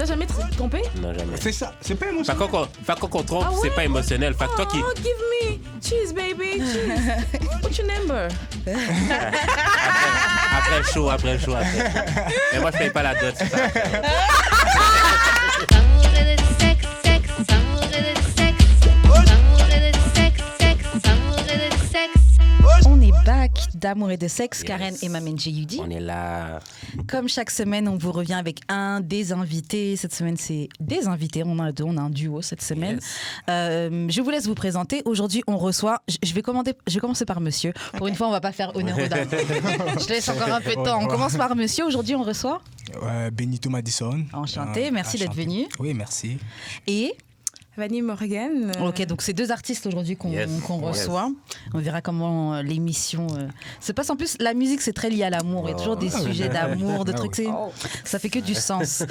T'as jamais trompé? Non, jamais. C'est ça, c'est pas émotionnel. Fait qu'on trompe, c'est pas émotionnel. Fait que toi qui... Oh, give me cheese, baby, cheese. What's your number? Après le show. Mais moi, je paye pas la dot. C'est ça. On est back d'amour et de sexe, Yes. Karen et Mamen J.U.D. On est là. Comme chaque semaine, on vous revient avec des invités. Cette semaine, c'est des invités. On a deux, on a un duo cette semaine. Yes. Je vous laisse vous présenter. Aujourd'hui, on reçoit. Je vais commencer par monsieur. Pour une fois, on va pas faire honneur aux dames. Je te laisse encore un peu de temps. On commence par monsieur. Aujourd'hui, on reçoit. Benito Madison. Enchanté. Merci d'être venu. Oui, merci. Et. Vanny Morgan. Ok, donc c'est deux artistes aujourd'hui qu'on reçoit. On verra comment l'émission se passe. En plus, la musique, c'est très lié à l'amour. Il y a toujours des sujets d'amour, de trucs. Ça fait que du sens.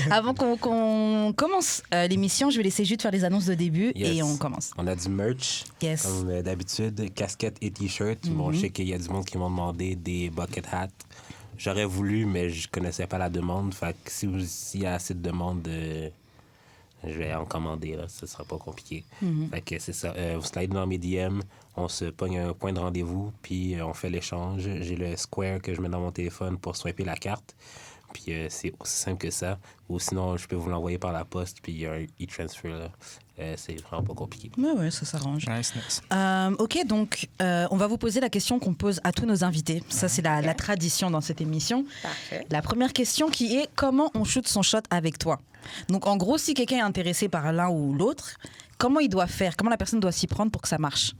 Avant qu'on commence l'émission, je vais laisser Jude faire les annonces de début et on commence. On a du merch, Yes. comme d'habitude, casquettes et t-shirts. Bon, je sais qu'il y a du monde qui m'ont demandé des bucket hats. J'aurais voulu, mais je connaissais pas la demande. Fait que s'il y a assez de demandes... je vais en commander, là. Ce sera pas compliqué. Fait que c'est ça. Vous slidez dans mes DM, on se pogne un point de rendez-vous, puis on fait l'échange. J'ai le Square que je mets dans mon téléphone pour swiper la carte. Puis c'est aussi simple que ça. Ou sinon, je peux vous l'envoyer par la poste, puis il y a un e-transfer, là. C'est vraiment pas compliqué. Ouais, ça s'arrange. Nice. Ok, donc on va vous poser la question qu'on pose à tous nos invités. Ça, c'est la tradition dans cette émission. Parfait. La première question qui est comment on shoot son shot avec toi? Donc en gros, si quelqu'un est intéressé par l'un ou l'autre, comment il doit faire? Comment la personne doit s'y prendre pour que ça marche?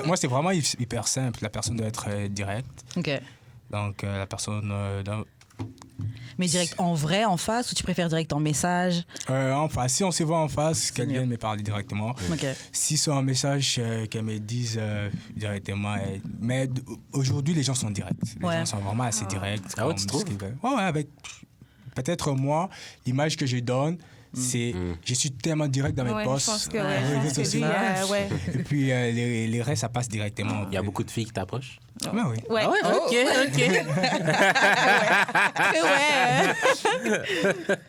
Moi, c'est vraiment hyper simple. La personne doit être directe. Ok. Donc, la personne... Mais direct en vrai, en face, ou tu préfères direct en message? en face, si on se voit en face, qu'elle vienne me parler directement. Ok. Si c'est un message qu'elle me dise directement. Mais aujourd'hui, les gens sont directs. Les gens sont vraiment assez directs. Ah ouais, tu trouves? Ouais, avec... Peut-être moi, l'image que je donne, c'est... Je suis tellement direct dans mes posts. Je pense que réseaux sociaux. ouais. Et puis, les restes, ça passe directement. Il y a beaucoup de filles qui t'approchent? Ouais, oui. Ouais. Ah ouais, ok.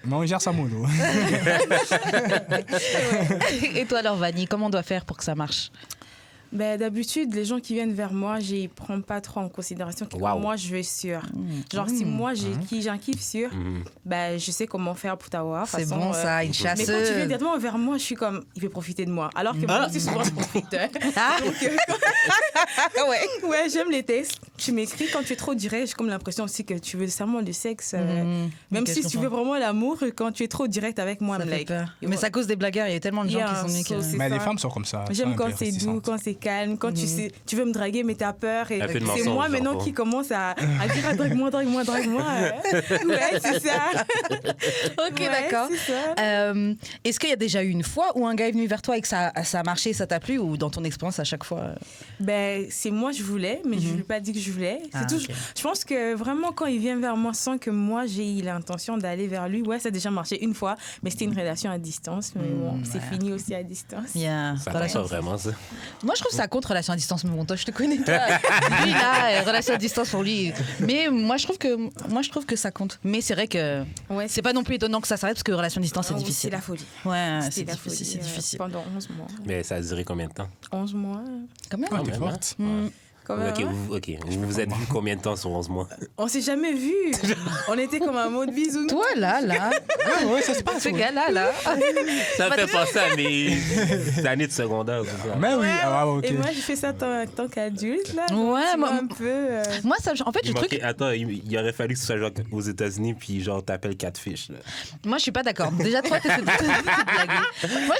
Mais on gère ça mollo. Et toi alors, Vanny, comment on doit faire pour que ça marche? Ben, d'habitude, les gens qui viennent vers moi, je ne prends pas trop en considération que moi, je veux sûr. Genre, si moi, j'ai un kiff sûr, ben, je sais comment faire pour t'avoir. C'est bon, ça, une chasseuse. Mais quand tu viens directement vers moi, je suis comme, il veut profiter de moi. Alors que moi, c'est souvent le profiteur. Ouais, j'aime les textes. Tu m'écris quand tu es trop direct, j'ai comme l'impression aussi que tu veux seulement le sexe. Même si tu veux vraiment l'amour, quand tu es trop direct avec moi, ça fait peur. Mais ça cause des blagueurs, il y a tellement de gens qui sont nus que... Mais les femmes sont comme ça. J'aime quand c'est doux, quand c'est calme, quand tu veux me draguer, mais t'as peur. Et c'est moi maintenant qui commence à dire drague-moi. Ouais, c'est ça. Ok, d'accord. Est-ce qu'il y a déjà eu une fois où un gars est venu vers toi et que ça a marché, ça t'a plu, ou dans ton expérience à chaque fois? Ben, c'est moi je voulais, mais je ne lui ai pas dit que je voulais. Je pense que vraiment quand il vient vers moi sans que moi j'ai eu l'intention d'aller vers lui, ouais, ça a déjà marché une fois, mais c'était une relation à distance. Mais bon, c'est fini aussi à distance. Ça compte ça vraiment, ça? Moi, je trouve que ça compte relation à distance, mais bon, toi, je te connais, toi. Lui, là, relation à distance pour lui. Mais moi, je trouve que ça compte. Mais c'est vrai que c'est pas non plus étonnant que ça s'arrête parce que relation à distance, c'est difficile. C'est la folie. Ouais, c'est difficile. Pendant 11 mois. Mais ça a duré combien de temps? 11 mois. Quand même. T'es forte. Vous vous êtes vu combien de temps sur 11 mois? On s'est jamais vu. On était comme un mot de bisous. Toi, là. Ouais, ça se passe. Ce gars-là. Ça me fait penser à mes années de secondaire. Mais oui, ok. Et moi, je fais ça en tant qu'adulte, là. Ouais, moi, un peu. Moi, ça, en fait, le truc. Attends, il aurait fallu que ce soit genre aux États-Unis, puis genre t'appelles Catfish. Là. Moi, je suis pas d'accord. Déjà, toi, t'essaies de blaguer.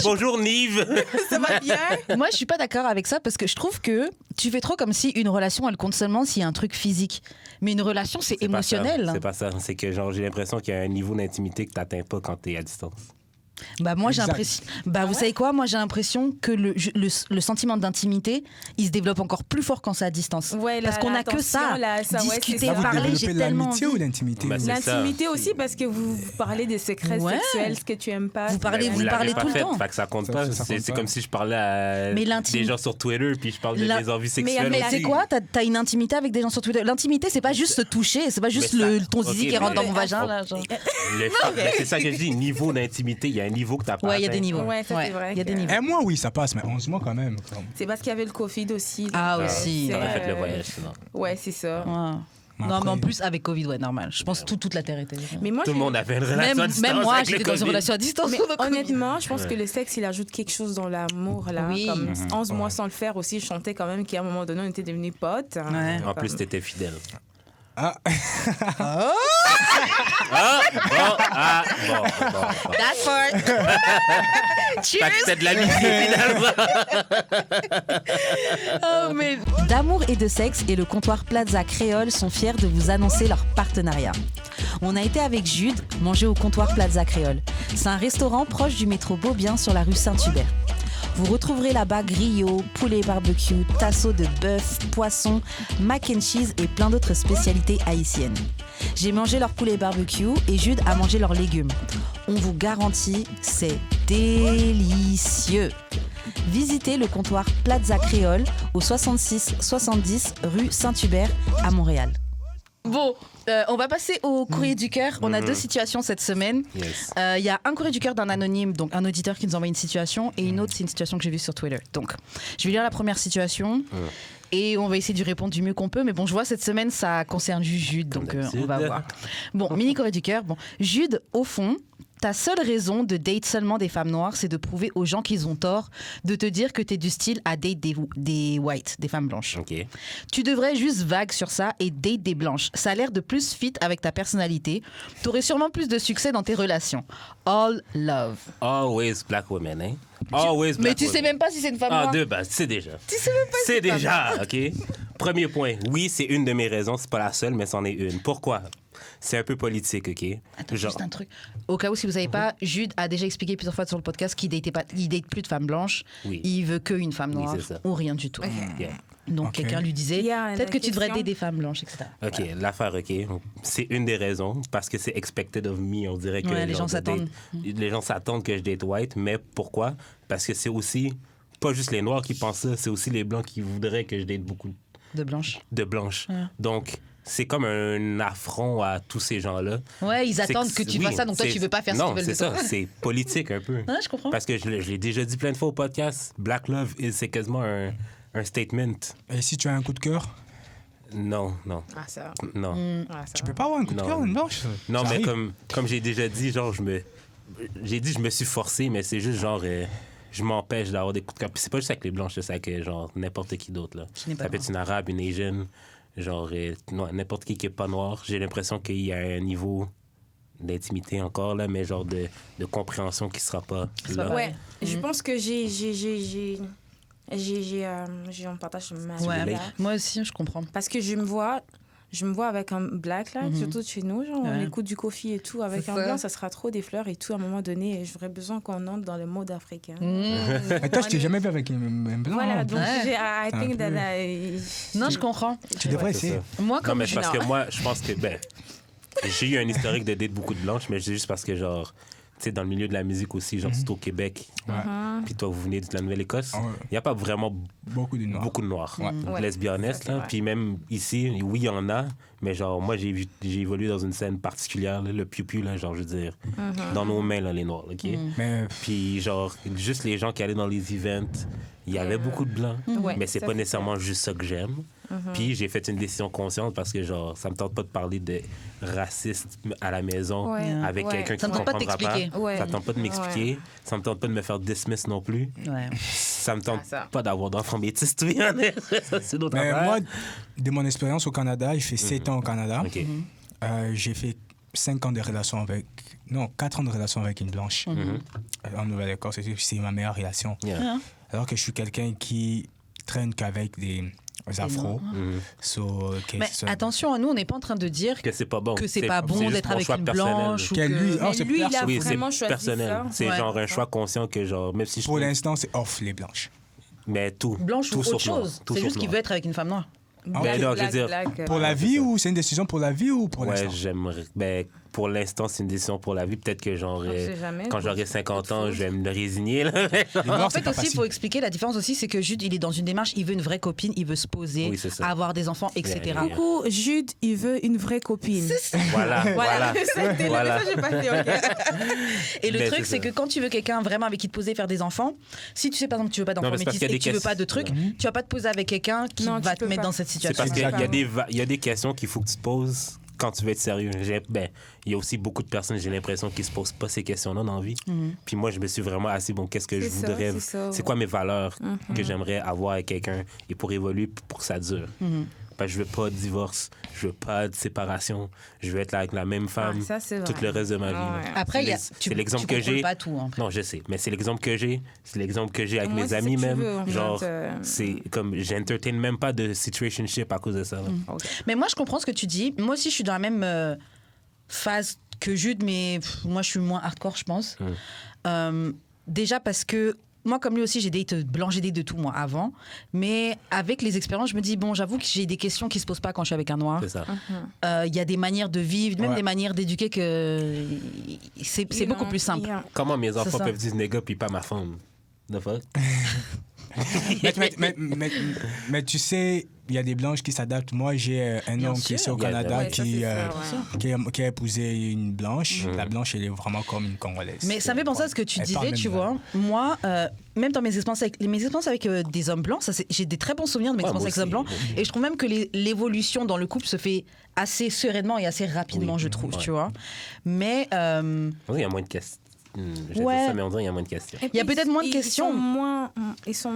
Bonjour, Nive. Ça va bien? Moi, je suis pas d'accord avec ça parce que je trouve que tu fais trop comme si une relation, elle compte seulement s'il y a un truc physique. Mais une relation, c'est émotionnel. C'est pas ça. C'est que genre j'ai l'impression qu'il y a un niveau d'intimité que t'atteins pas quand t'es à distance. Moi, j'ai l'impression. Vous savez quoi? Moi, j'ai l'impression que le sentiment d'intimité, il se développe encore plus fort quand c'est à distance. Ouais, parce qu'on n'a que ça. Discuter, parler, j'ai tellement envie. L'amitié ou l'intimité? L'intimité aussi, parce que vous parlez des secrets sexuels, ce que tu aimes pas. Vous parlez tout le temps. Fait que ça compte pas. C'est comme si je parlais à des gens sur Twitter, puis je parle de mes envies sexuelles. Mais c'est quoi? T'as une intimité avec des gens sur Twitter. L'intimité, c'est pas juste se toucher, c'est pas juste ton zizi qui rentre dans mon vagin. C'est ça que je dis, niveau d'intimité, il y a un niveau que t'as pas. Ouais, il y a des niveaux. Ouais, ça c'est vrai. Il y a des niveaux. Un mois, oui, ça passe, mais 11 mois quand même. C'est parce qu'il y avait le Covid aussi. Aussi. T'aurais fait le voyage, sinon. Ouais, c'est ça. Non, mais en plus, avec Covid, normal. Je pense que toute la Terre était. Mais moi, tout le monde avait une relation à distance. Même moi, j'étais dans une relation à distance. Mais honnêtement, je pense que le sexe, il ajoute quelque chose dans l'amour. Là. Oui. Comme 11 mois sans le faire aussi, je sentais quand même qu'à un moment donné, on était devenus potes. Ouais. En plus, t'étais fidèle. Ah. Bon. That's part. Cheers. C'était de l'amitié, finalement. Mais... D'amour et de sexe et le comptoir Plaza Créole sont fiers de vous annoncer leur partenariat. On a été avec Jude manger au comptoir Plaza Créole. C'est un restaurant proche du métro Beaubien sur la rue Saint-Hubert. Vous retrouverez là-bas griot, poulet barbecue, tasso de bœuf, poisson, mac and cheese et plein d'autres spécialités haïtiennes. J'ai mangé leur poulet barbecue et Jude a mangé leurs légumes. On vous garantit, c'est délicieux. Visitez le comptoir Plaza Créole au 66-70 rue Saint-Hubert à Montréal. Bon, on va passer au courrier du cœur. On a deux situations cette semaine. Il y a un courrier du cœur d'un anonyme, donc un auditeur qui nous envoie une situation, et une autre, c'est une situation que j'ai vue sur Twitter. Donc, je vais lire la première situation. Et on va essayer d'y répondre du mieux qu'on peut. Mais bon, je vois, cette semaine, ça concerne juste Jude, donc on va voir. Bon, mini courrier du cœur. Bon, Jude, au fond, ta seule raison de date seulement des femmes noires, c'est de prouver aux gens qu'ils ont tort, de te dire que t'es du style à date des whites, des femmes blanches. Okay. Tu devrais juste vague sur ça et date des blanches. Ça a l'air de plus fit avec ta personnalité. T'aurais sûrement plus de succès dans tes relations. All love. Always black women, hein? Always black Mais tu women. sais même pas si c'est une femme noire. De base, tu sais déjà. Tu sais même pas si c'est déjà, OK? Premier point. Oui, c'est une de mes raisons. C'est pas la seule, mais c'en est une. Pourquoi? C'est un peu politique, OK? Attends, juste un truc. Au cas où, si vous savez pas, Jude a déjà expliqué plusieurs fois sur le podcast qu'il date plus de femmes blanches. Oui. Il veut qu'une femme noire ou rien du tout. Donc quelqu'un lui disait, peut-être que tu devrais dater des femmes blanches, etc. OK, l'affaire, OK. C'est une des raisons, parce que c'est expected of me. On dirait que les gens s'attendent. Les gens s'attendent que je date white, mais pourquoi? Parce que c'est aussi pas juste les noirs qui pensent ça, c'est aussi les blancs qui voudraient que je date beaucoup de blanches. Donc, c'est comme un affront à tous ces gens-là. Ouais, ils attendent que tu fasses ça, donc toi, tu veux pas faire ce qu'ils veulent de toi. Non, c'est ça, c'est politique un peu. Ouais, je comprends. Parce que je l'ai déjà dit plein de fois au podcast, Black Love, c'est quasiment un statement. Et si tu as un coup de cœur? Non. Ah, ça. Non. Tu peux pas avoir un coup de cœur, une blanche? Non, mais comme j'ai déjà dit, genre, je me suis forcé, mais c'est juste genre... je m'empêche d'avoir des coups de cœur. Puis c'est pas juste avec les blanches, c'est avec genre n'importe qui d'autre. Là. Ça peut être une arabe, une asian, genre n'importe qui est pas noir. J'ai l'impression qu'il y a un niveau d'intimité encore, là, mais genre de compréhension qui sera pas là. Ouais, je pense que on partage ma vie. Moi aussi, je comprends. Parce que je me vois avec un black, là, surtout chez nous, genre, on écoute du coffee et tout. Avec un blanc, ça sera trop des fleurs et tout. À un moment donné, j'aurais besoin qu'on entre dans le mode africain. Et toi, je t'ai jamais vu avec un blanc. Voilà, donc I think that non, je comprends. Tu devrais essayer. Moi, comme non, mais parce que moi, je pense que, j'ai eu un historique de date beaucoup de blanches, mais c'est juste parce que, genre, tu sais, dans le milieu de la musique aussi, genre, c'est au Québec. Puis toi, vous venez de la Nouvelle-Écosse. Il n'y a pas vraiment beaucoup de noirs. Let's be honest, là. Puis même ici, oui, il y en a, mais genre, moi, j'ai évolué dans une scène particulière, là, le piou-piou, là, genre, je veux dire, dans nos mains, là, les noirs, OK? Puis genre, juste les gens qui allaient dans les events, il y avait beaucoup de blancs, mais c'est pas nécessairement juste ça que j'aime. Puis j'ai fait une décision consciente parce que genre ça me tente pas de parler de racisme à la maison avec quelqu'un qui ne comprendra pas. Ça me tente pas de m'expliquer. Ça me tente pas de me faire dismiss non plus. Ça me tente pas d'avoir d'enfants métis, tu vois. Ça, c'est d'autres affaires. Moi, de mon expérience au Canada, j'ai fait 7 ans au Canada. J'ai fait 4 ans de relation avec une blanche en Nouvelle-Écosse. C'est ma meilleure relation. Alors que je suis quelqu'un qui traîne qu'avec des afro. Mais attention, nous, on n'est pas en train de dire que c'est pas bon. Que c'est pas bon d'être avec une blanche. Lui, il a vraiment choisi personnel. ça. C'est genre un choix conscient que genre, même si pour l'instant, c'est off les blanches. Mais tout. Blanche tout ou autre chose. C'est juste qu'il veut être avec une femme noire. Ben non, je veux dire, pour la vie ou c'est une décision pour la vie ou pour l'instant? Ouais, j'aimerais. Ben, pour l'instant, c'est une décision pour la vie. Peut-être que quand j'aurai 50 ans, je vais me résigner. Là. En fait, aussi, il faut expliquer la différence aussi, c'est que Jude, il est dans une démarche, il veut une vraie copine, il veut se poser, avoir des enfants, etc. Coucou, Jude, il veut une vraie copine. Voilà. Voilà. J'ai pas fait, okay. Et le truc, c'est que quand tu veux quelqu'un vraiment avec qui te poser, faire des enfants, si tu sais par exemple que tu veux pas d'enfants métis et que tu veux pas de trucs, tu vas pas te poser avec quelqu'un qui va te mettre dans cette situation. C'est parce qu'il y a des questions qu'il faut que tu te poses quand tu veux être sérieux. Il y a aussi beaucoup de personnes, j'ai l'impression, qui se posent pas ces questions-là dans la vie. Puis moi, je me suis vraiment assis, qu'est-ce que je voudrais, c'est quoi mes valeurs que j'aimerais avoir avec quelqu'un et pour évoluer, pour que ça dure. Parce que je veux pas de divorce, je veux pas de séparation, je veux être là avec la même femme tout le reste de ma vie. Après, c'est l'exemple que j'ai. Pas tout, non, je sais, mais c'est l'exemple que j'ai. C'est l'exemple que j'ai avec mes amis même. Genre, c'est comme j'entertain même pas de situationship à cause de ça. Mais moi, je comprends ce que tu dis. Moi aussi, je suis dans la même phase que Jude, mais moi, je suis moins hardcore, je pense. Déjà parce que moi, comme lui aussi, j'ai date blanc, j'ai date de tout, moi, avant. Mais avec les expériences, je me dis, bon, j'avoue que j'ai des questions qui se posent pas quand je suis avec un noir. C'est ça. Il y a des manières de vivre, même des manières d'éduquer que c'est beaucoup plus simple. Comment mes enfants peuvent dire néga puis pas ma femme? The fuck? mais tu sais, il y a des blanches qui s'adaptent. Moi, j'ai un homme qui est ici au Canada qui a épousé une blanche. La blanche, elle est vraiment comme une Congolaise. Mais ça me fait penser à ce que tu disais, tu vois. Moi, même dans mes expériences avec des hommes blancs, j'ai des très bons souvenirs de mes expériences avec des hommes blancs. Et je trouve même que l'évolution dans le couple se fait assez sereinement et assez rapidement, je trouve, tu vois. Mais... il y a moins de questions. J'ai dit ça, mais on dirait qu'il y a moins de questions. Il y a peut-être moins de questions. Ils sont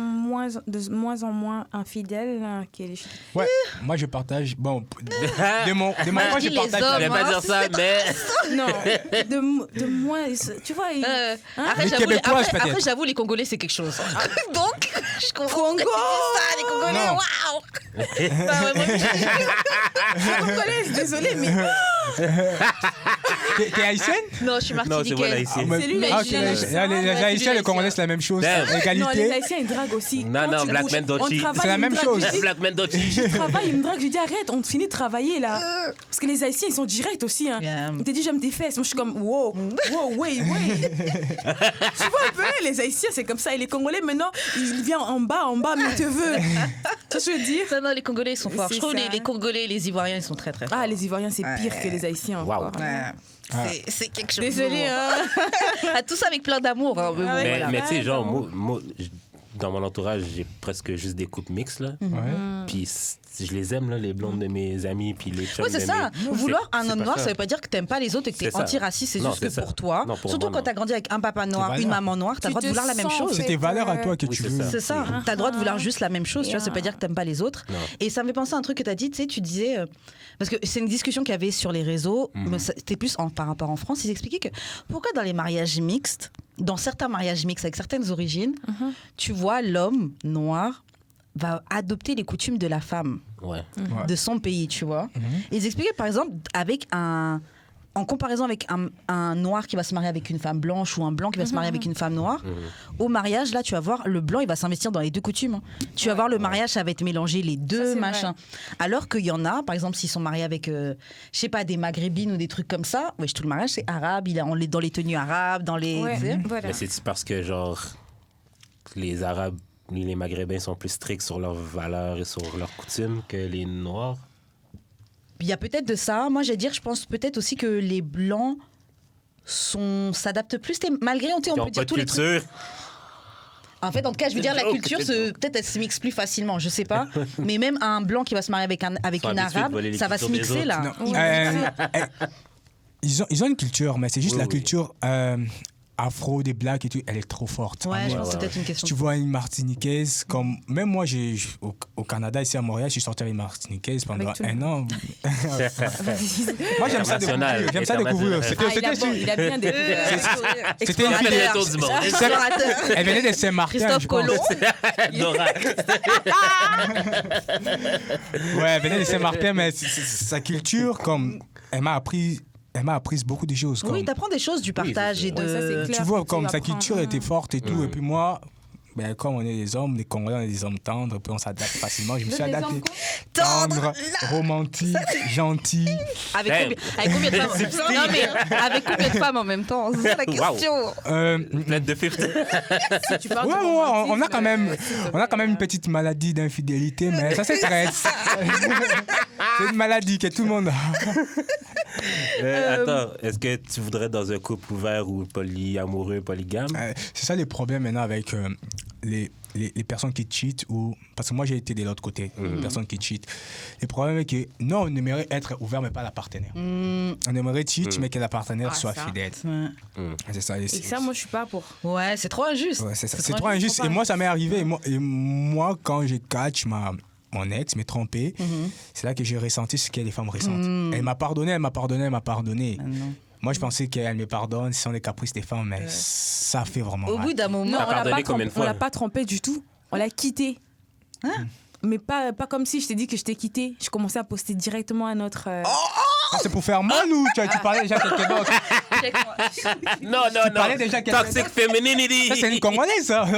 de moins en moins infidèles que les filles. Ouais, moi je partage. Bon, de mon moi je partage. Je vais pas dire ça, mais. Non, de moins. Tu vois. Après, j'avoue, les Congolais, c'est quelque chose. Donc, je comprends. Congo ça, les Congolais, waouh! Congolaise, désolée, mais. T'es haïtienne? Non, je suis martiniquaise. C'est lui, les Haïtiens et les Congolais, c'est la même chose. Égalité. Non, les Haïtiens, ils draguent aussi. Non, Black Men Don't Cheat. C'est la même chose. Black Men Don't Cheat. Je travaille, ils me draguent. Je dis arrête, on finit de travailler là. Parce que les Haïtiens, ils sont directs aussi. Ils te disent j'aime tes fesses. Moi, je suis comme wow, wait. Tu vois un peu, les Haïtiens, c'est comme ça. Et les Congolais, maintenant, ils viennent en bas, mais ils te veulent. Tu vois ce que je veux dire? Non, les Congolais, ils sont forts. Je trouve les Congolais et les Ivoiriens, ils sont très, très forts. Ah, les Ivoiriens, c'est pire que les Haïtiens. Waouh. C'est quelque chose. Désolée, Tout ça avec plein d'amour. Mais tu sais, genre, moi, dans mon entourage, j'ai presque juste des couples mixtes, là. Puis je les aime, là, les blondes de mes amis, puis les chums. Oui, c'est ça. Vouloir un homme noir, ça veut pas dire que t'aimes pas les autres et que t'es antiraciste. C'est juste que pour toi, surtout quand t'as grandi avec un papa noir, une maman noire, t'as le droit de vouloir la même chose. C'est tes valeurs à toi que tu veux. C'est ça. T'as le droit de vouloir juste la même chose, tu vois. Ça veut pas dire que t'aimes pas les autres. Et ça me fait penser à un truc que t'as dit, tu sais, tu disais. Parce que c'est une discussion qu'il y avait sur les réseaux, mais c'était plus par rapport en France. Ils expliquaient que pourquoi dans les mariages mixtes, dans certains mariages mixtes avec certaines origines, tu vois l'homme noir va adopter les coutumes de la femme de son pays, tu vois. Ils expliquaient par exemple en comparaison avec un noir qui va se marier avec une femme blanche ou un blanc qui va se marier avec une femme noire, au mariage, là, tu vas voir, le blanc, il va s'investir dans les deux coutumes. Tu vas voir, le mariage, ça va être mélangé les deux, machins. Alors qu'il y en a, par exemple, s'ils sont mariés avec, je sais pas, des maghrébines ou des trucs comme ça, tout le mariage, c'est arabe, on est dans les tenues arabes, dans les... Mais c'est parce que, genre, les Arabes, les Maghrébins sont plus stricts sur leurs valeurs et sur leurs coutumes que les Noirs. Il y a peut-être de ça. Moi, je pense peut-être aussi que les Blancs s'adaptent plus. Malgré, on peut dire tous les trucs. En fait, en tout cas, je veux dire, la culture, peut-être, elle se mixe plus facilement, je sais pas. Mais même un Blanc qui va se marier avec une Arabe, ça va se mixer, là. Ils ont une culture, mais c'est juste la culture afro, des blacks et tout, elle est trop forte. Ouais, je pense que c'est peut-être une question. Tu vois une Martiniquaise, comme même moi, au Canada, ici à Montréal, je suis sorti avec une Martiniquaise pendant un an. Moi, j'aime ça découvrir. J'aime ça découvrir. Il a bien découvert. C'était une fille. Elle venait de Saint-Martin. Christophe Colomb. Ouais, elle venait de Saint-Martin, mais sa culture, comme elle m'a appris beaucoup de choses. Oui, t'apprends des choses du partage et de. Ouais, ça, tu vois, comme sa culture était forte et tout, et puis moi. Ben, comme on est des hommes, les Congolais, on est des hommes tendres, puis on s'adapte facilement. Je me suis adapté. Tendre, romantique, gentil. Avec combien de femmes Non, mais avec combien de femmes en même temps? C'est ça la question. Lettre de 50. Si tu parles on a quand même une petite maladie d'infidélité, mais ça se traite. C'est une maladie que tout le monde a. Attends, est-ce que tu voudrais dans un couple ouvert ou polyamoureux, polygame? C'est ça les problèmes maintenant avec les personnes qui cheatent, ou parce que moi j'ai été de l'autre côté, les personnes qui cheatent. Le problème est que non, on aimerait être ouvert mais pas la partenaire. On aimerait cheat mais que la partenaire soit fidèle. C'est ça. Et ça, moi je suis pas pour. Ouais, c'est trop injuste. Ouais, c'est trop injuste. Et moi ça m'est arrivé. Et moi quand j'ai catch mon ex m'est trompé, c'est là que j'ai ressenti ce que les femmes ressentent. Elle m'a pardonné. Moi, je pensais qu'elle me pardonne si on est caprice des femmes, mais ça fait vraiment mal. Au bout d'un moment, on l'a pas trompé du tout. On l'a quitté. Mais pas comme si je t'ai dit que je t'ai quitté. Je commençais à poster directement à notre... C'est pour faire mal ou tu parlais déjà à quelqu'un d'autre? Non. parlais déjà à quelqu'un Toxic femininity. Ça, c'est une Congolaise, ça. Du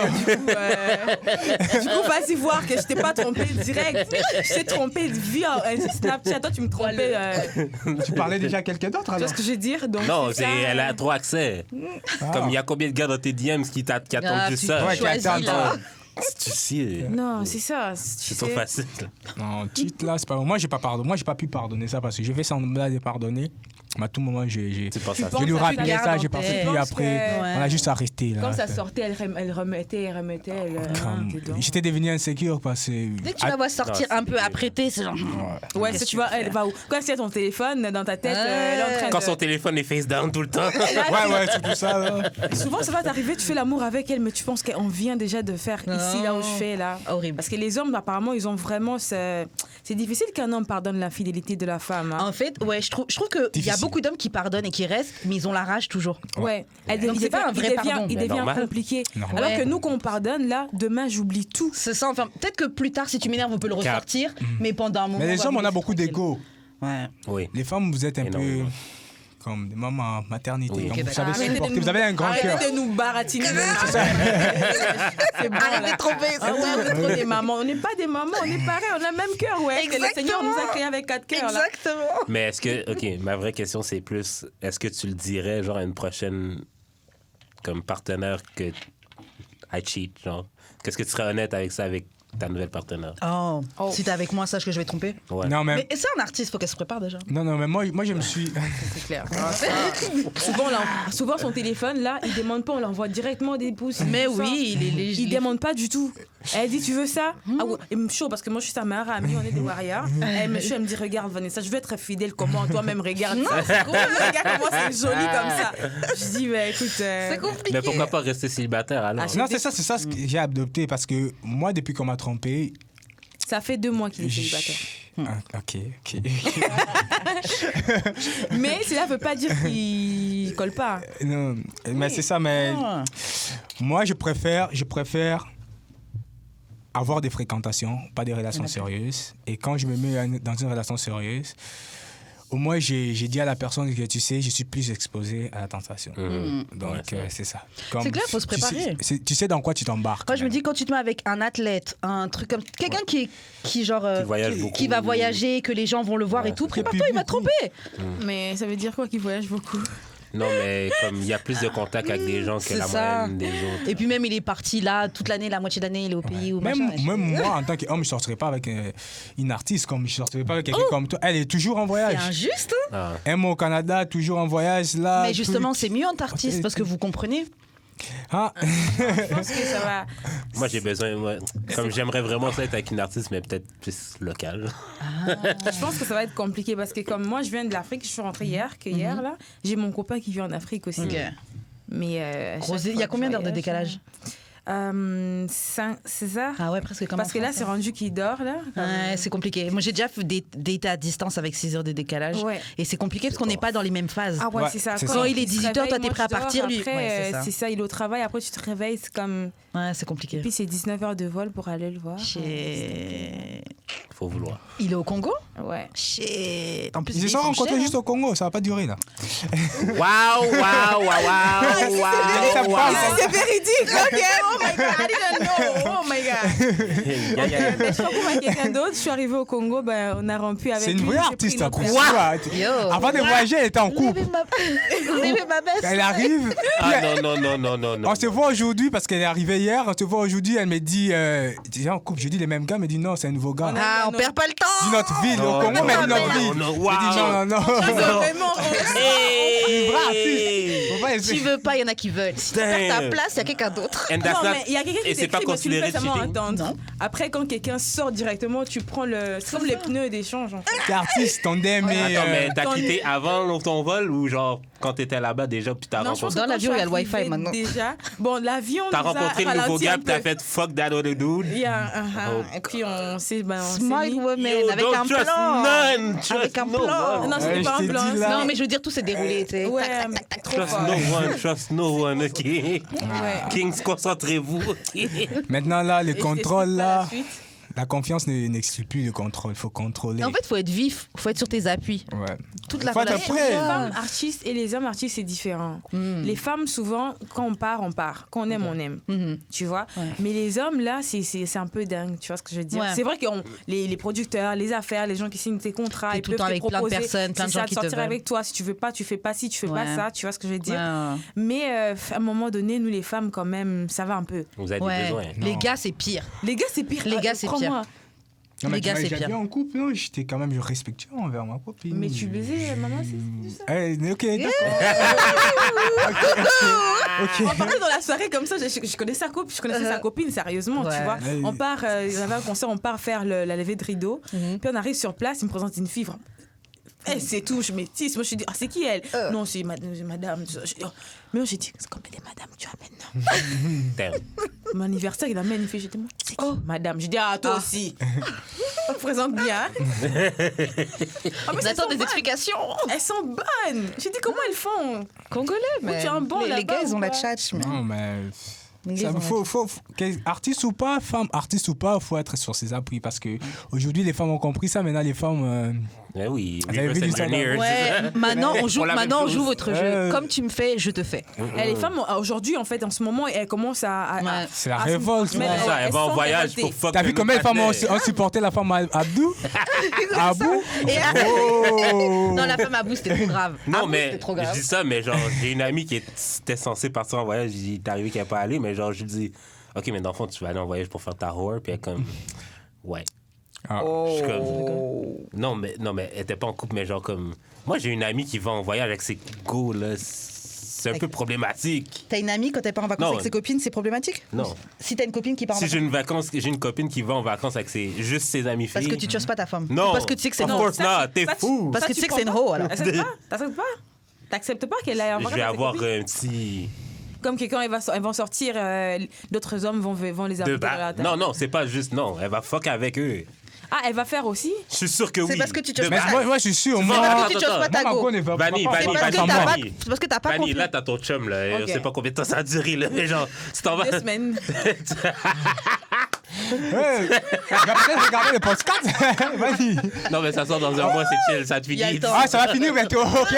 coup, vas-y voir que je t'ai pas trompé direct. Je t'ai trompé via Snapchat. Toi, tu me trompais. Tu parlais déjà à quelqu'un d'autre, Tu vois alors? ce que je veux dire? Donc, Non, elle a trop accès. Comme il y a combien de gars dans tes DMs qui attendent juste ça? Ouais, qui attendent. Tu sais. Non, c'est ça. C'est trop facile. Non, cheat là, c'est pas. Moi, j'ai pas pu pardonner ça parce que j'ai fait semblant de pardonner. Mais à tout moment, j'ai lui rappelé ça, j'ai pas fait. Puis après, on a juste arrêté. Quand ça sortait, elle remettait. J'étais devenu insécure parce que. Dès que tu la vois sortir un peu apprêtée, c'est genre. Ouais, tu vois, elle va où? Quand c'est ton téléphone dans ta tête, elle est en train de. Quand son téléphone est face down tout le temps. Ouais, c'est tout ça. Là. Souvent, ça va t'arriver, tu fais l'amour avec elle, mais tu penses qu'on vient déjà de faire ici, là où je fais, là. Horrible. Parce que les hommes, apparemment, ils ont vraiment. C'est difficile qu'un homme pardonne l'infidélité de la femme. En fait, ouais, je trouve qu'il y a beaucoup d'hommes qui pardonnent et qui restent, mais ils ont la rage toujours. Ouais. Donc, c'est pas un vrai pardon. Il devient compliqué. Normal. Alors que nous, quand on pardonne, là, demain, j'oublie tout. C'est ça, enfin, peut-être que plus tard, si tu m'énerves, on peut le ressortir, mais pendant un moment. Mais les hommes, on a beaucoup d'ego. Ouais. Oui. Les femmes, vous êtes un peu comme des mamans en maternité. Oui. Comme vous savez supporter, vous avez un grand cœur. Arrêtez de nous baratiner. C'est bon, arrêtez de tromper. On est trop des mamans. On n'est pas des mamans, on est pareil, on a le même cœur. Ouais. Que le Seigneur nous a créés avec 4 cœurs. Exactement. Mais est-ce que, OK, ma vraie question, c'est plus, est-ce que tu le dirais, genre, à une prochaine, comme partenaire que I cheat, genre? Qu'est-ce que tu serais honnête avec ça, avec ta nouvelle partenaire? Oh. Si t'es avec moi, sache que je vais te tromper. Ouais. Non, mais c'est un artiste, faut qu'elle se prépare déjà. non, mais moi, je me suis. C'est clair. Souvent, son téléphone, là, il demande pas, on l'envoie directement des pouces. Mais oui, il demande pas du tout. Elle dit, tu veux ça? Ah ouais, elle me chaud parce que moi, je suis sa meilleure amie, on est des warriors. Elle me chaud, elle me dit, regarde, Vanessa, je veux être fidèle. Comment toi-même, regarde ça. C'est cool, regarde comment c'est joli comme ça. Je dis, bah écoute. C'est compliqué. Mais pourquoi pas rester célibataire alors? Non, c'est ça ce que j'ai adopté parce que moi, depuis qu'on m'a trompé. Ça fait 2 mois qu'il est célibataire. Ok. Mais cela ne veut pas dire qu'il colle pas. Non, mais c'est ça, mais moi, je préfère avoir des fréquentations, pas des relations sérieuses. Et quand je me mets dans une relation sérieuse, au moins, j'ai dit à la personne que tu sais, je suis plus exposé à la tentation. Donc, c'est ça. C'est clair, il faut se préparer. Tu sais dans quoi tu t'embarques. Moi, je me dis, quand tu te mets avec un athlète, un truc comme. Quelqu'un qui va voyager, que les gens vont le voir et tout, prépare-toi, il va te tromper. Mais ça veut dire quoi qu'il voyage beaucoup? Non, mais comme il y a plus de contact avec des gens que la moyenne des autres. Et puis même, il est parti là, toute l'année, la moitié d'année, il est au pays. Ou même moi, en tant qu'homme, je ne sortirais pas avec une artiste, comme je ne sortirais pas avec quelqu'un comme toi. Elle est toujours en voyage. C'est injuste. Elle est au Canada, toujours en voyage là. Mais justement, c'est mieux entre artistes parce que vous comprenez. Je pense que ça va. Moi, j'ai besoin. Comme j'aimerais vraiment ça être avec une artiste, mais peut-être plus locale. Je pense que ça va être compliqué parce que comme moi, je viens de l'Afrique, je suis rentrée hier là, j'ai mon copain qui vit en Afrique aussi. Mais il y a combien d'heures de décalage? 5, c'est ça? Ah ouais, presque comme Parce que là, c'est rendu qu'il dort, là. Ouais, c'est compliqué. Moi, j'ai déjà fait des dates à distance avec 6 heures de décalage. Ouais. Et c'est compliqué parce qu'on n'est pas dans les mêmes phases. Ah ouais, c'est ça. Quand il est 18h, toi, t'es prêt à partir, lui. Après, Ouais, c'est ça, il est au travail. Après, tu te réveilles, c'est comme... Ouais, c'est compliqué. Et puis, c'est 19 heures de vol pour aller le voir. Faut vouloir. Il est au Congo? Ouais. Shit. En plus, Ils se sont rencontrés juste au Congo, ça va pas durer là. Waouh. C'est véridique, ok. Oh my God, I didn't know. Oh my God. Je crois pour quelqu'un d'autre, je suis arrivée au Congo, ben, on a rompu avec lui. C'est une vraie artiste, après. Yo. Avant de voyager, elle était en couple. Levez ma baisse. Elle arrive. Ah non. On se voit aujourd'hui parce qu'elle est arrivée hier. On se voit aujourd'hui, elle me dit, déjà en couple, je dis les mêmes gars, elle me dit non, c'est un nouveau gars. Ah, on perd pas le temps. Dis notre ville, au Congo, mais dis notre ville. Je dis non. Vraiment, Une vraie artiste. Faut pas essayer. Tu veux pas, il y en a qui veulent. Si tu perds ta place, il y a quelqu'un d'autre. And that's non, not- mais il y a quelqu'un qui et c'est pas t'écrit, mais tu le considéré fais seulement cheating. attendre. Non. Après, quand quelqu'un sort directement, tu prends le... C'est comme les pneus d'échange, en fait. T'es artiste, ton DM est. Attends, mais t'as Ton- quitté avant ton vol ou genre quand t'étais là-bas déjà puis t'as Non, je pense rencontré que Dans quand l'avion, je il y a suis le Wi-Fi arrivée maintenant. Déjà. Bon, l'avion T'as nous a rencontré le nouveau ralenti gars un puis t'as peu. fait fuck that other dude. Il y a un... Oh. Et puis, on s'est Smart mis... woman, Yo, avec don't un trust plan. none, trust Avec un no plan. one. Non, c'était Ouais, pas je un t'ai blanc. dit, là. Non, mais je veux dire, tout s'est déroulé, tu sais. Ouais, Tac, tac, tac, tac. trop fort. Trust no one, ok? Ouais. Kings, concentrez-vous. Maintenant, là, les Et je contrôles, t'explique pas la là. suite. La confiance n'exclut plus le contrôle. Il faut contrôler. En fait, il faut être vif, il faut être sur tes appuis. Ouais. Toute la Faut être relation. prêt. Les femmes artistes et les hommes artistes, c'est différent. Les femmes, souvent, quand on part, on part. Quand on aime, on aime. Tu vois? Ouais. Mais les hommes, là, c'est un peu dingue. Tu vois ce que je veux dire? Ouais. C'est vrai que les producteurs, les affaires, les gens qui signent tes contrats, T'es ils tout le peuvent temps te avec plein de proposer, personnes, plein de c'est gens ça, qui te sortir veulent. avec toi. Si tu veux pas, tu fais pas ci, tu fais pas Ouais. ça. Tu vois ce que je veux dire? Ouais. Mais à un moment donné, nous, les femmes, quand même, ça va un peu. Vous avez Ouais. besoin. Les gars, c'est pire. Les gars, c'est pire. Les gars, c'est pire. Crois-moi. Non, mais Les gars, tu c'est m'as pire. déjà vu en couple, non? J'étais quand même respectueux envers ma copine. Mais tu le sais, maman, c'est ça. Ok, d'accord. On partait dans la soirée comme ça, je connaissais sa copine, sérieusement, Ouais. tu vois. Ouais. On part, il y avait un concert, on part faire la levée de rideau. Puis on arrive sur place, il me présente une fille. C'est tout, je métisse. Moi, je dis, c'est qui elle? Non, c'est madame. Mais j'ai dit, c'est comme elle est madame, tu amènes. Damn. Mon anniversaire, il amène une fille. J'ai dit, c'est qui? Madame. J'ai dit, toi aussi. On te présente bien. On attend des explications. Elles sont bonnes. J'ai dit, comment elles font? Congolais, mais tu es un bon les là-bas gars, ils ou ont la pas? tchatch. mais- Non, mais. Les Ça, gars, ils ont faut, artiste ou pas, femme, artiste ou pas, faut être sur ses appuis parce que aujourd'hui les femmes ont compris ça. Maintenant les femmes, Eh oui, Vous avez vu reverse l'histoire engineers. Ouais, maintenant on joue, Pour la même maintenant on chose. joue votre jeu. Comme tu me fais, je te fais. Les femmes, aujourd'hui, en fait, en ce moment, elles commencent à Ouais. c'est la à se révolte. mettre- C'est ça, elle va en sont voyage révoltées. pour fuck. T'as vu un combien de autre femmes partenaire. ont supporté la femme Abdou? Abou? Et Oh. non, la femme à bout, c'était trop grave. Non, À bout, mais c'était trop je grave. dis ça, mais genre, j'ai une amie qui était censée partir en voyage. Il est arrivé qu'elle n'est pas allée, mais genre, je lui dis, OK, mais dans le fond, tu vas aller en voyage pour faire ta whore. Puis elle est comme, ouais. Ah. Je suis comme, non, mais elle était pas en couple, mais genre comme, moi, j'ai une amie qui va en voyage avec ses go, là. C'est un peu problématique. T'as une amie quand t'es pas en vacances Non. avec ses copines, c'est problématique? Non. Si t'as une copine qui part en Si vacances, j'ai une copine qui va en vacances avec juste ses amies filles. parce que tu trustes pas ta femme. Non. Ou parce que tu sais que c'est Of une course hoe. not, t'es ça, fou. Parce que tu sais que c'est une prends hoe, pas? alors. T'acceptes pas? T'acceptes pas qu'elle aille en Je vacances vais avec ses avoir copines? un petit... Comme que quand elles vont sortir, d'autres hommes vont les inviter dans la table. Non, c'est pas juste, non. Elle va fuck avec eux. Ah, elle va faire aussi? Je suis sûr que oui. C'est parce que tu trustes De pas base- Mais moi je suis sûr, Tu moi. vas- Parce que tu trustes pas ta Moi, ma go. go ne va Vanille, pas Vanille, faire C'est parce ça que sans t'as moi. pas, c'est parce que t'as pas Vanille, compris. là, t'as ton chum, là. Ok. Je sais pas combien de temps ça a duré, là. Mais genre, tu t'en vas. 2 semaines. Ouais. Va peut-être regarder le podcast. Vas-y. Non, mais ça sort dans un mois, c'est chill, ça te Il y a finit. le temps. Ah, ça va finir bientôt. Ok,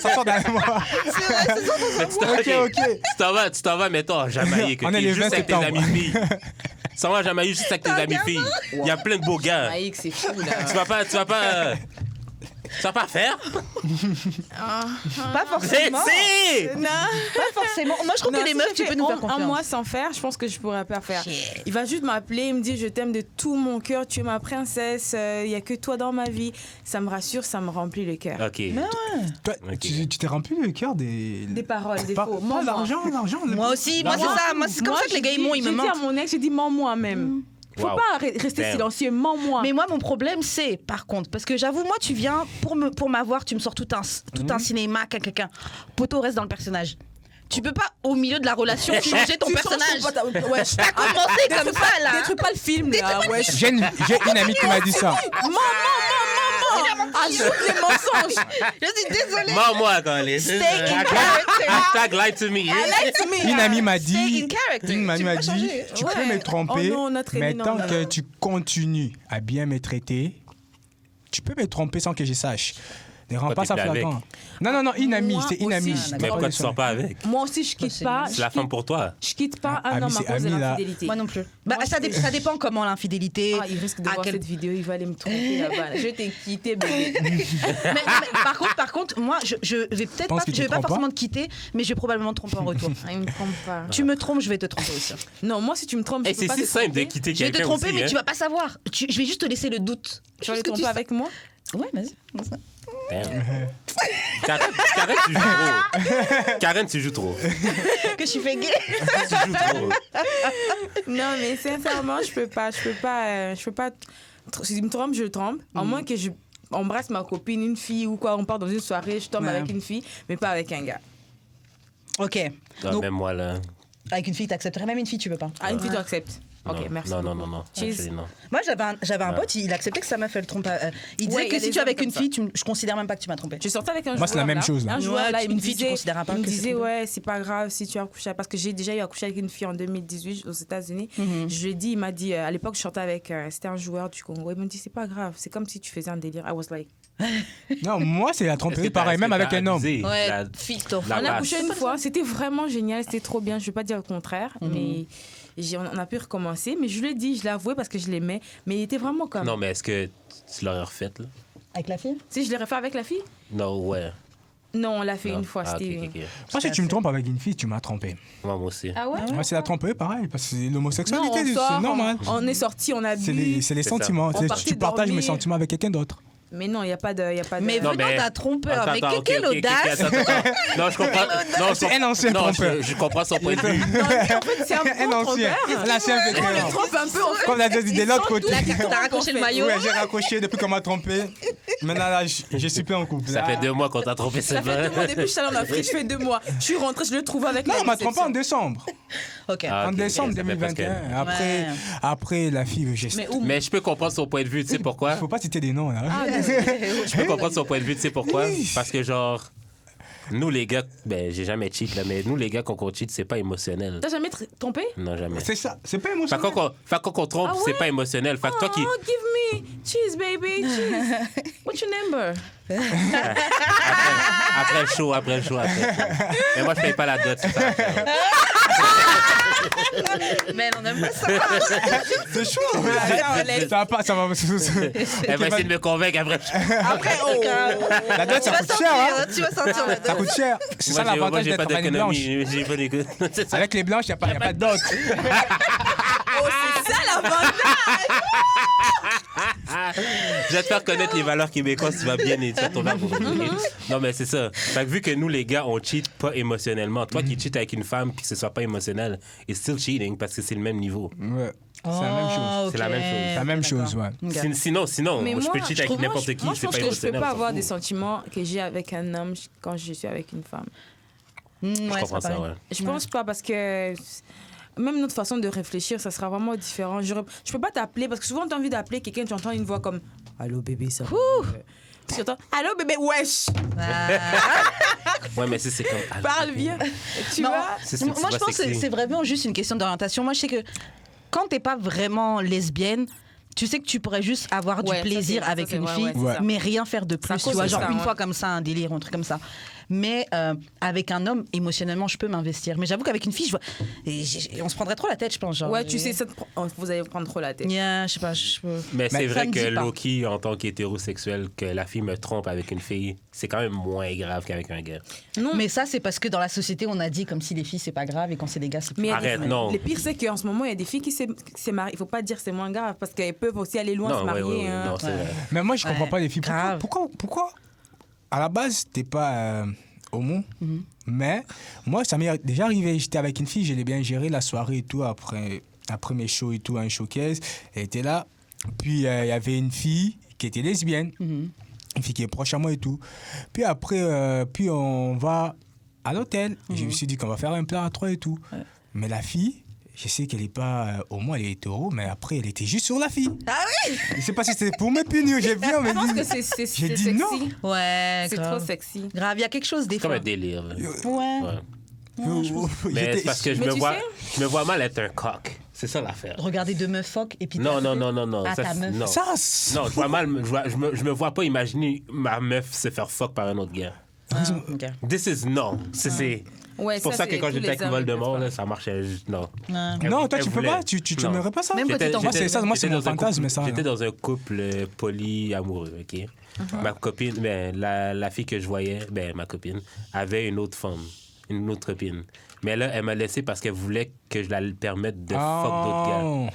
ça sort dans un mois. Mais tu t'en vas, mettons, à Jamaïque. On ok, est le 20 juste avec tes septembre. amis filles. Tu t'en vas à Jamaïque juste avec tes amis filles. Il y a plein de beaux gars. Maïk, c'est fou, là. Tu vas pas faire? Pas forcément. C'est! Non. Pas forcément. Moi, je trouve Non, que les si meufs, je tu fais peux nous faire un confiance. mois sans faire, je pense que je pourrais pas faire. Shit. Il va juste m'appeler, il me dit je t'aime de tout mon cœur, tu es ma princesse, il y a que toi dans ma vie. Ça me rassure, ça me remplit le cœur. OK. Toi, Ok. tu t'es rempli le cœur des Des paroles, des Pas- faux. pas l'argent. Moi aussi, moi c'est ça. Moi, c'est comme ça que les gars ils m'ont, ils me J'ai dit mentent. à mon ex, j'ai dit mens-moi même. Faut Wow. pas rester Damn. silencieux, mens-moi. Mais moi, mon problème, c'est, par contre, parce que j'avoue, moi, tu viens pour m'avoir, tu me sors tout un cinéma, quelqu'un. Poto reste dans le personnage. Tu peux pas, au milieu de la relation, changer ton personnage. T'as commencé comme ça, là. Détruis pas le film, là. Ouais. J'ai une amie qui m'a dit ça. Maman. Ajoute les mensonges. Je suis désolée. Mens-moi, Colin. Stay in character. Hashtag lie to me. Lie to me. Une amie m'a Stay dit, in character. une amie Tu m'a peux dit, changer. tu peux Ouais. me tromper, Oh non, notre mais ami, tant non, que non. tu continues à bien me traiter, tu peux me tromper sans que je sache. Ne rends Pourquoi pas ça t'es plus flagrant. Non, une amie, Moi c'est une aussi. amie. Mais pourquoi tu sors pas avec? Moi aussi, je quitte pas. C'est la femme pour toi. Je quitte pas un Ami, homme à c'est cause de ami, là. l'infidélité. Moi non plus. Bah, Moi, ça dépend comment l'infidélité. Ah, il risque de à voir quel- cette vidéo, il va aller me tromper là-bas. Je t'ai quitté, bébé. mais par contre, moi, je vais peut-être Penses pas, qu'il je vais te pas trompe forcément te quitter, mais je vais probablement te tromper en retour. Ah, il me trompe pas. Tu me trompes, je vais te tromper aussi. Non, moi, si tu me trompes, je Et peux c'est pas si te simple de tromper. quitter Je vais te quelqu'un tromper, aussi, mais hein. tu vas pas savoir. Je vais juste te laisser le doute. Tu vas les Juste que tromper avec moi? Ouais, vas-y. Damn. Karen, tu joues trop. Karen, tu joues trop. Que je suis fait gay. Tu joues trop. Non, mais sincèrement, je peux pas. Si il me trompe, je le trompe. À moins que je embrasse ma copine, une fille ou quoi, on part dans une soirée, je tombe Ouais. avec une fille, mais pas avec un gars. Ok. Non, Donc, même moi, là. avec une fille, t'accepterais. Même une fille, tu peux pas. Ah, une fille, tu acceptes. Ok, Non. merci. Non. Cheers. Actually, non. Moi, j'avais un pote, il acceptait que sa meuf, elle trompe. Il disait Ouais, il y que a si des tu es avec hommes une comme fille, je considère même pas que tu m'as trompé. Je sortais avec un joueur. Moi, c'est la même là. chose, là. Un joueur, Ouais, là, il une me fille, tu disait, considérais pas il me que c'est disait trompé. ouais, c'est pas grave si tu as couché. Parce que j'ai déjà eu à coucher avec une fille en 2018 aux États-Unis. Je lui ai dit, il m'a dit, à l'époque, je sortais avec, c'était un joueur du Congo. Il m'a dit, c'est pas grave, c'est comme si tu faisais un délire. I was like, Non, moi, c'est la Est-ce tromperie, que t'as- pareil, est-ce même que avec t'as un homme. abusé? Ouais, La- ficto. la on a base. couché une fois, c'était vraiment génial, c'était trop bien. Je vais pas dire le contraire, mais on a pu recommencer. Mais je lui ai dit, je l'ai avoué parce que je l'aimais. Mais il était vraiment comme. Non, mais est-ce que tu l'aurais refait, là? Avec la fille? Si je l'ai refait avec la fille? Non, ouais. Non, on l'a fait Non. une fois. Ah, C'était. ok. Moi, si tu me trompes avec une fille, tu m'as trompé. Moi aussi. Ah ouais? Moi, c'est la tromperie, pareil, parce que c'est Non, l'homosexualité, on c'est sort, normal. on est sorti, on a C'est bu. les C'est ça. sentiments. On Tu partait partages mes dormir. sentiments avec quelqu'un d'autre. Mais non, il n'y a pas de. Mais Non, venant mais- d'un trompeur, Attends, mais attends, quelle ok, ok, audace! attends. Non, je comprends. Non, C'est un ancien non, trompeur. je comprends son point de vue. Non, lui, en fait, c'est un Un bon ancien. trompeur. L'ancien On le vétéran. trompe un peu. En fait. Comme la dit de l'autre côté. T'as raccroché le maillot? Ouais, j'ai raccroché depuis qu'on m'a trompé. Maintenant, là, je suis plus en couple. Ça là. fait 2 mois qu'on t'a trompé, c'est Ça fait 2 mois vrai. depuis que je suis allée en Afrique, je fais 2 mois. Je suis rentrée, je le trouve avec Non, la on m'a trompé en déception. décembre. Ok. Ah, En ok, décembre ok, ça fait presque- 2021. Ouais. Après, la fille, Mais où? Mais je peux comprendre son point de vue, tu sais pourquoi? faut pas citer des noms, là. Ah, désolé. Je peux comprendre son point de vue, tu sais pourquoi? Oui. Parce que, genre, nous, les gars, ben, j'ai jamais cheat, là, mais nous, les gars, quand on cheat, c'est pas émotionnel. T'as jamais trompé? Non, jamais. C'est ça, c'est pas Fait émotionnel. quand on trompe, Ah ouais? c'est pas émotionnel. Fait que toi qui. Oh, give me cheese, baby, cheese. What's your number? Après le show. Mais moi, je paye pas la dot. c'est ça. Mais on aime pas ça. C'est chaud. Ça va pas, ça va. Elle va essayer de me convaincre après. Après, oh. La dot, Tu ça vas coûte cher, hein. sentir, tu vas sentir. la Ça dose. coûte cher. C'est ça Moi, l'avantage j'ai d'être pas en famille blanche. d'économie. J'ai pas d'économie. C'est ça. Avec les blanches, il n'y a pas de dot. Oh, c'est ça l'avantage! Je vais te faire connaître les valeurs québécoises, tu vas bien et tu vas tomber amoureux. Non, mais c'est ça. Fait que vu que nous, les gars, on cheat pas émotionnellement, toi qui cheats avec une femme puis que ce soit pas émotionnel, it's still cheating parce que c'est le même niveau. Ouais. C'est la même chose. C'est la même chose. C'est la même chose, ouais. Ok. Sinon, Mais moi, je peux moi, cheat je avec trouve- n'importe moi, qui, je c'est pense pas que je émotionnel. peux pas on s'en avoir fout. des sentiments que j'ai avec un homme quand je suis avec une femme. Ouais, Je comprends c'est ça, pareil. ouais. Je pense pas parce que même notre façon de réfléchir, ça sera vraiment différent. Je peux pas t'appeler parce que souvent tu as envie d'appeler quelqu'un, tu entends une voix comme allô bébé, ça. Tu entends allô bébé, wesh, Ouais, mais c'est comme. ah, parle bien. Tu Non. vois? c'est- Moi, tu je vas pense que sexy. c'est vraiment juste une question d'orientation. Moi, je sais que quand t'es pas vraiment lesbienne, tu sais que tu pourrais juste avoir Ouais, du ça, plaisir c'est- avec ça, c'est une vrai, fille, ouais, c'est Ouais. ça. mais rien faire de Ça plus. Tu cause vois, genre ça, une ouais. fois comme ça, un délire, un truc comme ça. Mais avec un homme, émotionnellement, je peux m'investir. Mais j'avoue qu'avec une fille, on se prendrait trop la tête, je pense. Genre, Ouais, tu sais, vous allez prendre trop la tête. Yeah, je sais pas. Mais c'est ça vrai me que dit pas. Loki, en tant qu'hétérosexuel, que la fille me trompe avec une fille, c'est quand même moins grave qu'avec un gars. Non, Mais ça, c'est parce que dans la société, on a dit comme si les filles, c'est pas grave et quand c'est des gars, c'est mais Arrête, non. Le pire, c'est qu'en ce moment, il y a des filles qui s'est mariées. Il faut pas dire que c'est moins grave parce qu'elles peuvent aussi aller loin, se Non, marier. ouais, hein. non, c'est vrai. Mais moi, je comprends Ouais. pas les filles. Grave. Pourquoi à la base, t'es pas homo, mais moi, ça m'est déjà arrivé. J'étais avec une fille, je l'ai bien géré la soirée et tout, après mes shows et tout, un showcase. Elle était là. Puis, il y avait une fille qui était lesbienne, une fille qui est proche à moi et tout. Puis après, puis on va à l'hôtel. Je me suis dit qu'on va faire un plat à 3 et tout. Ouais. Mais la fille, je sais qu'elle est pas... au moins, elle est hétéro, mais après, elle était juste sur la fille. Ah oui. Je sais pas si c'était pour me punir. J'ai bien... Je pense que c'est sexy. Non. Ouais, c'est trop sexy. Grave, il y a quelque chose des fois. Comme un délire. Là. Ouais. Mais c'est parce que je me vois mal être un coq. C'est ça l'affaire. Regarder deux meufs phoques et puis... Non. Ah, ta meuf. Non, je me vois pas imaginer ma meuf se faire fuck par un autre gars. Okay. This is non. C'est pour ça que quand j'étais avec Voldemort, là, ça marchait. Non. Non, toi, tu peux pas. Tu n'aimerais pas ça. Moi, c'est mon fantasme. J'étais dans un couple polyamoureux, OK? Ma copine, la fille que je voyais, ma copine, avait une autre femme, une autre copine. Mais là, elle m'a laissé parce qu'elle voulait que je la permette de fuck d'autres gars.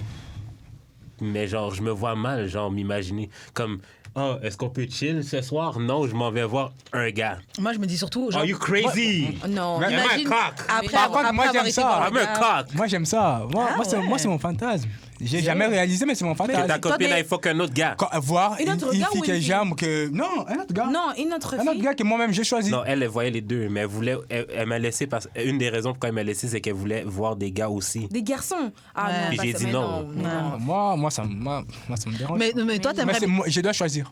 Mais genre, je me vois mal, genre, m'imaginer comme... Oh, est-ce qu'on peut chill ce soir? Non, je m'en vais voir un gars. Moi, je me dis surtout... Genre, are you crazy? Non. Imagine, Par contre, moi, j'aime ça. I'm a cock. Moi, j'aime ça. Moi, c'est mon fantasme. J'ai jamais réalisé, mais c'est mon fantasme. Que ta copine aille fuck un autre gars. Voir une fille que j'aime, que... Non, un autre gars. Non, une autre fille. Un autre gars que moi-même, j'ai choisi. Non, elle voyait les deux, mais elle m'a laissé parce une des raisons pourquoi elle m'a laissé, c'est qu'elle voulait voir des gars aussi. Des garçons. Ah non, puis j'ai dit non. Moi, ça me dérange. Mais toi, t'aimerais... Je dois choisir.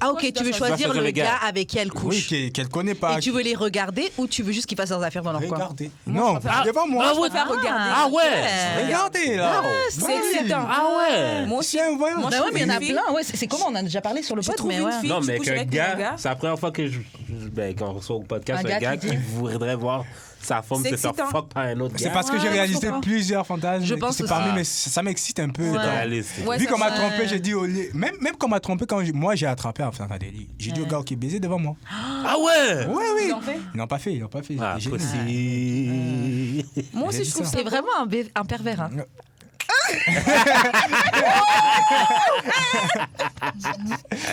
Ah, ok, tu veux choisir le gars avec qui elle couche. Oui, qu'elle connaît pas. Et tu veux les regarder ou tu veux juste qu'ils fassent leurs affaires dans leur coin? Regarder. Non, devant moi. Je préfère regarder. Ah ouais. Regardez, là. C'est excitant. Ah ouais. Moi aussi. Bah ouais, mais il y en a plein. Ouais, c'est comment on en a déjà parlé sur le podcast, mais ouais. Non, mais qu'un gars, c'est la première fois que quand on reçoit au podcast un gars qui voudrait voir sa femme se faire fuck par un autre gars. C'est parce que j'ai réalisé plusieurs fantasmes. Je pense aussi. Mais ça m'excite un peu. Ouais. Vu qu'on m'a trompé, j'ai dit au lit. Même quand on m'a trompé, moi j'ai attrapé en faisant un délit. J'ai dit au gars qui baisait devant moi. Ah ouais? Oui. Ils n'ont pas fait. Ah, possible. Moi aussi, je trouve c'est vraiment un pervers. Hein.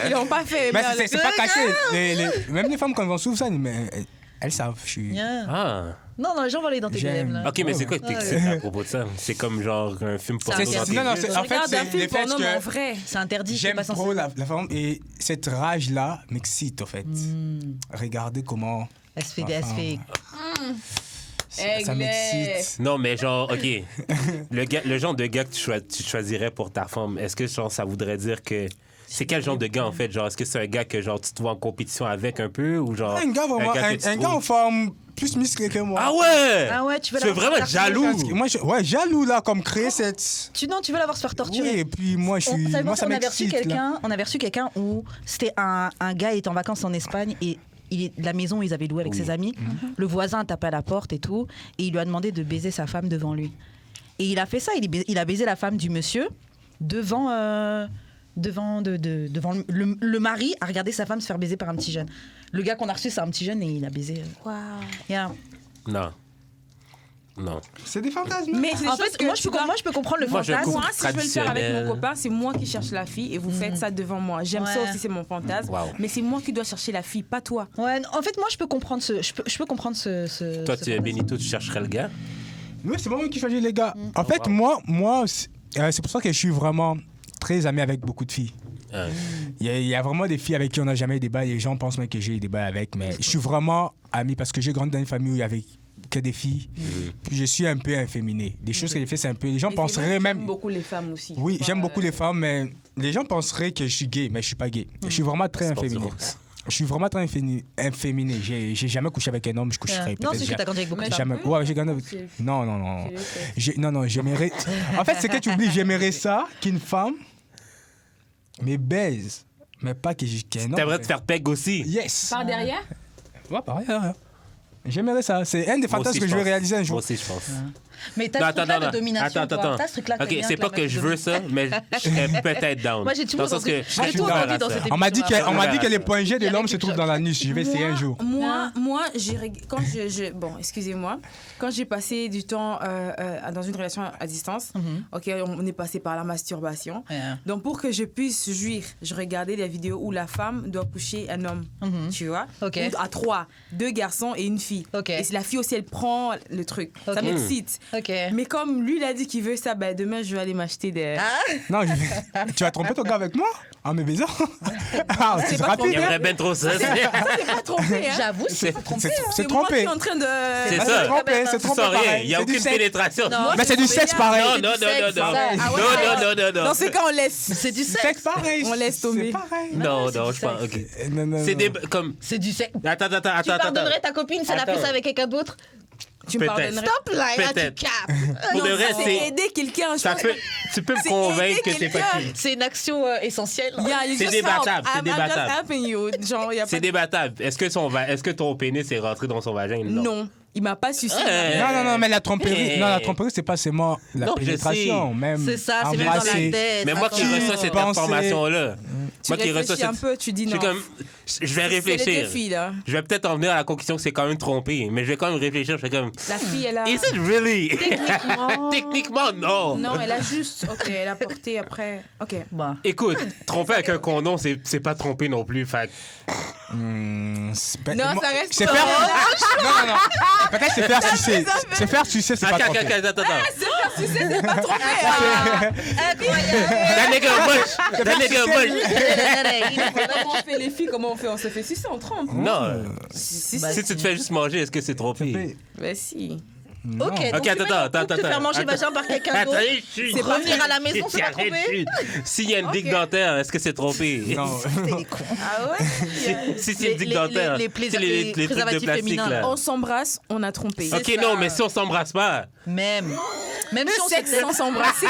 Ils l'ont pas fait. Mais c'est pas caché. Même les femmes, quand elles vont souffrir ça, mais elles savent. Non, les gens vont aller dans tes DM. Là. Ok, mais c'est quoi que t'excites à propos de ça? C'est comme genre un film porno. Non, en fait, c'est le fait que c'est interdit. J'aime trop la femme et cette rage-là m'excite, en fait. Regardez comment... Elle se fait... Ça m'excite. Non, mais genre, OK. Le genre de gars que tu choisirais pour ta femme, est-ce que genre, ça voudrait dire que... C'est quel genre de gars, en fait? Genre, est-ce que c'est un gars que genre, tu te vois en compétition avec un peu? Ou genre... Un gars en forme plus musclé que moi. Ah ouais? Ah ouais, tu veux vraiment être jaloux? Moi, jaloux, là, comme créer cette... Tu veux l'avoir se faire torturer? Oui, et puis moi, ça m'excite. On avait reçu quelqu'un où c'était un gars qui était en vacances en Espagne et... la maison, ils avaient loué avec ses amis. Le voisin a tapé à la porte et tout. Et il lui a demandé de baiser sa femme devant lui. Et il a fait ça. Il a baisé la femme du monsieur devant le mari a regardé sa femme se faire baiser par un petit jeune. Le gars qu'on a reçu, c'est un petit jeune et il a baisé. Waouh. Non. C'est des fantasmes. Mais en fait, moi, je peux comprendre le fantasme. Moi, si je veux le faire avec mon copain, c'est moi qui cherche la fille et vous faites ça devant moi. J'aime ça aussi, c'est mon fantasme. Wow. Mais c'est moi qui dois chercher la fille, pas toi. Ouais, en fait, moi, je peux comprendre je peux comprendre ce toi, Benito, tu chercherais le gars? Oui, c'est moi qui choisis les gars. En fait, moi c'est pour ça que je suis vraiment très ami avec beaucoup de filles. Il y a vraiment des filles avec qui on n'a jamais eu des bails. Les gens pensent même que j'ai eu des bails avec, mais je suis vraiment ami parce que j'ai grandi dans une famille où il y avait que des filles. Puis je suis un peu inféminé. Des choses que j'ai fait, c'est un peu... Les gens penseraient même... J'aime beaucoup les femmes aussi. Oui, j'aime beaucoup les femmes, mais les gens penseraient que je suis gay, mais je suis pas gay. Je suis vraiment très inféminé. Je suis vraiment très inféminé. J'ai jamais couché avec un homme, je coucherai peut-être. Non, c'est que t'as grandi avec beaucoup de femmes. Ouais, j'ai grandi avec... Non. Non, j'aimerais... En fait, c'est que tu oublies, j'aimerais ça qu'une femme me baise, mais pas qu'un homme... T'aimerais te faire peg aussi? Yes. Par derrière? Ouais, par derrière. J'aimerais ça. C'est un des fantasmes que je vais réaliser un jour. Moi aussi, je pense. Mais t'as ce truc-là de domination. Attends. OK, c'est pas que je veux ça, mais je serais peut-être down. Moi, j'ai tout entendu dans cette émission. On m'a dit que les points G de l'homme se trouvent dans la nuit. Je vais essayer un jour. Moi, bon, excusez-moi. Quand j'ai passé du temps dans une relation à distance, OK, on est passé par la masturbation. Donc, pour que je puisse jouir, je regardais des vidéos où la femme doit coucher un homme. Tu vois? À 3, 2 garçons et une fille. Et la fille aussi, elle prend le truc. Ça m'excite. Ok. Mais comme lui, il a dit qu'il veut ça, ben demain, je vais aller m'acheter des... Non, tu vas tromper ton gars avec moi? En me baisant? Ah, c'est pas rapide. J'aimerais bien trop ça. C'est pas trompé, hein. J'avoue, c'est pas trompé. C'est moi qui trompé. suis en train de... C'est Ah, ça. C'est trompé, c'est Tu trompé sens rien. pareil. Il n'y a C'est du aucune sexe. pénétration. Non. Mais c'est du sexe pareil. Non, non, non, non, non. Ah ouais. Non. Dans ces cas, on laisse. C'est du Sexe sexe. pareil. On laisse tomber. C'est pareil. Non, c'est non, du je pense. sexe. OK. Non. C'est des... Comme... C'est du sexe. Attends. Tu pardonnerais ta copine si elle a fait Attends. ça avec quelqu'un d'autre? Tu me Peut-être. pardonnerais. Stop là, tu Peut-être. capes. Pour de vrai, C'est c'est... aider quelqu'un. je Ça pense. peut... Tu peux me C'est convaincre que aider c'est pas quelqu'un. qui. C'est une action essentielle. Yeah, you C'est just débattable, help. c'est I'm débattable. just helping you. Genre, y a C'est pas... débattable. Est-ce que ton pénis est rentré dans son vagin? Non, il m'a pas sucé. Non, mais la tromperie, non, la tromperie, c'est pas seulement la Non, je pénétration, sais. même C'est ça, c'est même dans la embrasser. tête. Mais moi qui Attends. reçois cette Pensez- information-là, Tu moi qui reçois réfléchis un cette... peu, tu dis Je non. suis comme... Je vais C'est le réfléchir. défi, là. Je vais peut-être en venir à la conclusion que c'est quand même trompé, mais je vais quand même réfléchir. Je fais comme... La fille, elle a... Is it really? Techniquement... Techniquement, non. Non, elle a juste... Ok, elle a porté après... Ok. Bah. Écoute, tromper avec un condom, c'est pas tromper non plus. Fait Non, ça reste C'est pas- faire. Non. Peut-être c'est faire sucer. C'est faire sucer, c'est pas attends. tromper. Attends. Tu sais, c'est pas trompé. Hein. Incroyable. That nigga much. That nigga much. Comment on fait les filles? Comment on fait? On se fait sucer, on trompe. Non. Si, Bah, Si tu te fais juste manger, est-ce que c'est trompé? Ben si. Ok, donc Ok, tu mets attends. ton couple te faire manger vagin par quelqu'un d'autre. C'est revenir à la maison, c'est pas trompé. S'il y a une digue dentaire, est-ce que c'est trompé? Non. Ah ouais? Si c'est une digue dentaire, les c'est les trucs de préservatifs plastique féminins. là. On s'embrasse, on a trompé. Ok, ça. non, mais si on s'embrasse pas, Même Le si on sexe s'était- sans s'embrasser,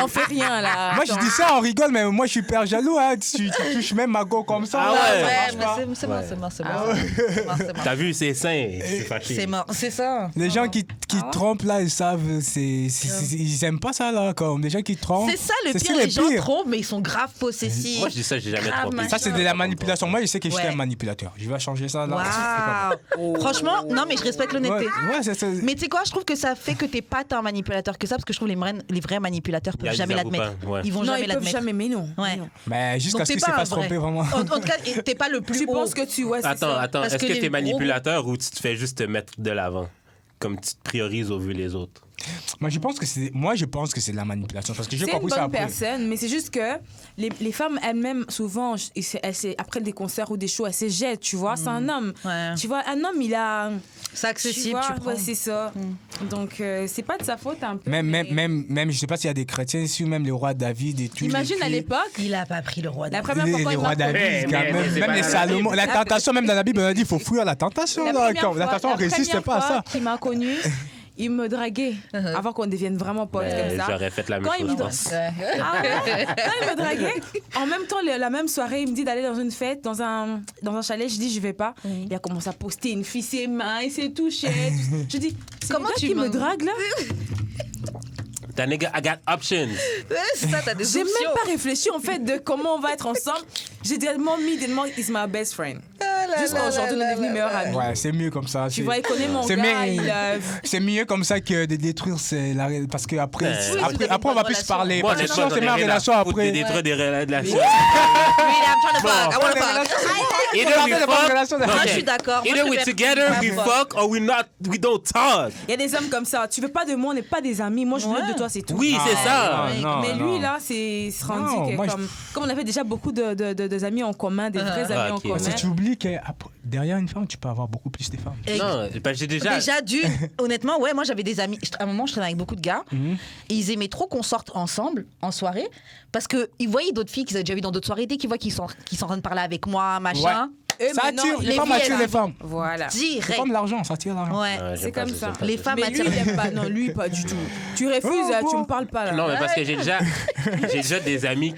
on fait rien là. Moi, je dis ça, on rigole, mais moi, je suis hyper jaloux. Hein. Tu touches même ma go comme ça. Ah là, ouais. ça Ouais, marche mais pas. c'est mort, c'est mort. C'est mort. t'as vu, c'est sain. Je suis fâché. C'est mort, c'est ça. Les gens qui trompent là, ils savent, ils aiment pas ça là, comme les gens qui trompent. C'est ça le c'est pire, ça, les gens trompent, mais ils sont grave possessifs. Moi, je dis ça, j'ai jamais Ah, trompé. machin. Ça, c'est de la manipulation. Moi, je sais que je suis Ouais. un manipulateur. Je vais changer ça là. Waouh. Franchement, non, mais je respecte l'honnêteté. Ouais, c'est ça. Mais tu sais quoi, je trouve que ça fait que t'es pas tant manipulateur que ça, parce que je trouve les vrais manipulateurs peuvent Ils jamais avouent l'admettre. pas, ouais. Ils vont Non, jamais ils peuvent l'admettre. jamais, mais non. Ouais. Non. Mais jusqu'à Donc ce t'es que c'est pas pas un vrai. trompé vraiment. En tout cas, t'es pas le plus Tu haut. penses que tu... Ouais, c'est Attends, ça. attends. Parce Est-ce que que les t'es gros- manipulateur ou tu te fais juste te mettre de l'avant? Comme tu te priorises au vu les autres. Moi, je pense que c'est de la manipulation parce que j'ai C'est une compris ça bonne après. personne, mais c'est juste que les femmes elles-mêmes, souvent, après des concerts ou des shows, elles se jettent, tu vois. C'est un homme. Ouais. Tu vois, un homme, il a... C'est accessible, tu prends. Ouais, c'est ça. Donc, c'est pas de sa faute un peu. Même, mais- même, je sais pas s'il y a des chrétiens ici ou même les rois David et tout. Imagine à l'époque, Il a pas pris le roi la d'Afrique. première fois Les quand il rois m'a David, Mais- quand mais même, c'est même pas les la Salomon. La tentation, même dans la Bible, on a dit il faut fuir la tentation. La Là, première quand la fois- tentation, on la résiste première pas à fois ça. qu'il m'a connu, il me draguait avant qu'on devienne vraiment potes comme ça. J'aurais fait la même Quand il chose, me je pense. Ah ouais? Quand il me draguait, en même temps, la même soirée, il me dit d'aller dans une fête, dans un chalet. Je dis, je vais pas. Il a commencé à poster une fille, ses mains, il s'est touché. Je dis, c'est Comment comment tu tu me me- dragues là? That nigga, I got options. C'est ça, t'as des J'ai options. même pas réfléchi en fait de comment on va être ensemble. J'ai directement mis is my best friend. Jusqu'à aujourd'hui, on est devenus meilleurs amis. Ouais, c'est mieux comme ça. Tu vois, il connaît mon c'est gars, mieux. il C'est mieux comme ça que de détruire parce que après, Oui, vous avez après on va une plus bonne se parler. Moi, Parce que honnêtement, si on se met en relation de après. détruire des relations. Really, I'm trying to fuck. I wanna fuck. Either we Regardez les bonnes fuck, relations. Moi, je suis d'accord. Moi, either je we préfère together, pas we fuck. fuck, or we don't talk. Il y a des hommes comme ça. Tu veux pas de moi, on n'est pas des amis. Moi, je veux Ouais. de toi, c'est tout. Oui, c'est ça. Non, Mais non. lui, là, c'est se rendu Non, que moi, comme on avait déjà beaucoup de amis en commun, des vrais amis en ok. commun. Parce que tu oublies que derrière une femme, tu peux avoir beaucoup plus de femmes. Et- Non, parce que j'ai déjà... Honnêtement, ouais, moi j'avais des amis. À un moment, je traînais avec beaucoup de gars. Et ils aimaient trop qu'on sorte ensemble en soirée. Parce qu'ils voyaient d'autres filles qu'ils avaient déjà vues dans d'autres soirées. Dès qu'ils voient qu'ils sont en train de parler avec moi, machin. Eux, Ça maintenant, attire, ils- les femmes filles, attirent elles- les femmes. Voilà. C'est Direct. comme l'argent, ça attire l'argent. Ouais. Ouais, C'est j'aime pas comme ça, ça. j'aime pas Les ça. femmes Mais lui, attirent. il aime pas. Non, lui, pas du tout. Tu refuses, tu me parles pas là. Non, mais parce que j'ai déjà des amies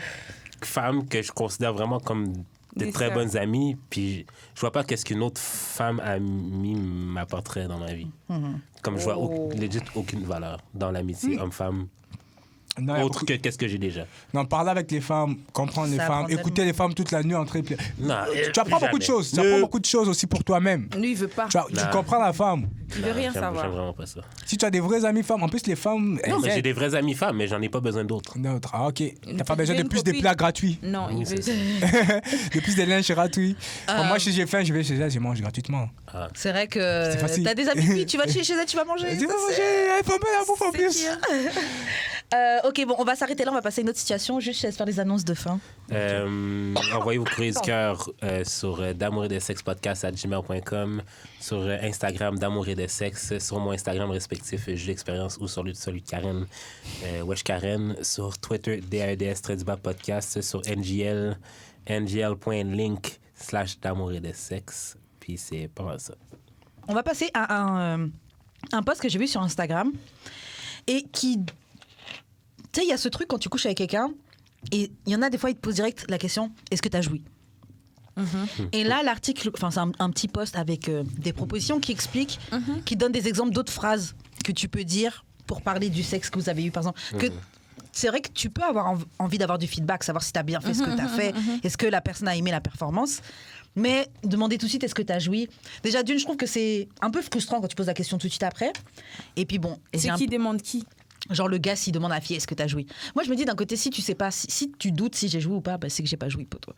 femmes que je considère vraiment comme de Des très sœurs. bonnes amies, puis je vois pas qu'est-ce qu'une autre femme amie m'apporterait dans ma vie. Comme je vois legit aucune valeur dans l'amitié homme-femme. Non, il y a Autre beaucoup- que qu'est-ce que j'ai déjà. Non, parler avec les femmes, comprendre les Ça femmes, apprend écouter tellement. les femmes toute la nuit en train de... Non, Tu apprends beaucoup de choses. Tu Non. apprends beaucoup de choses aussi pour toi-même. Lui, il veut pas. Tu comprends la femme. Il veut rien J'aime savoir. vraiment pas ça. Si tu as des vraies amies femmes, en plus les femmes... Non, elles mais j'ai aident. des vraies amies femmes, mais j'en ai pas besoin d'autres. D'autres. Ah, ok. T'as pas Il besoin veut de une plus de copine. plats gratuits. Non, Oui, il veut. c'est De plus de linge gratuit. Moi, si j'ai faim, je vais chez elle, je mange gratuitement. C'est vrai que C'est facile. t'as des amis filles, tu vas chez elle, tu vas manger. Elle dit, Ça, va c'est- manger, elle faut bien la bouffe en c'est plus. sûr. Ok, bon, on va s'arrêter là, on va passer à une autre situation. Juste, je laisse faire les annonces de fin. Envoyez vos courriers du cœur sur d'amour et de sexe podcast@gmail.com, sur Instagram d'amour et de sexe, sur mon Instagram respectif Jules Expérience ou sur celui de Karen, Wesh Karen, sur Twitter DAEDS podcast, sur ngl.link/d'amour et de sexe. Puis c'est pas mal ça. On va passer à un post que j'ai vu sur Instagram et qui... Tu sais, il y a ce truc quand tu couches avec quelqu'un et il y en a des fois, ils te posent direct la question, est-ce que tu as joui? Et là, l'article, enfin, c'est un petit post avec des propositions qui expliquent, qui donnent des exemples d'autres phrases que tu peux dire pour parler du sexe que vous avez eu, par exemple. Que c'est vrai que tu peux avoir envie d'avoir du feedback, savoir si tu as bien fait ce que tu as fait, est-ce que la personne a aimé la performance. Mais demander tout de suite est-ce que tu as joui. Déjà, d'une, je trouve que c'est un peu frustrant quand tu poses la question tout de suite après. Et puis bon, C'est qui demande qui? genre le gars s'il demande à la fille est-ce que tu as joui. Moi, je me dis d'un côté, si tu sais pas, si tu doutes si j'ai joué ou pas, bah, c'est que j'ai pas joui, poteau.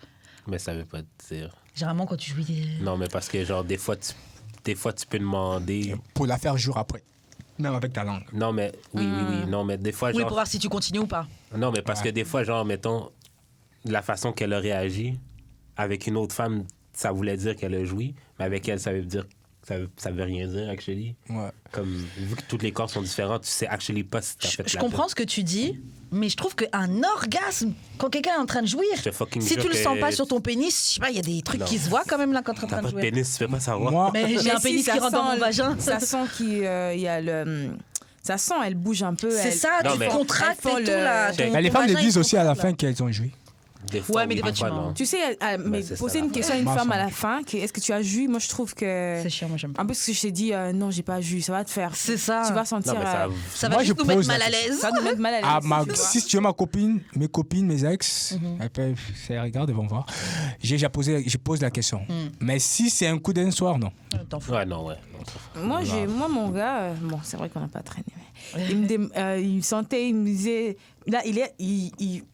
Mais ça veut pas dire. Généralement, quand tu jouis. Non, mais parce que, genre, des fois, tu peux demander. Pour la faire jour après. Même avec ta langue. Non, mais. Oui. Non, mais des fois, Oui, genre. pour voir si tu continues ou pas. Non, mais parce Ouais. que des fois, genre, mettons, la façon qu'elle a réagi avec une autre femme, ça voulait dire qu'elle a joui, mais avec elle, ça veut dire. Ça veut rien dire, actually. Ouais. Comme, vu que tous les corps sont différents, tu sais actually pas si t'as fait Je la comprends ce que tu dis, mais je trouve qu'un orgasme, quand quelqu'un est en train de jouir, Je te fucking si jure tu le que sens pas sur ton pénis, je sais pas, il y a des trucs Non. qui se voient quand même là quand t'es en T'as train de pas de jouer. pénis, tu fais pas savoir. Moi, Mais j'ai Mais un si, pénis ça qui rentre dans sent mon vagin. Ça sent qu'il y a le. Ça sent, elle bouge un peu. C'est elle- ça, Non, tu mais- contractes elles font et tout le- là. Check. ton- Mais les ton femmes le vagin, disent il aussi à la contracte, fin qu'elles ont joué. Des fois, Ouais, mais des fois, des tu fois, mens. non. Tu sais, mais c'est poser ça, une là. question à une Moi, femme ça- à la fin, est-ce que tu as joui? Moi, je trouve que. C'est chiant, moi j'aime pas. Un peu ce que je t'ai dit, non, j'ai pas joui, ça va te faire. C'est ça. Tu vas sentir. Non, mais Ça va Moi, juste je nous mettre pose la mal à l'aise. Ça va nous mettre mal à l'aise. Ah, tu vois. si tu veux ma copine, mes copines, mes ex, elles peuvent, si elles regardent, elles vont voir. Je pose la question. Mais si c'est un coup d'un soir, non. T'en fous. Ouais, non, ouais. Moi, mon gars, bon, c'est vrai qu'on n'a pas traîné, mais il me sentait, il me disait, là,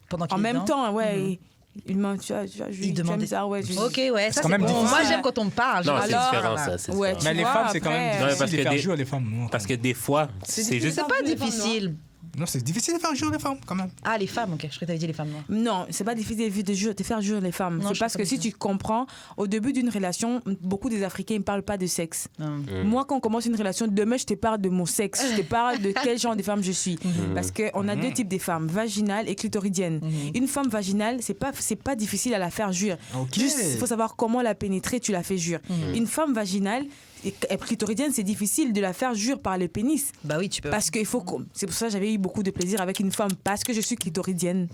Pendant qu'il en est même dedans. temps, ouais, il m'a, tu as Il demandait ça, ouais. Ok, ouais, ça quand c'est même bon. difficile. Moi j'aime quand on me parle. Non, genre, c'est Alors, différent, ça. C'est ouais, différent. Mais Tu les vois, femmes, c'est quand même après- Non, mais difficile parce de que faire des- jouer les femmes. Non, Parce que des fois, c'est juste. C'est pas difficile. Non, c'est difficile de faire jouer les femmes, quand même. Ah, les femmes, ok. Je croyais que t'avais dit les femmes noires. Non, c'est pas difficile de faire jouer les femmes. Non, C'est je parce sais que pas si du tu comprends, au début d'une relation, beaucoup des Africains ne parlent pas de sexe. Non. Moi, quand on commence une relation, demain, je te parle de mon sexe. Je te parle de quel genre de femme je suis. Parce qu'on a deux types de femmes, vaginales et clitoridiennes. Une femme vaginale, c'est pas difficile à la faire jouir. Ok. Juste, il faut savoir comment la pénétrer, tu la fais jouir. Une femme vaginale et clitoridienne, c'est difficile de la faire jouir par le pénis. Bah oui, tu peux. Parce qu'il faut. C'est pour ça que j'avais eu beaucoup de plaisir avec une femme, parce que je suis clitoridienne.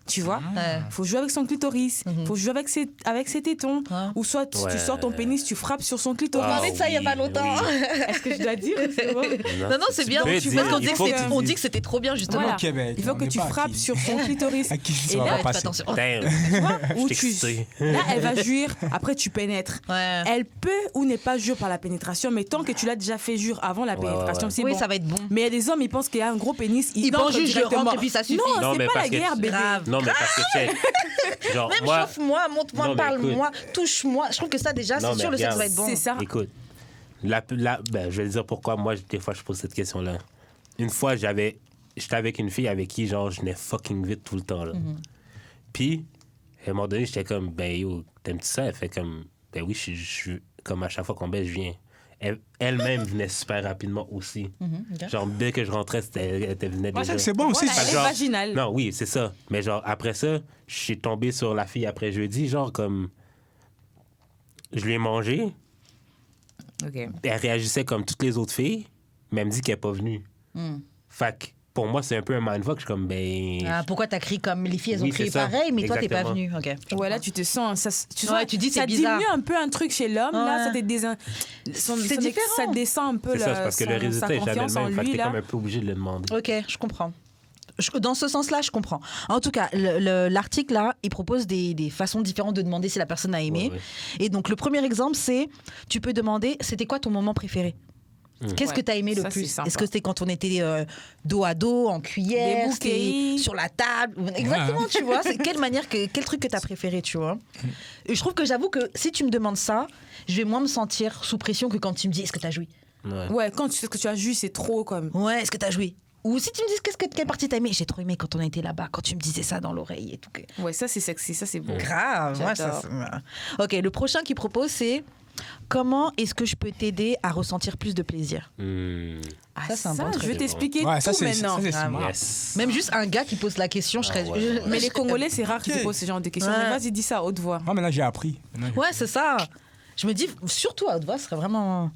Tu vois? Ouais. Faut jouer avec son clitoris, faut jouer avec ses tétons. Ouais. Ou soit Ouais. tu sors ton pénis, tu frappes sur son clitoris. Ah, parlait de ça il y a pas oui, longtemps. oui. Est-ce que je dois dire? C'est bon. Non, c'est bien. peux Parce dire, qu'on il dit faut que que tu on dises. dit que c'était trop bien, justement. Voilà. au Québec, Il faut on que n'est tu pas frappes acquis. sur son clitoris. À qui Et ça va là, pas Fais passer. attention. Damn. Où Je suis excité. là, elle va jouir, après tu pénètres. Ouais. Elle peut ou n'est pas jouir par la pénétration, mais tant que tu l'as déjà fait jouir avant la pénétration, ouais. c'est Oui, bon. ça va être bon. Mais il y a des hommes, ils pensent qu'il y a un gros pénis, Ils entrent pensent juste, je directement. rentre et puis ça suffit. Non, Non, c'est mais pas parce la que- guerre, bébé. Grave. Non, mais parce que check. Genre, Même moi. chauffe-moi, montre-moi, Non, mais parle-moi, touche-moi. Je trouve que ça, déjà, Non, c'est mais sûr, le sexe regarde. va être bon. C'est ça. Écoute, ben, je vais te dire pourquoi moi, des fois, je pose cette question-là. Une fois, j'étais avec une fille avec qui, genre, je venais fucking vite tout le temps, là. Puis, à un moment donné, j'étais comme, ben yo, t'aimes-tu ça? Elle fait comme, ben oui, comme à chaque fois qu'on baisse, je viens. Elle-même venait super rapidement aussi. ok. Genre, dès que je rentrais, elle venait Ouais, déjà. ça, c'est bon aussi. Voilà, elle est Genre- vaginale. Non, oui, c'est ça. Mais genre, après ça, je suis tombé sur la fille après jeudi, genre comme... Je lui ai mangé, Ok. elle réagissait comme toutes les autres filles, mais elle me dit qu'elle n'est pas venue. Fait que, pour moi, c'est un peu un mindfuck. Je suis comme, ben... Ah, pourquoi t'as crié comme les filles, elles ont Oui, crié c'est ça. pareil, mais toi, t'es pas Exactement. venu. Ok. Ouais, là, tu te sens. Ouais, tu dis, c'est ça bizarre. diminue un peu un truc chez l'homme. Là, Ouais. ça te C'est différent. Ça descend un peu C'est ça, c'est parce que le résultat sa est jamais confiance le en même. Fait que lui. t'es Là. comme un peu obligé de le demander. Ok, je comprends. Dans ce sens-là, je comprends. En tout cas, l'article là, il propose des façons différentes de demander si la personne a aimé. Ouais. Et donc, le premier exemple, c'est tu peux demander c'était quoi ton moment préféré? Qu'est-ce que tu as aimé le plus? Est-ce que c'était quand on était dos à dos, en cuillère, sur la table? Exactement, tu vois. C'est quel truc que tu as préféré, tu vois? Et je trouve que j'avoue que si tu me demandes ça, je vais moins me sentir sous pression que quand tu me dis est-ce que tu as joui? Ouais, quand tu sais ce que tu as joui, c'est trop comme. Ouais, est-ce que tu as joui? Ou si tu me dis quelle partie t'as aimé? J'ai trop aimé quand on a été là-bas, quand tu me disais ça dans l'oreille et tout. Ouais, ça c'est sexy, ça c'est beau. Grave. Ouais, ça, ok, le prochain qu'il propose, c'est comment est-ce que je peux t'aider à ressentir plus de plaisir? Ça, c'est un bon truc. Je vais t'expliquer tout maintenant. Yes. Même juste un gars qui pose la question, je serais... Mais les Congolais, c'est rare qu'ils posent ce genre de questions. Mais vas-y, dis ça à haute voix. Moi, maintenant, j'ai appris. Ouais, c'est ça. Je me dis, surtout à haute voix, ce serait vraiment...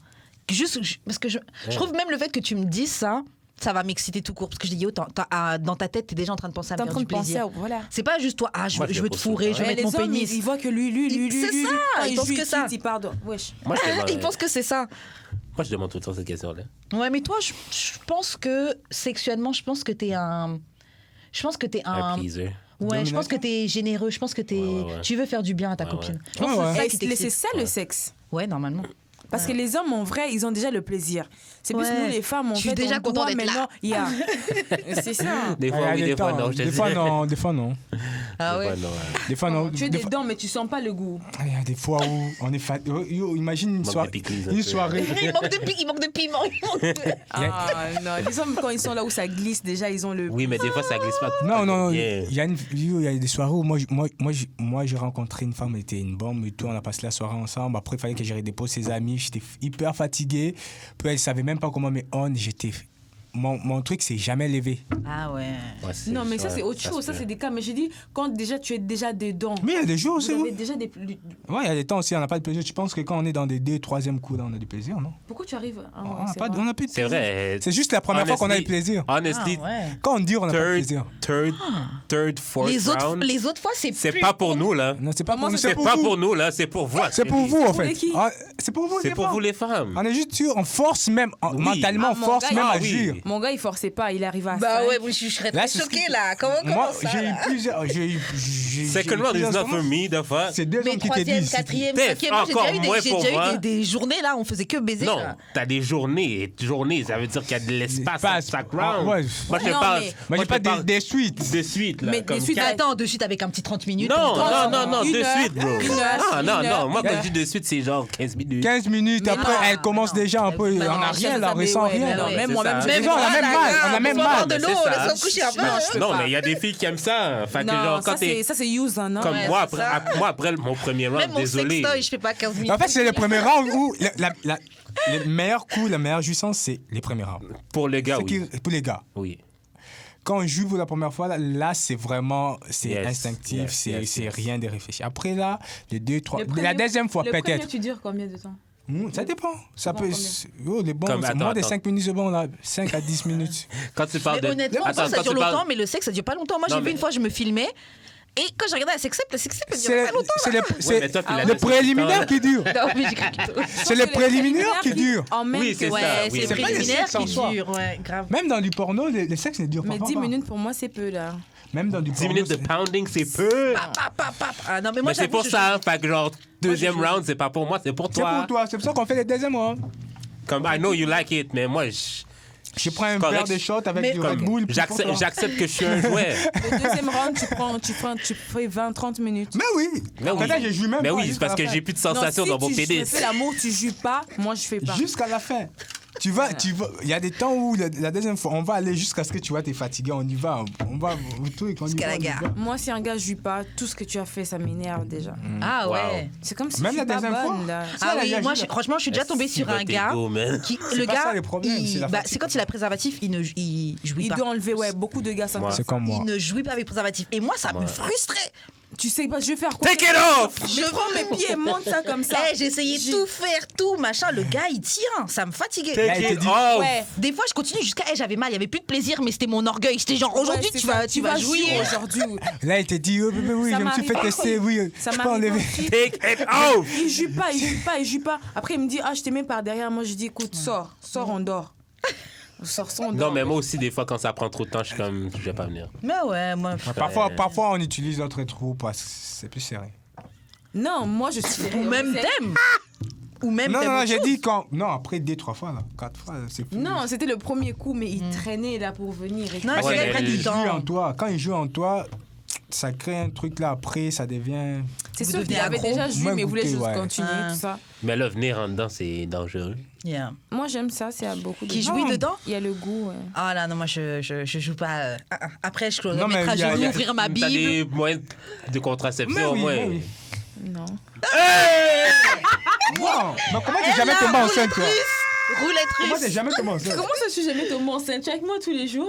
Juste, parce que je trouve même le fait que tu me dises ça, ça va m'exciter tout court. Parce que je dis, dans ta tête, t'es déjà en train de penser à me faire du plaisir. Voilà. C'est pas juste toi, je veux te fourrer, je vais mettre mon pénis. Ils voient que lui. C'est ça, ils pensent que ça. Ils pensent que c'est ça. Moi, je demande tout le temps cette question-là. Ouais, mais toi, je pense que sexuellement, je pense que t'es un pleaser. Ouais, je pense que t'es généreux. Je pense que tu veux faire du bien à ta copine. C'est ça le sexe. Ouais, normalement. Parce que les hommes, en vrai, ils ont déjà le plaisir. C'est plus nous, les femmes, en fait, je suis déjà contente d'être là. C'est ça. Des fois, oui, des fois, non. Des fois, non. Des fois, non. Ah ouais. Des fois, non. Tu es dedans, mais tu sens pas le goût. Il y a des fois où on est fatigué. Imagine une soirée. Il manque de piment. Ah non, les hommes, quand ils sont là où ça glisse, déjà, ils ont le... Oui, mais des fois, ça glisse pas. Non. Il y a des soirées où moi, j'ai rencontré une femme, elle était une bombe et tout. On a passé la soirée ensemble. Après, il fallait que je redépose ses amis. J'étais hyper fatigué. Puis elle savait même pas comment me on. Mon truc, c'est jamais levé. Ah ouais. Non, mais ça, c'est autre chose. Ça, c'est des cas. Mais j'ai dit, quand déjà tu es déjà dedans. Mais il y a des jours aussi. Vous avez déjà des... Ouais, il y a des temps aussi, on n'a pas de plaisir. Tu penses que quand on est dans des 2e, 3e coups, là, on a du plaisir, non? Pourquoi tu arrives on n'a plus de plaisir. C'est vrai. C'est juste la première fois qu'on a du plaisir. Honestly, quand on dit on n'a pas de plaisir. Third, fourth round. Les autres fois, c'est pas pour nous, là. Non, c'est pas pour nous. C'est pas pour nous, là. C'est pour vous. C'est pour vous, en fait. C'est pour vous, c'est pour vous, les femmes. On est juste sûr, on force même, mentalement, on force même à agir. Mon gars, il forçait pas. Il arrive à bah ouais, je serais très choquée là. Comment ça? J'ai eu plusieurs. Second round is not for me, the fuck. C'est 2 hommes qui te disent. 4e, 5e, j'ai déjà eu des journées là, on faisait que baiser. Non, t'as des journées. Journées, ça veut dire qu'il y a de l'espace. Chaque round. Moi, je parle. Moi, je parle des suites. Des suites, là. Mais des suites, attends, de suite avec un petit 30 minutes. Non, de suite, bro. Non. Moi, quand je dis de suite, c'est genre 15 minutes. 15 minutes, après, elle commence déjà un peu. On n'a rien, elle ressent rien. Même moi-même, on a même mal. De l'eau, laisse-moi coucher un peu. Non, mais il y a des filles qui aiment ça. Fait que genre, quand ça, c'est use, hein. Comme moi, après mon premier round, désolé. Même mon sextoy, je fais pas 15 minutes. En fait, c'est le premier round où le meilleur coup, la meilleure jouissance, c'est les premiers rounds. Pour les gars, oui. Pour les gars. Oui. Quand on joue pour la première fois, là c'est vraiment instinctif, c'est rien de réfléchi. Après, là, les 2, 3... La deuxième fois, peut-être. Le premier, tu dures combien de temps? Ça dépend. Ça peut. Les bons, c'est moins de 5 minutes, c'est bon, là. 5 à 10 minutes. Quand tu parles de. Honnêtement, ça dure longtemps, mais le sexe, ça dure pas longtemps. Moi, j'ai vu une fois, je me filmais. Et quand j'ai regardé la sextape dure pas longtemps. C'est le préliminaire qui dure. C'est le préliminaire qui dure. Oui, c'est ça. C'est le préliminaire qui dure. Ouais, grave. Même dans du porno, le sexe ne dure pas. Mais 10 minutes, pour moi, c'est peu, là. Même dans du 10 minutes de pounding, c'est peu. Ah non, mais moi, c'est pour ça. Fait que genre, deuxième round, c'est pas pour moi, c'est pour toi. C'est pour toi. C'est pour ça qu'on fait les deuxièmes rounds. Comme, I know you like it, mais moi, je prends un verre de shot avec du Red Bull. J'accepte que je suis un jouet. Le deuxième round, tu fais 20-30 minutes. Mais oui. Là, je joue même pas. Mais oui, c'est parce que j'ai plus de sensations dans mon pénis. Si tu fais l'amour, tu joues pas. Moi, je fais pas. Jusqu'à la fin. Il y a des temps où la deuxième fois, on va aller jusqu'à ce que tu vois, t'es fatigué, on y va, jusqu'à la gare. Moi, si un gars joue pas, tout ce que tu as fait, ça m'énerve déjà. Ah ouais. C'est comme si même je suis la pas deuxième bonne, fois. là. Ah oui, moi, franchement, je suis déjà tombée sur un gars qui, le gars, c'est quand il a préservatif, il ne jouit pas. Il doit enlever, beaucoup de gars, ça. C'est comme moi. Il ne jouit pas avec préservatif. Et moi, ça me frustrait. Tu sais pas, je vais faire quoi? Take it off! Je prends mes pieds et monte ça comme ça. J'ai essayé tout faire, tout, machin. Le gars, il tire. Ça me fatiguait. Take it off! Ouais. Des fois, je continue jusqu'à... j'avais mal, il y avait plus de plaisir, mais c'était mon orgueil. J'étais genre, aujourd'hui, tu vas jouir. Aujourd'hui. Là, il te dit, oui, je me suis fait tester, oui. Ça je peux enlever. Take it off! Il joue pas. Après, il me dit, je t'aimais par derrière. Moi, je dis, écoute, sors, on dort. Sors son Non, mais moi aussi, des fois, quand ça prend trop de temps, je suis comme, je vais pas venir. Mais ouais, moi. Parfois, on utilise notre trou parce que c'est plus serré. Non, moi, je suis... Ou même t'aimes. Ou même t'aimes Non, autre j'ai chose. dit quand. Non, après 2-3 fois, là. 4 fois, c'est plus. Non, c'était le premier coup, mais il traînait là pour venir. Et Non, Ouais, c'est mais après Quand du il joue en temps. toi, quand il joue en toi, ça crée un truc là. Après, ça devient. c'est Vous sûr devenez qu'il avait accro. déjà joué, Moins mais il voulait goûté, juste ouais. continuer, Ah. tout ça. Mais là, venir en dedans, c'est dangereux. Yeah. Moi, j'aime ça, c'est à beaucoup de... Qui jouit dedans? Il y a le goût, ouais. Ah là, non, moi, je joue pas. Après, je Non, mais mettre à il y a- genoux, il y a- ouvrir ma T'as Bible. des moyens de contraception, Mais au oui, moins. mais oui. Non. Non, mais comment t'es jamais tombé enceinte, toi? Roulette Comment russe. t'es jamais tombé enceinte? Comment ça, je suis jamais tombée enceinte? Tu es avec moi tous les jours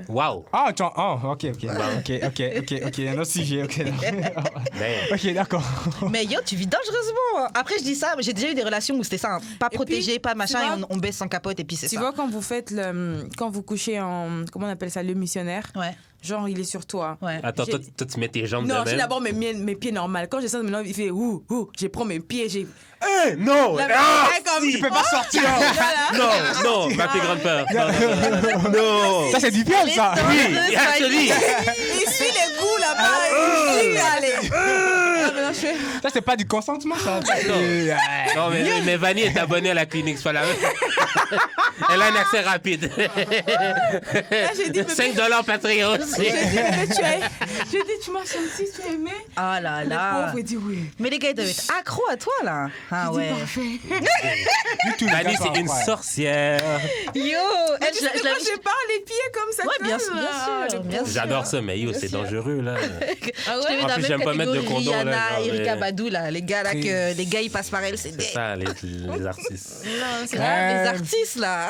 Wow. Ah, attends, ok. Un autre sujet, ok. Ben, Ok, d'accord. Mais yo, tu vis dangereusement. Après, je dis ça, j'ai déjà eu des relations où c'était ça, hein, pas Et protégé, puis, pas tu machin, vois- et on baisse sans capote, et puis c'est Tu ça. vois, quand vous faites le... Quand vous couchez en... Comment on appelle ça? Le missionnaire. Ouais, Genre, il est sur toi. ouais. attends, toi, tu mets tes jambes Non, de j'ai même. d'abord mes pieds normaux. Quand j'ai ça, maintenant, il fait ouh, je prends mes pieds, j'ai... Non! La Ah, comme... si. Tu peux pas sortir. Non, ma plus grande peur. Non. Ça, c'est du viol, ça. Oui, actually. Il suit les goûts là-bas. Il suit, allez. Ah, maintenant, je fais... Ça, c'est pas du consentement, ça. Non, mais Vanny est abonnée à la clinique, c'est pas la même. Elle a un accès rapide. Là, j'ai dit, 5 $ Patreon. J'ai dit, bébé, j'ai dit, tu m'as senti, tu as aimé? Ah là Le là. pauvre, il dit oui. Mais les gars, ils doivent être accros à toi, là. Ah ouais. Vanny, c'est une sorcière. Yo, elle, Tu sais de quoi je parle, les pieds comme ça. Ouais, bien comme, sûr, là. bien sûr. J'adore ça, mais yo, c'est dangereux, là. Ah Je te mets En dans la plus, même j'aime pas mettre de catégorie, condom, là, Rihanna, genre, Erika mais- Badou, là, les gars là que les gars ils passent par elle, c'est C'est des, ça, les artistes. Non, c'est des artistes là.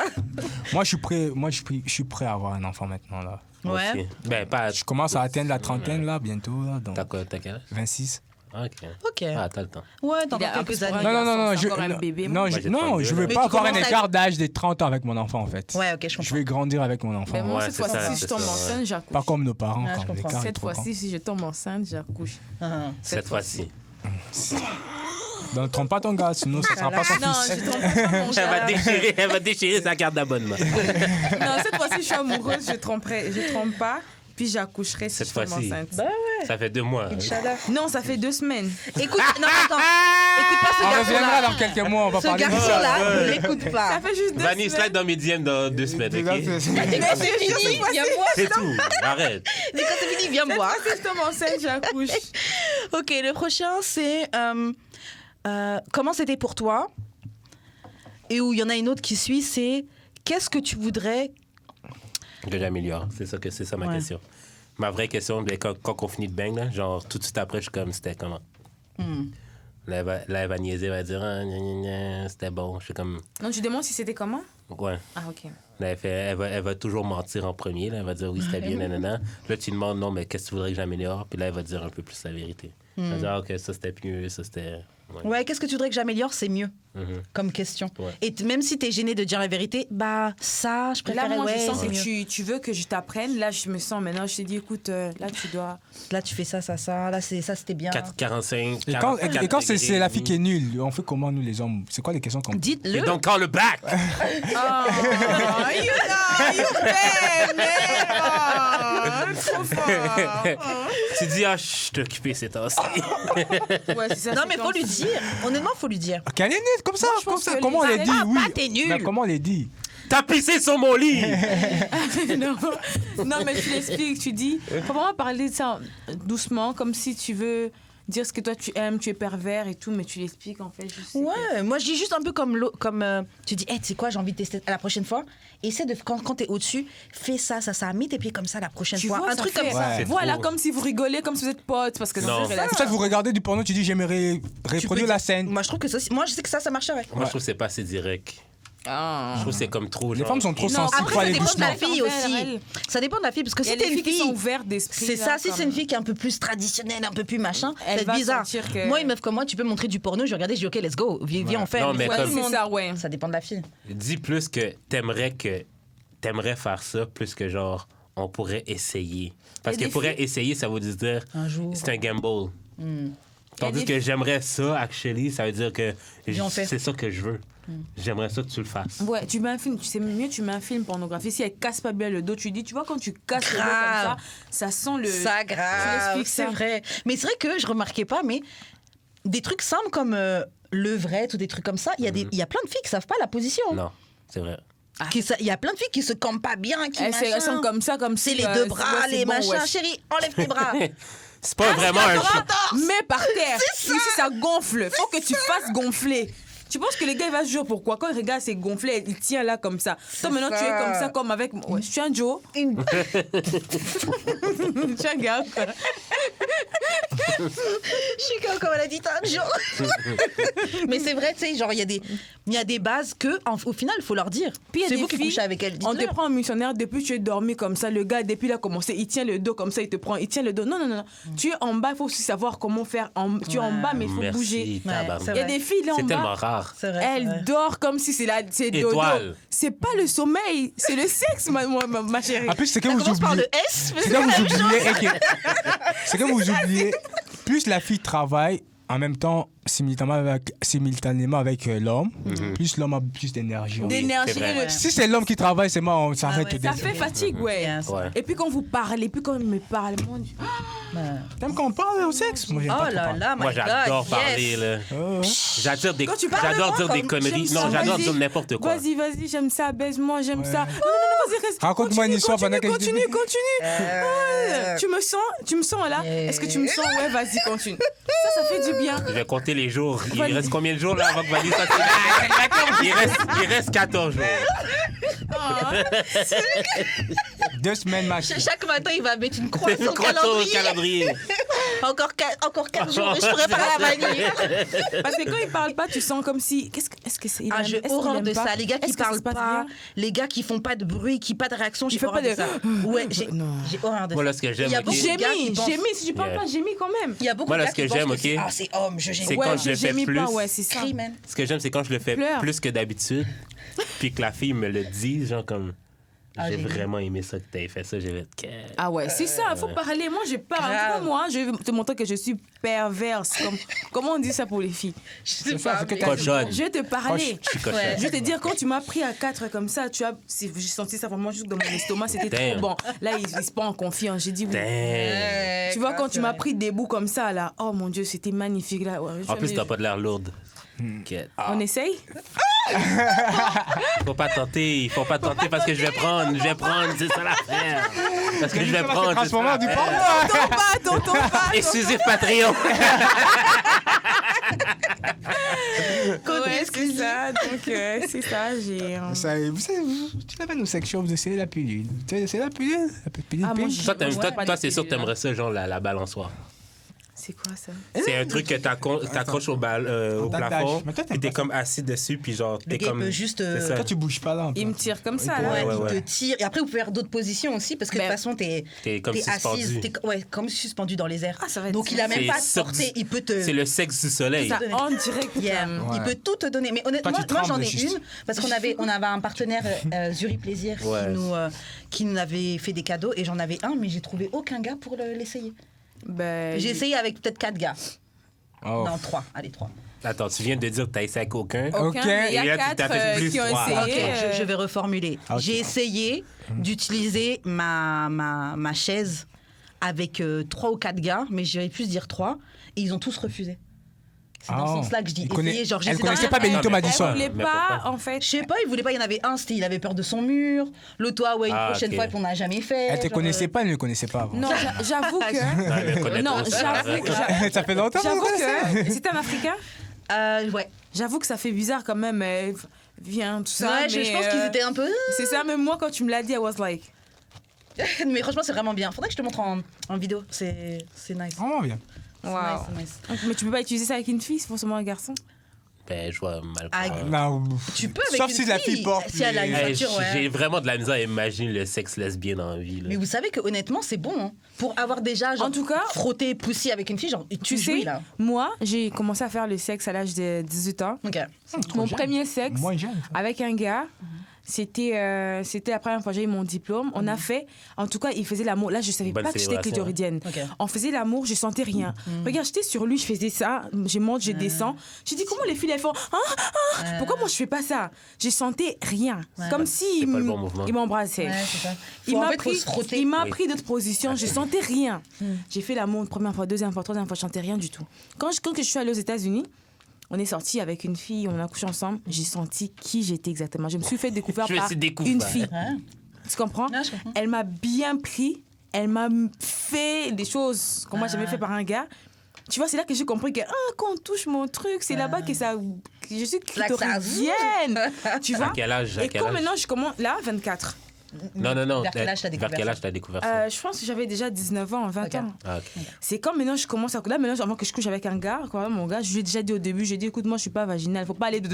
Moi, je suis prêt à avoir un enfant maintenant, là. Ouais. Aussi. Ben, pas. Je commence à atteindre la trentaine, là, bientôt, là. Donc, T'as quel âge? 26. Ok. Ok. Ah, t'as le temps. Ouais, dans Il a un quelques peu années. pour un Non, garçon, je, c'est encore un bébé, non, moi. je, Moi, j'ai non, 32, je veux Mais pas tu avoir un commences à- écart d'âge de 30 ans avec mon enfant, en fait. Ouais, ok, je Je comprends. vais grandir avec mon enfant. Mais moi, Ouais, cette c'est fois-ci, ça, si je c'est tombe ça, enceinte, Pas j'accouche. comme nos parents, Ouais, je quand comprends. l'écart est Cette trop grand. fois-ci, si je tombe enceinte, j'accouche. Cette fois-ci. Donc, trompe pas ton gars, sinon ça sera pas son Non, fils. je trompe pas mon Elle va déchirer sa carte d'abonnement. Non, cette fois-ci, je suis amoureuse, je trompe pas, puis j'accoucherai si Cette je tombe fois-ci. enceinte. Ça fait 2 mois. Inch'Allah. Non, ça fait 2 semaines. Écoute, non, attends. Écoute pas ce On reviendra garçon-là. dans quelques mois, on va Ce parler de ça. garçon-là, ne l'écoute Ça pas. fait juste 2 Vanny, semaines. slide dans mes DM dans 2 semaines, ok? C'est fini, viens me voir. C'est tout. Arrête. Dès que c'est fini, viens me Cette voir. fois-ci, je tombe enceinte, j'accouche. Ok, le prochain, c'est comment c'était pour toi? Et où il y en a une autre qui suit, c'est qu'est-ce que tu voudrais? Que j'améliore. C'est ça ma Ouais. question. Ma vraie question, ben, quand on finit de bang, là, genre tout de suite après, je suis comme, c'était comment? Là, elle va niaiser, elle va dire, ah, gna, gna, gna, c'était bon. Je suis comme, Non, tu demandes si c'était comment? ouais. Ah, ok. Là, elle va toujours mentir en premier. Là. Elle va dire oui, c'était bien, nanana. Là, tu demandes non, mais qu'est-ce que tu voudrais que j'améliore? Puis là, elle va dire un peu plus la vérité. Elle va dire, ah, ok, ça c'était mieux, ça c'était. Ouais. Ouais, qu'est-ce que tu voudrais que j'améliore? C'est mieux Mhm. comme question. Ouais. Et même si t'es gêné de dire la vérité, bah ça, je Là, préfère. moi, je ouais, sens c'est que mieux. tu veux que je t'apprenne. Là, je me sens maintenant, je t'ai dit, écoute, là, tu dois. Là, tu fais ça. Là, ça, c'était bien. 45. Et quand, 44 et quand c'est degrés. la fille qui est nulle, on fait comment, nous, les hommes? C'est quoi les questions qu'on Et Dites-le. donc, call le back! Oh, you trop fort. Tu dis, ah, je t'ai occupé ces temps-ci. Ouais, c'est ça, Non, c'est mais faut quand- lui dire. Honnêtement, faut lui dire. Qu'elle est nulle, comme ça, Moi, je comme pense ça. que Comment on les les dit? Arabes, Oui. ah, t'es nul. Mais comment on les dit? T'as pissé sur mon lit! non. Non, mais tu l'expliques, tu dis. Faut vraiment parler de ça doucement, comme si tu veux dire ce que toi tu aimes, tu es pervers et tout, mais tu l'expliques en fait. Je sais que- Ouais, moi je dis juste un peu comme tu dis, hey, tu sais quoi, j'ai envie de tester la prochaine fois. Essaie de quand t'es au-dessus, fais ça, mets tes pieds comme ça la prochaine Tu fois. vois, Un ça truc fait- comme ça. C'est Voilà, trop. comme si vous rigolez, comme si vous êtes potes, parce que dans Non. une relation. Peut-être vous regardez du porno, tu dis j'aimerais Tu reproduire peux la dire- scène. Moi je trouve que ça, moi je sais que ça marcherait. Moi, je trouve que c'est pas assez direct. Ah. Je trouve que c'est comme trop. Les genre, femmes sont trop Non, sensibles, après, faut ça aller dépend de doucement. la fille Envers aussi. elle. Ça dépend de la fille, parce que Il y a si des t'es une filles qui sont fille, ouvertes d'esprit. c'est là, ça, si comme- c'est une fille qui est un peu plus traditionnelle, un peu plus machin, Elle c'est va bizarre. sentir que- Moi, une meuf comme moi, tu peux montrer du porno, je regardais, je dis ok, let's go, viens, on fait. Non, mais Ouais, comme- c'est ça, ouais. Ça dépend de la fille. Dis plus que t'aimerais faire ça, plus que genre, on pourrait essayer. Parce Il y a que des pourrait essayer, ça veut dire, Un jour. c'est un gamble. Tandis que j'aimerais ça, actually, ça veut dire que Bien fait. c'est ça que je veux. J'aimerais ça que tu le fasses. Ouais, tu mets un film, c'est mieux, tu mets un film pornographique. Si elle casse pas bien le dos, tu dis, tu vois, quand tu casses le dos comme ça sent le. Ça grave, l'expliques, c'est ça. vrai. Mais c'est vrai que je remarquais pas, mais des trucs simples comme levrette ou des trucs comme ça, il y a plein de filles qui savent pas la position. Non, c'est vrai. Il y a plein de filles qui se campent pas bien, qui Elles sont comme ça, comme c'est si, les deux bras, ouais, c'est les bon, machins. ouais. Chérie, enlève tes bras. C'est pas vraiment un show. Mets par terre. Ici, ça gonfle. Faut que tu fasses gonfler. Tu penses que les gars, ils vont se dire pourquoi? Quand ils regardent, c'est gonflé, il tient là comme ça. Toi, maintenant, tu es comme ça, comme avec. Ouais, je suis un Joe. Tu es un gars, quoi. Je suis comme elle a dit un jour. Mais c'est vrai, tu sais, genre, il y a des bases que, au final, il faut leur dire. Puis il y a C'est des vous qui filles, couchez avec elles. on te dites-leur. prend en missionnaire depuis que tu es dormi comme ça. Le gars, depuis il a commencé, il tient le dos comme ça, il te prend, il tient le dos. Non, non, non. Tu es en bas, il faut aussi savoir comment faire. Tu es en bas, mais il faut Merci, bouger. tabarnak. c'est Il y a vrai. des filles là en C'est bas. tellement rare. C'est vrai, c'est vrai. Elle dort comme si c'est dodo. Étoile. C'est pas le sommeil, c'est le sexe, ma chérie. En plus, c'est que Ça vous commence par oubliez. le S. mais C'est c'est que la vous même chose. oubliez. C'est que vous oubliez. Plus la fille travaille en même temps simultanément avec l'homme, plus l'homme a plus d'énergie. D'énergie. c'est vrai. le- Si c'est l'homme qui travaille, c'est moi, on s'arrête ouais, de Ça dire. fait fatigue, ouais. Yes. Ouais. Et puis quand vous parlez, puis quand il me parle, mon Dieu. T'aimes quand on parle au sexe? Moi, j'aime pas Oh trop là parler. là, my Moi, j'adore God, parler, yes. là. Quand tu parles de J'adore moi, dire des comme, conneries. j'aime Non, ça, j'adore vas-y. dire n'importe quoi. Vas-y, j'aime ça, baise-moi, j'aime ça. Non, vas-y, reste. Raconte-moi une histoire pendant que je Continue. Euh, Tu me sens là? Est-ce que tu me sens? Ouais, vas-y, continue. Ça fait du bien. Je vais compter les jours. Il Vas-y. reste combien de jours là avant que Valérie sorte? Il reste 14 jours. 2 semaines max. Chaque matin, il va mettre une croix sur le Croissant au calendrier. calendrier. Encore 4 jours et je pourrais pas la vanille. Parce que quand il parle pas, tu sens comme si. Est-ce que c'est. il Ah, aime- j'ai est-ce qu'il horreur aime de pas? ça. Les gars qui Est-ce que ça parlent se passe pas, bien? les gars qui font pas de bruit, qui pas de réaction, j'ai fait horreur pas de de- ça. Ouais, j'ai Non. horreur de Moi, ça. là, ce que j'aime, Il y a ok. beaucoup de gars qui pensent- Gémis, si tu parles Yeah. pas, gémis quand même. Il y a beaucoup Moi, de là, gars ce que qui pensent j'aime, c'est ok? ah, c'est homme, je gémis. C'est Ouais, quand je le fais gémis plus. pas, ouais, c'est ça. Crie, man. Ce que j'aime, c'est quand je le fais Pleure. plus que d'habitude, puis que la fille me le dit, genre comme. Ah, J'ai j'ai vraiment aimé ça que t'aies fait ça. J'ai fait. Ah ouais, c'est ça, il faut parler. Moi, je parle. En tout cas, Grave. moi, je vais te montrer que je suis perverse. Comment on dit ça pour les filles? Je sais ça, pas. c'est que mais- t'as- Cochonne. Je vais te parler. Je suis cochonne. Ouais. Je vais te dire, quand tu m'as pris à 4 comme ça, j'ai senti ça vraiment juste dans mon estomac, c'était Damn. trop bon. Là, il se prend en confiance. J'ai dit oui. Damn. Ouais, Tu vois, grave, quand tu c'est m'as vrai. pris des bouts comme ça, là, oh mon Dieu, c'était magnifique. Là. Ouais, En plus, jamais- t'as pas de l'air lourde. Quête. On essaye? Faut pas tenter parce que je vais prendre, c'est ça l'affaire. Parce que je vais prendre. c'est ça Transformant du l'affaire. porno. Tonton pas. Exclusif Patreon. Ouais, c'est ça. Donc, c'est ça, j'ai... Vous savez, tu l'avais nos sections, vous essayez la pilule. C'est la pilule? La pilule Ah, moi, pink? je- Toi, Ouais, toi, c'est sûr que pas t'aimerais ça, genre la balançoire. C'est quoi ça? C'est un truc que t'accroches au T'attaches. plafond, Mais toi, t'aimes puis t'es pas ça. comme assis dessus, puis genre, Le t'es gars, il comme. peut juste. C'est ça. Toi, tu bouges pas là. un peu. Il me tire comme ça, Ouais, là. ouais, ouais. Il te tire. Et après, vous pouvez faire d'autres positions aussi, parce que de Ben, toute façon, t'es T'es comme suspendu. assise. Ouais, comme suspendu dans les airs. Ah, ça va être Donc, il a même C'est pas de ça- portée. Il peut te. C'est le sexe du soleil. Ça, en direct. Yeah. Ouais. Il peut tout te donner. Mais honnêtement, Toi, tu moi j'en trembles ai juste. une parce qu'on avait un partenaire Zuri Plaisir Ouais. qui nous avait fait des cadeaux et j'en avais un, mais j'ai trouvé aucun gars pour l'essayer. Ben, J'ai essayé avec peut-être 4 gars. Oh. Non, 3. Allez, 3. Attends, tu viens de dire que t'as essayé avec aucun. aucun, Ok. mais il y Et là, a tu t'as 4 fait plus qui ont trois. Ok, essayé. je vais reformuler. Ok. J'ai essayé d'utiliser ma chaise avec 3 ou 4 gars, mais j'aurais pu se dire 3, et ils ont tous refusé. C'est dans ce Oh. sens-là que je dis. Il connaît- Essayez, genre, elle j'essaie connaissait d'en- pas Benito Non, mais Madison. Elle voulait Mais pas, pourquoi? en fait. Je sais pas, il voulait pas, il y en avait un, il avait peur de son mur. L'autre, ouais, une Ah, prochaine ok. fois, puis on n'a jamais fait. Elle te genre, connaissait pas, elle ne le connaissait pas avant. Non, j'avoue que... Non, elle me connaît Non, trop, ça. Ça fait longtemps J'avoue qu'on connaissait. que... C'était un Africain? Ouais. J'avoue que ça fait bizarre quand même. Viens, tout ça. Ouais, mais, je pense qu'ils étaient un peu. C'est ça, même moi, quand tu me l'as dit, I was like... Mais franchement, c'est vraiment bien. Faudrait que je te montre en vidéo. C'est nice. Vraiment bien. C'est Wow. nice, c'est nice. Mais tu peux pas utiliser ça avec une fille, c'est forcément un garçon. Ben, je vois mal. Ah, pourquoi. Non. Tu peux avec Sauf une si la fille porte. Si elle a une les- Hey, ceinture, ouais. J'ai vraiment de la misère à imaginer le sexe lesbien dans la vie. Là. Mais vous savez que honnêtement, c'est bon. Hein. Pour avoir déjà genre, En tout cas, frotté, poussé avec une fille, genre, tu Tu jouis sais, là. moi, j'ai commencé à faire le sexe à l'âge de 18 ans. Ok. Mon premier sexe Moins jeune. avec un gars, C'était la première fois que j'ai eu mon diplôme. On a fait, en tout cas, il faisait l'amour. Là, je savais pas que j'étais clitoridienne. Okay. On faisait l'amour, je sentais rien. Regarde, j'étais sur lui, je faisais ça, je monte, je descends. J'ai dit, comment les filles, elles font pourquoi moi, je fais pas ça? Je sentais rien. Comme si il m'embrassait. Il m'a pris d'autres positions, je sentais rien. J'ai fait l'amour première fois, deuxième fois, troisième fois, je sentais rien du tout. Quand je suis allée aux États-Unis, on est sortis avec une fille, on a couché ensemble. J'ai senti qui j'étais exactement. Je me suis fait découvrir par une fille. Tu comprends? Non, je comprends. Elle m'a bien pris. Elle m'a fait des choses qu'on m'a jamais fait par un gars. Tu vois, c'est là que j'ai compris que quand on touche mon truc, c'est là-bas que je suis clitoridienne. Tu vois? À quel âge? Et quand maintenant je commence... Là, 24. Non. Vers quel âge t'as découvert ça? Je pense que j'avais déjà 19 ans, 20 ans. Ah, okay. C'est quand maintenant je commence à... Là, maintenant, avant que je couche avec un gars, mon gars, je lui ai déjà dit au début, j'ai dit, écoute, moi, je suis pas vaginale, faut pas aller... Non.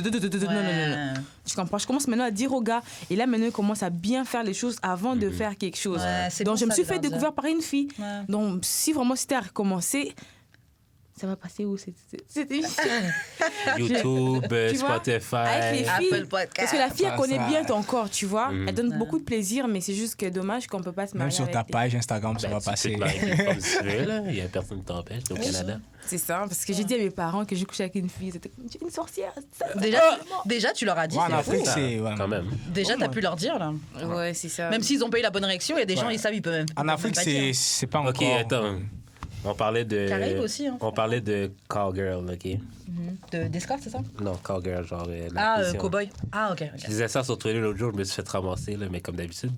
Tu comprends? Je commence maintenant à dire au gars, et là, maintenant, il commence à bien faire les choses avant de faire quelque chose. Donc, je me suis fait découvrir par une fille. Donc, si vraiment c'était à recommencer... Ça va passer où? C'était YouTube, Spotify, avec les filles, Apple Podcast. parce que la fille, elle connaît bien ton corps, tu vois. Elle donne beaucoup de plaisir, mais c'est juste que dommage qu'on peut pas se marier. Même sur ta page Instagram, ça va passer. Il y a personne qui t'empêche au Canada. C'est ça, parce que j'ai dit à mes parents que j'ai couché avec une fille. C'était comme une sorcière. Déjà, tu leur as dit. En Afrique, c'est... Quand même. Déjà, t'as pu leur dire, là. Ouais, c'est ça. Même s'ils n'ont pas eu la bonne réaction, il y a des gens, ils savent, ils peuvent même. En Afrique, c'est pas encore... OK, attends. On parlait de... Caraïbes aussi, hein. On parlait de cowgirl, OK? D'escorte, c'est ça? Non, cowgirl, genre... cowboy. Ah, OK. Je disais ça sur Twitter l'autre jour, je me suis fait ramasser, là, mais comme d'habitude.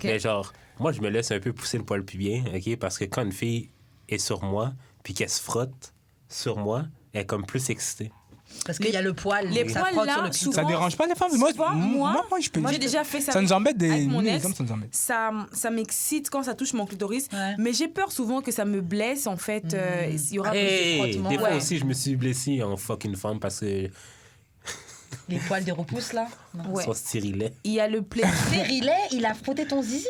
Mais genre, moi, je me laisse un peu pousser le poil pubien, OK? Parce que quand une fille est sur moi, puis qu'elle se frotte sur moi, elle est comme plus excitée. Parce qu'il y a le poil. Les poils là, souvent, ça dérange pas les femmes? Moi, je peux dire. J'ai déjà fait ça. Ça nous embête avec mon les ex. hommes, ça nous embête. Ça m'excite quand ça touche mon clitoris, mais j'ai peur souvent que ça me blesse en fait. Il y aura plus de frottement. Des fois aussi, je me suis blessé en fucking femme parce que les poils des repousses là. son stérilet. Il y a le plaisir. Stérilet, il a frotté ton zizi.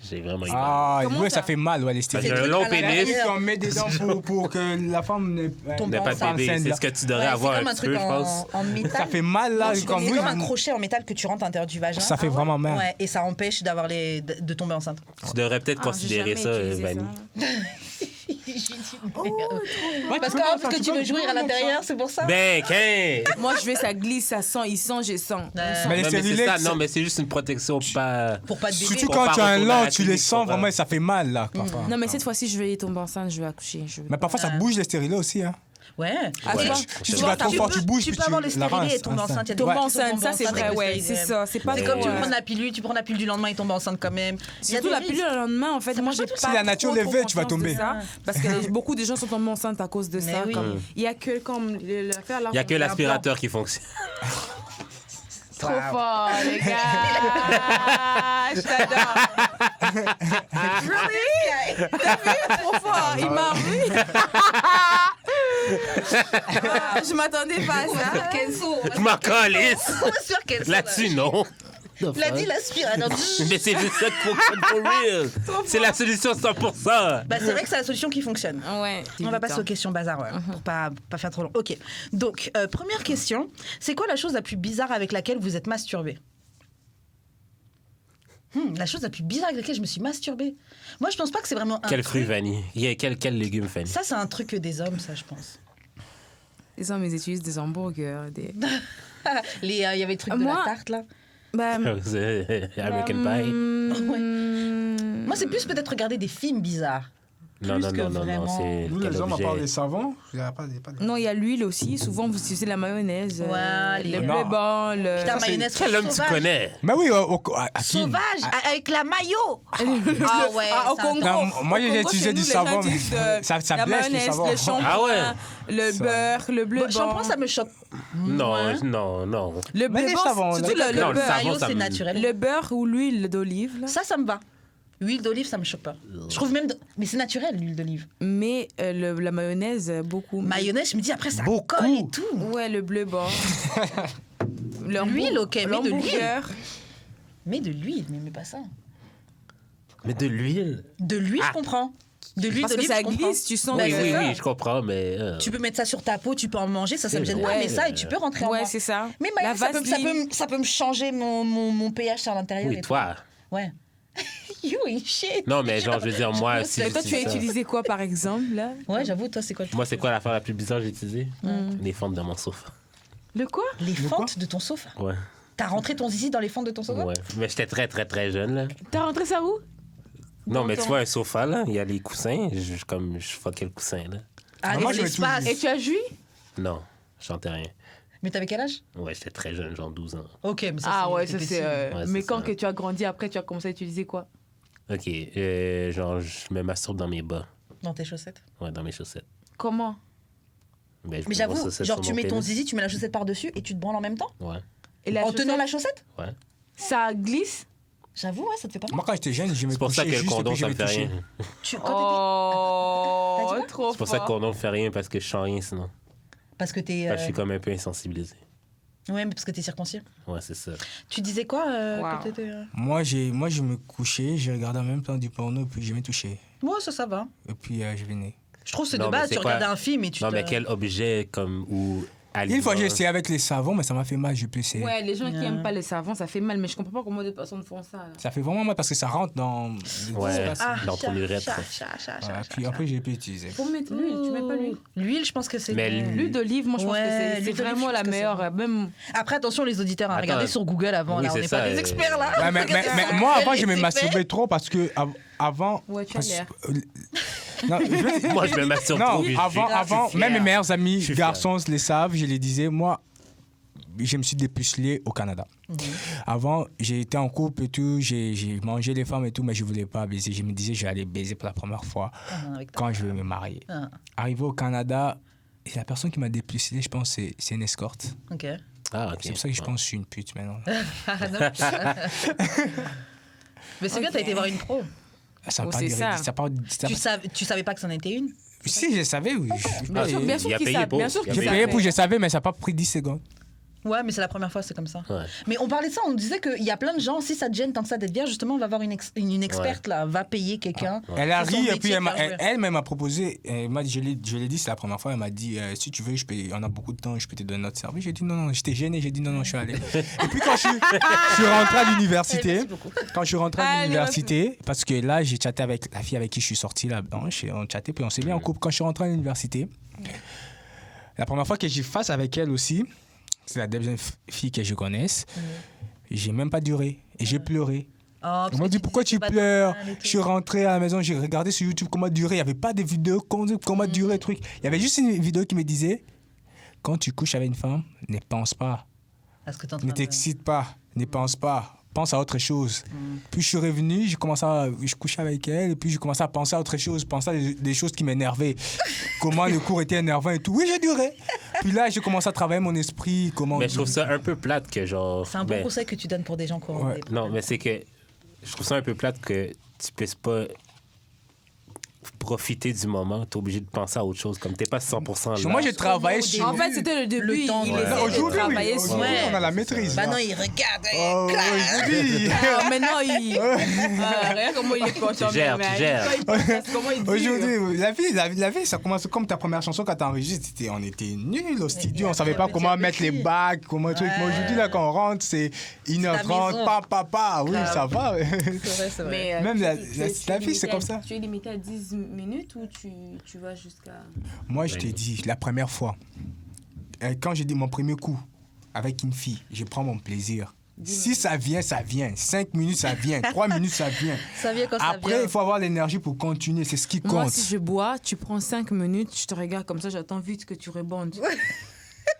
J'ai vraiment eu mal. Ah, ouais, ça fait mal, ouais, les J'ai stériles. un long pénis. On met des dents pour que la femme ne N'a pas de bébé, c'est ce que tu devrais avoir un petit peu, je pense. En métal. Ça fait mal, là. C'est comme un crochet en métal que tu rentres à l'intérieur du vagin. Ça fait vraiment mal. Ouais, et ça empêche de tomber enceinte. Tu devrais peut-être considérer ça, Vanny. Parce que tu veux jouir à l'intérieur, c'est pour ça. Ben, qu'un! Moi, je veux ça glisse, ça sent, il sent, je sens. Mais les stérilets, non, mais c'est juste une protection pas... Pour pas de bébé. surtout quand tu as un lent, tu les sens vraiment, ça fait mal, là. Non, mais cette fois-ci, je vais tomber enceinte, je vais accoucher. Mais parfois, ça bouge les stérilets aussi, hein. Ouais. Si tu vas trop fort, tu bouges, tu puis peux avoir les tu la stérilés et rinces. tomber enceinte. Tomber enceinte, ça c'est vrai, ouais, c'est ça. C'est pas C'est comme tu prends la pilule du lendemain et tomber enceinte quand même. Surtout la pilule le lendemain, en fait, moi j'ai pas. Si la nature le veut, tu vas tomber. Parce que beaucoup de gens sont tombés enceintes à cause de ça. Il y a que comme l'affaire là. Il y a que l'aspirateur qui fonctionne. Trop fort, les gars! Je t'adore! Really? T'as vu? Trop fort! Il m'a vu! Je m'attendais pas à ça. Je m'en calisse! Là-dessus, non. Il a dit l'aspirateur. Mais c'est juste ça qui fonctionne for real. C'est la solution 100%. Bah, c'est vrai que c'est la solution qui fonctionne. Ouais. On va passer aux questions bazar, pour pas faire trop long. Ok. Donc, première question. C'est quoi la chose la plus bizarre avec laquelle vous êtes masturbé? La chose la plus bizarre avec laquelle je me suis masturbée. Moi, je pense pas que c'est vraiment un Quel truc. fruit, Vanny? Quel légume, Fanny? Ça, c'est un truc des hommes, ça, je pense. Les hommes, ils utilisent des hamburgers, des... Il y avait le truc de la tarte, là. American Pie? Moi, c'est plus peut-être regarder des films bizarres. Non, c'est... Nous, les hommes, à part les savons, il n'y a pas Non, il y a l'huile aussi. Souvent, vous utilisez la mayonnaise. Ouais, le bleu blanc, le... Putain, mayonnaise Quel homme tu sauvage. connais? Mais oui, Sauvage, avec la mayo. Ah ouais. Au Congo. Moi, j'ai utilisé du savon, mais ça la blesse le mayonnaise, savon. le shampoing, Ah ouais? le beurre, le bleu blanc. Shampoing, ça me choque. Non. Le Mais bleu les blanc, savons, surtout là. le Non, le beurre. savon, Mayo, ça c'est me- naturel. Le beurre ou l'huile d'olive, là. Ça me va. L'huile d'olive, ça me choque pas. Je trouve même... Mais c'est naturel, l'huile d'olive. Mais la mayonnaise, beaucoup. Mayonnaise, je me dis, après, ça Beaucoup. colle et tout. Ouais, le bleu blanc. L'huile, ok, mais de l'hamburger. Mais de l'huile, mais pas ça. Mais de l'huile? De l'huile, je comprends. De l'huile Parce que d'olive, ça je comprends. glisse, tu sens. Bah, Oui, c'est oui, ça. oui, je comprends, mais... Tu peux mettre ça sur ta peau, tu peux en manger, ça me gêne pas. Ouais. Mais ça, et tu peux rentrer en Ouais, moi. c'est ça. Mais La Maëlle, Vaseline. ça peut me changer mon pH à l'intérieur. Oui, et tout. toi. Ouais. You ain't shit. Non, mais genre, je veux dire, moi, si Et toi, tu as j'utilise ça- utilisé quoi, par exemple, là? Ouais, j'avoue, toi, c'est quoi le truc? Moi, c'est quoi l'affaire la plus bizarre que j'ai utilisée? Les fentes de mon sofa. Le quoi? Les quoi fentes de ton sofa. Ouais. T'as rentré ton zizi dans les fentes de ton sofa? Ouais. Mais j'étais très, très, très jeune, là. T'as rentré ça où? Non, mais ton- tu vois, un sofa, là, il y a les coussins. Je fuckais le coussin, là. Ah, Moi, les je mets espaces. Et tu as joui? Non, je chantais rien. Mais t'avais quel âge? Ouais, j'étais très jeune, genre 12 ans. Ok, mais ça, Ah ouais, ça t'étais c'est. petit. Ouais, Mais c'est quand ça. que tu as grandi après, tu as commencé à utiliser quoi? OK, genre, je me masturbe dans mes bas. Dans tes chaussettes. Ouais, dans mes chaussettes. Comment? Ben, je Mais mets mes j'avoue, chaussettes genre sur tu mon mets ton pénis. zizi, tu mets la chaussette par-dessus et tu te branles en même temps? Ouais, Et la En tenant chaussette, la chaussette? ouais. ça glisse? J'avoue, ouais, ça te fait pas mal. Moi, quand j'étais jeune, je me C'est pour ça couchais que le juste et condom, puis je ça me me fait touchais. rien. Quand Oh, T'as dit quoi? trop C'est pour ça que le fort. condom me fait rien, parce que je sens rien, sinon. Parce que t'es. Parce que je suis comme un peu insensibilisé. Ouais, mais parce que t'es circoncis. Ouais, c'est ça. Tu disais quoi Wow. quand t'étais. Moi, je me couchais, je regardais en même temps du porno, puis je me touchais. Moi, ça va. Et puis, je venais. Je trouve que c'est de Non, mais base, c'est tu quoi? regardais un film et tu Non, te. mais quel objet, comme, ou Une fois, j'ai aliment. essayé avec les savons, mais ça m'a fait mal, j'ai plessé. Ouais, les gens qui aiment pas le savon, ça fait mal, mais je comprends pas comment d'autres personnes font ça. Là. Ça fait vraiment mal parce que ça rentre dans... Ouais, Ah, dans ton urètre. Voilà, puis après, j'ai pu utiliser. Faut mettre l'huile, tu mets pas l'huile. L'huile, je pense que c'est. Mais L'huile d'olive, moi je pense Ouais, que c'est l'huile d'olive, vraiment je la pense que c'est meilleure. Même Après, attention, les auditeurs, hein, Attends. regardez sur Google avant, Oui, là, on c'est n'est ça, pas des experts là. Ouais, mais moi, avant, je me masturbais trop parce que avant... Ouais, tu as l'air. Non, je veux dire- Moi, je me masturbe non, trop. puis je suis- avant, je suis même mes fier. meilleurs amis Je suis fier. garçons les savent, je les disais, moi, je me suis dépucelé au Canada. Avant, j'ai été en couple et tout, j'ai mangé les femmes et tout, mais je voulais pas baiser. Je me disais, j'allais baiser pour la première fois Avec ta- quand je vais me marier. Ah, Arrivé au Canada, et la personne qui m'a dépucelé, je pense, c'est une escorte. ok. Ah, ok. C'est pour ça que je pense que je suis une pute maintenant. Mais c'est bien, t'as été voir une pro. Ça Oh, pas c'est duré- ça. ça pas- ça- Tu savais pas que c'en était une? Si, je savais, oui. Bien sûr Il a qu'ils payé savent. pour. Bien sûr Il a qu'ils J'ai savent. payé pour, je savais, mais ça n'a pas pris 10 secondes. Ouais, mais c'est la première fois, c'est comme ça. Ouais. Mais on parlait de ça, on disait qu'il y a plein de gens, si ça te gêne tant que ça d'être vierge, justement, on va voir une experte là, va payer quelqu'un. Elle a C'est son ri et métier puis de faire jouer. elle m'a proposé, je l'ai dit, c'est la première fois, elle m'a dit, si tu veux, on a beaucoup de temps, je peux te donner notre service. J'ai dit non, j'étais gêné, j'ai dit non, je suis allé. Et puis quand je suis rentré à l'université, Merci beaucoup. quand je suis rentré à Allez, l'université, parce que là, j'ai chatté avec la fille avec qui je suis sorti là-dedans, on chattait, puis on s'est mis en couple. Quand je suis rentré à l'université, la première fois que j'ai face avec elle aussi, c'est la deuxième fille que je connaisse, j'ai même pas duré et j'ai pleuré. Oh, parce On m'a que dit pourquoi disais tu que c'est pleures. pas normal et tout. Je suis rentré à la maison, j'ai regardé sur YouTube comment durer. Il n'y avait pas de vidéos comment durer, truc. Il y avait juste une vidéo qui me disait quand tu couches avec une femme, ne pense pas, Parce que t'es en train ne de- t'excite pas, ne pense pas. Pense à autre chose. Puis je suis revenu, je couchais avec elle, et puis je commençais à penser à autre chose, penser à des choses qui m'énervaient. Comment le cours était énervant et tout. Oui, j'ai duré. Puis là, j'ai commencé à travailler mon esprit. Comment. Mais je trouve ça un peu plate que genre. C'est un bon ben, conseil que tu donnes pour des gens qui ont Ouais. des Non, problèmes. mais c'est que je trouve ça un peu plate que tu puisses pas profiter du moment. T'es obligé de penser à autre chose. Comme t'es pas 100% là. Moi, j'ai travaillé Au sur. En fait, c'était le début. temps, Il ouais. essayait de Aujourd'hui, travailler oui. sur. Aujourd'hui, Ouais. on a la maîtrise. Bah là. non, il regarde. Oh, aujourd'hui. Ah, maintenant, il. Ah, regarde comment il est content. Tu gères, mais tu gères. il pense comment il dit. Aujourd'hui, la vie, ça commence comme ta première chanson quand t'as enregistré. On était nuls au studio, on savait pas petit comment à mettre les petit. bacs, comment truc. Mais aujourd'hui, là, quand on rentre, c'est 1h30, maison. papa, oui, ça va. C'est vrai. Mais, Même la tu vie, es c'est limité comme à- ça. Tu es limité à 10 minutes ou tu vas jusqu'à. Moi, je t'ai dit, la première fois, quand j'ai dit mon premier coup avec une fille, je prends mon plaisir. Si ça vient, ça vient. 5 minutes, ça vient. 3 minutes, ça vient. Ça vient quand ça Après, vient. il faut avoir l'énergie pour continuer. C'est ce qui compte. Moi, si je bois, tu prends 5 minutes, je te regarde comme ça, j'attends vite que tu rebondes.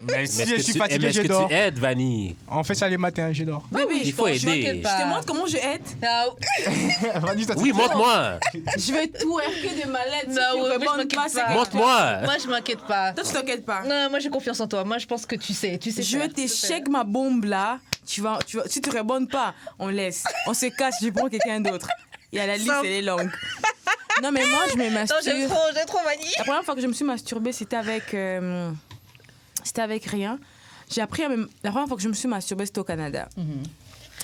Mais Mais si est-ce je que suis tu- fatigué, mais est-ce je que dors. tu aides, Vanille? On fait ça les matins, je dors. Bébé, Il faut Je aider. m'inquiète je pas. te montre comment je aide. Ah, Vas-y, toi, Oui, montre-moi. Je vais twerker de malade si Non, tu ouais, moi, je rebondes m'inquiète pas. c'est pas. que- Montre-moi. moi, je m'inquiète pas. Toi, tu t'inquiètes pas. Non, moi, j'ai confiance en toi. Moi, je pense que tu sais. Tu sais Je faire. t'échec ma bombe là. Si tu rebondes pas, on laisse. On se casse, je prends quelqu'un d'autre. Et à la liste, elle est longue. Non, mais moi, je me Non, masturbe. j'ai trop vanille. La première fois que je me suis masturbée, c'était avec rien. J'ai appris la première fois que je me suis masturbée, c'était au Canada.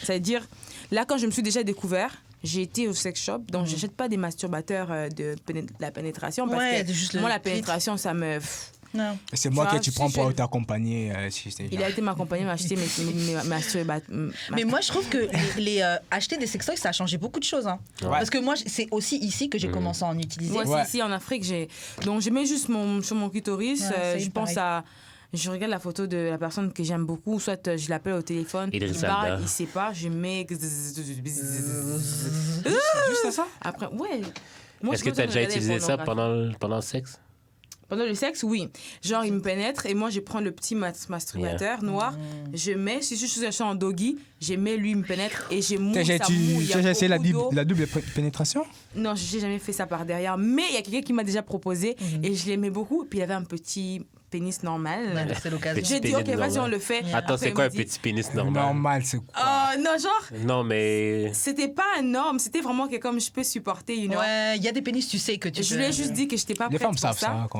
C'est-à-dire, là, quand je me suis déjà découvert, j'ai été au sex shop, donc j'achète pas des masturbateurs de la pénétration parce que moi, la pénétration, ça me... Non. C'est moi que tu prends pour t'accompagner. Il a été m'accompagner, m'acheter mes masturbateurs. Mais moi, je trouve que acheter des sextoys, ça a changé beaucoup de choses. Hein. Ouais. Parce que moi, c'est aussi ici que j'ai commencé à en utiliser. Moi, c'est ici en Afrique. Donc, je mets juste sur mon clitoris. Je pense à... Je regarde la photo de la personne que j'aime beaucoup, soit je l'appelle au téléphone, il parle, il sait pas, je mets... Juste ça? Après, ouais. Est-ce que tu as déjà utilisé ça pendant le sexe? Pendant le sexe, oui. Genre, il me pénètre et moi, je prends le petit masturbateur noir, je mets, si je suis en doggy, je mets, lui, il me pénètre et j'ai mouillé, ça mouille. Tu as essayé la double pénétration? Non, j'ai jamais fait ça par derrière, mais il y a quelqu'un qui m'a déjà proposé et je l'aimais beaucoup. Et puis, il y avait un petit pénis normal. Ouais, c'est l'occasion. J'ai dit, OK, vas-y, on le fait. Attends, c'est quoi un petit pénis normal? Normal, c'est quoi? Non, genre... Non, mais... C'était pas un norme, c'était vraiment que comme je peux supporter, you know. Ouais, il y a des pénis, tu sais que tu Je lui ai juste dit que j'étais pas prête pour ça. Les femmes savent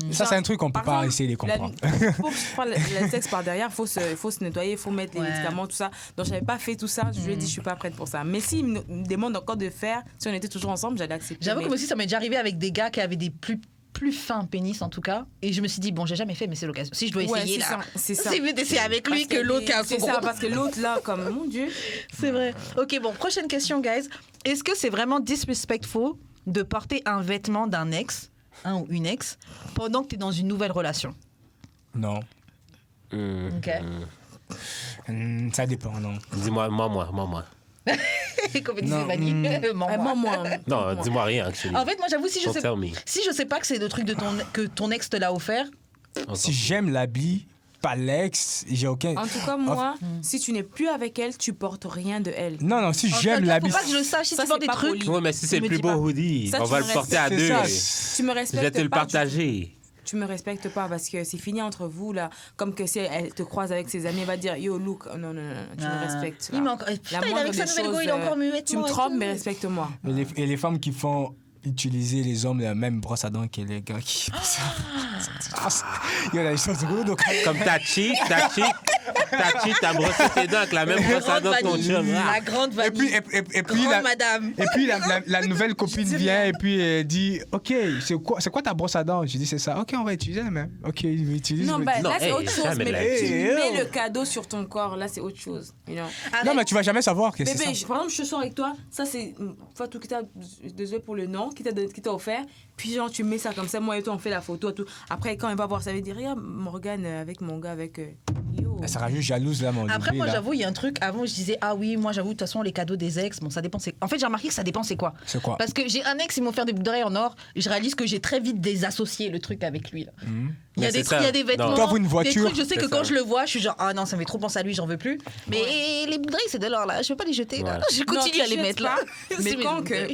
ça. Ça, c'est un truc qu'on peut pas essayer de comprendre. Pour prendre le sexe par derrière, il faut se nettoyer, il faut mettre les médicaments, tout ça. Donc, j'avais pas fait tout ça. Je lui ai dit, je suis pas prête pour ça. Mais s'il me demande encore de faire, si on était toujours ensemble, j'allais accepter. J'avoue que moi aussi, ça m'est déjà arrivé avec des gars qui avaient des plus fin pénis en tout cas, et je me suis dit bon, j'ai jamais fait, mais c'est l'occasion, si je dois essayer là, c'est mieux d'essayer avec lui que l'autre qui a un c'est ça, parce que l'autre là, comme mon Dieu. C'est vrai. Ok, bon, prochaine question, guys. Est-ce que c'est vraiment disrespectful de porter un vêtement d'un ex, un ou une ex, pendant que tu es dans une nouvelle relation? Non. Ok. Ça dépend, non. Dis-moi, moi. Comme disait Vanille, moi. Non, dis-moi rien. Actually. En fait, moi, j'avoue, si je sais pas que c'est le truc que ton ex te l'a offert. Si j'aime l'habit, pas l'ex, j'ai aucun... En tout cas, moi, si tu n'es plus avec elle, tu portes rien de elle. Non, si j'aime l'habit... Faut pas que je le sache, si tu portes des trucs... Oui, mais si c'est le plus beau hoodie, on va le porter à deux. Tu me respectes pas. Je vais te le partager. Tu me respectes pas parce que c'est fini entre vous là. Comme que si elle te croise avec ses amis, elle va dire yo look, non, tu me respectes. Il est avec sa nouvelle go, il est encore mieux. Tu me trompes, mais respecte-moi. Et les femmes qui font utiliser les hommes la même brosse à dents que les gars qui... Il y a des choses comme ta cheek, t'as brossé tes dents avec la même brosse à dents que ton chum. La grande vanille. Et puis madame. Et puis la nouvelle copine vient et puis elle dit OK, c'est quoi ta brosse à dents? Je dis c'est ça. OK, on va utiliser la même. OK, je vais utiliser. Non, là c'est autre chose. Mais tu mets le cadeau sur ton corps, là c'est autre chose. Non, mais tu vas jamais savoir que c'est ça. Bébé, par exemple, je sors avec toi, ça c'est Fatou qui t'a, désolé pour le nom, qui t'a offert. Puis genre tu mets ça comme ça, moi et toi on fait la photo tout. Après quand elle va voir ça, veut dire regarde Morgane avec mon gars avec yo. Elle sera juste jalouse là mon. Après moi j'avoue il y a un truc, avant je disais ah oui moi j'avoue de toute façon les cadeaux des ex, bon ça dépend c'est. En fait j'ai remarqué que ça dépend c'est quoi. C'est quoi? Parce que j'ai un ex, ils m'ont fait des boucles d'oreilles en or, et je réalise que j'ai très vite désassocié le truc avec lui là. Il y a des trucs, il y a des vêtements, quand une voiture, des trucs, je sais que quand je le vois, je suis genre ah non ça me fait trop penser à lui, j'en veux plus. Mais les boucles d'oreilles c'est de l'or là, je veux pas les jeter là. Je continue à les mettre là. Mais quand que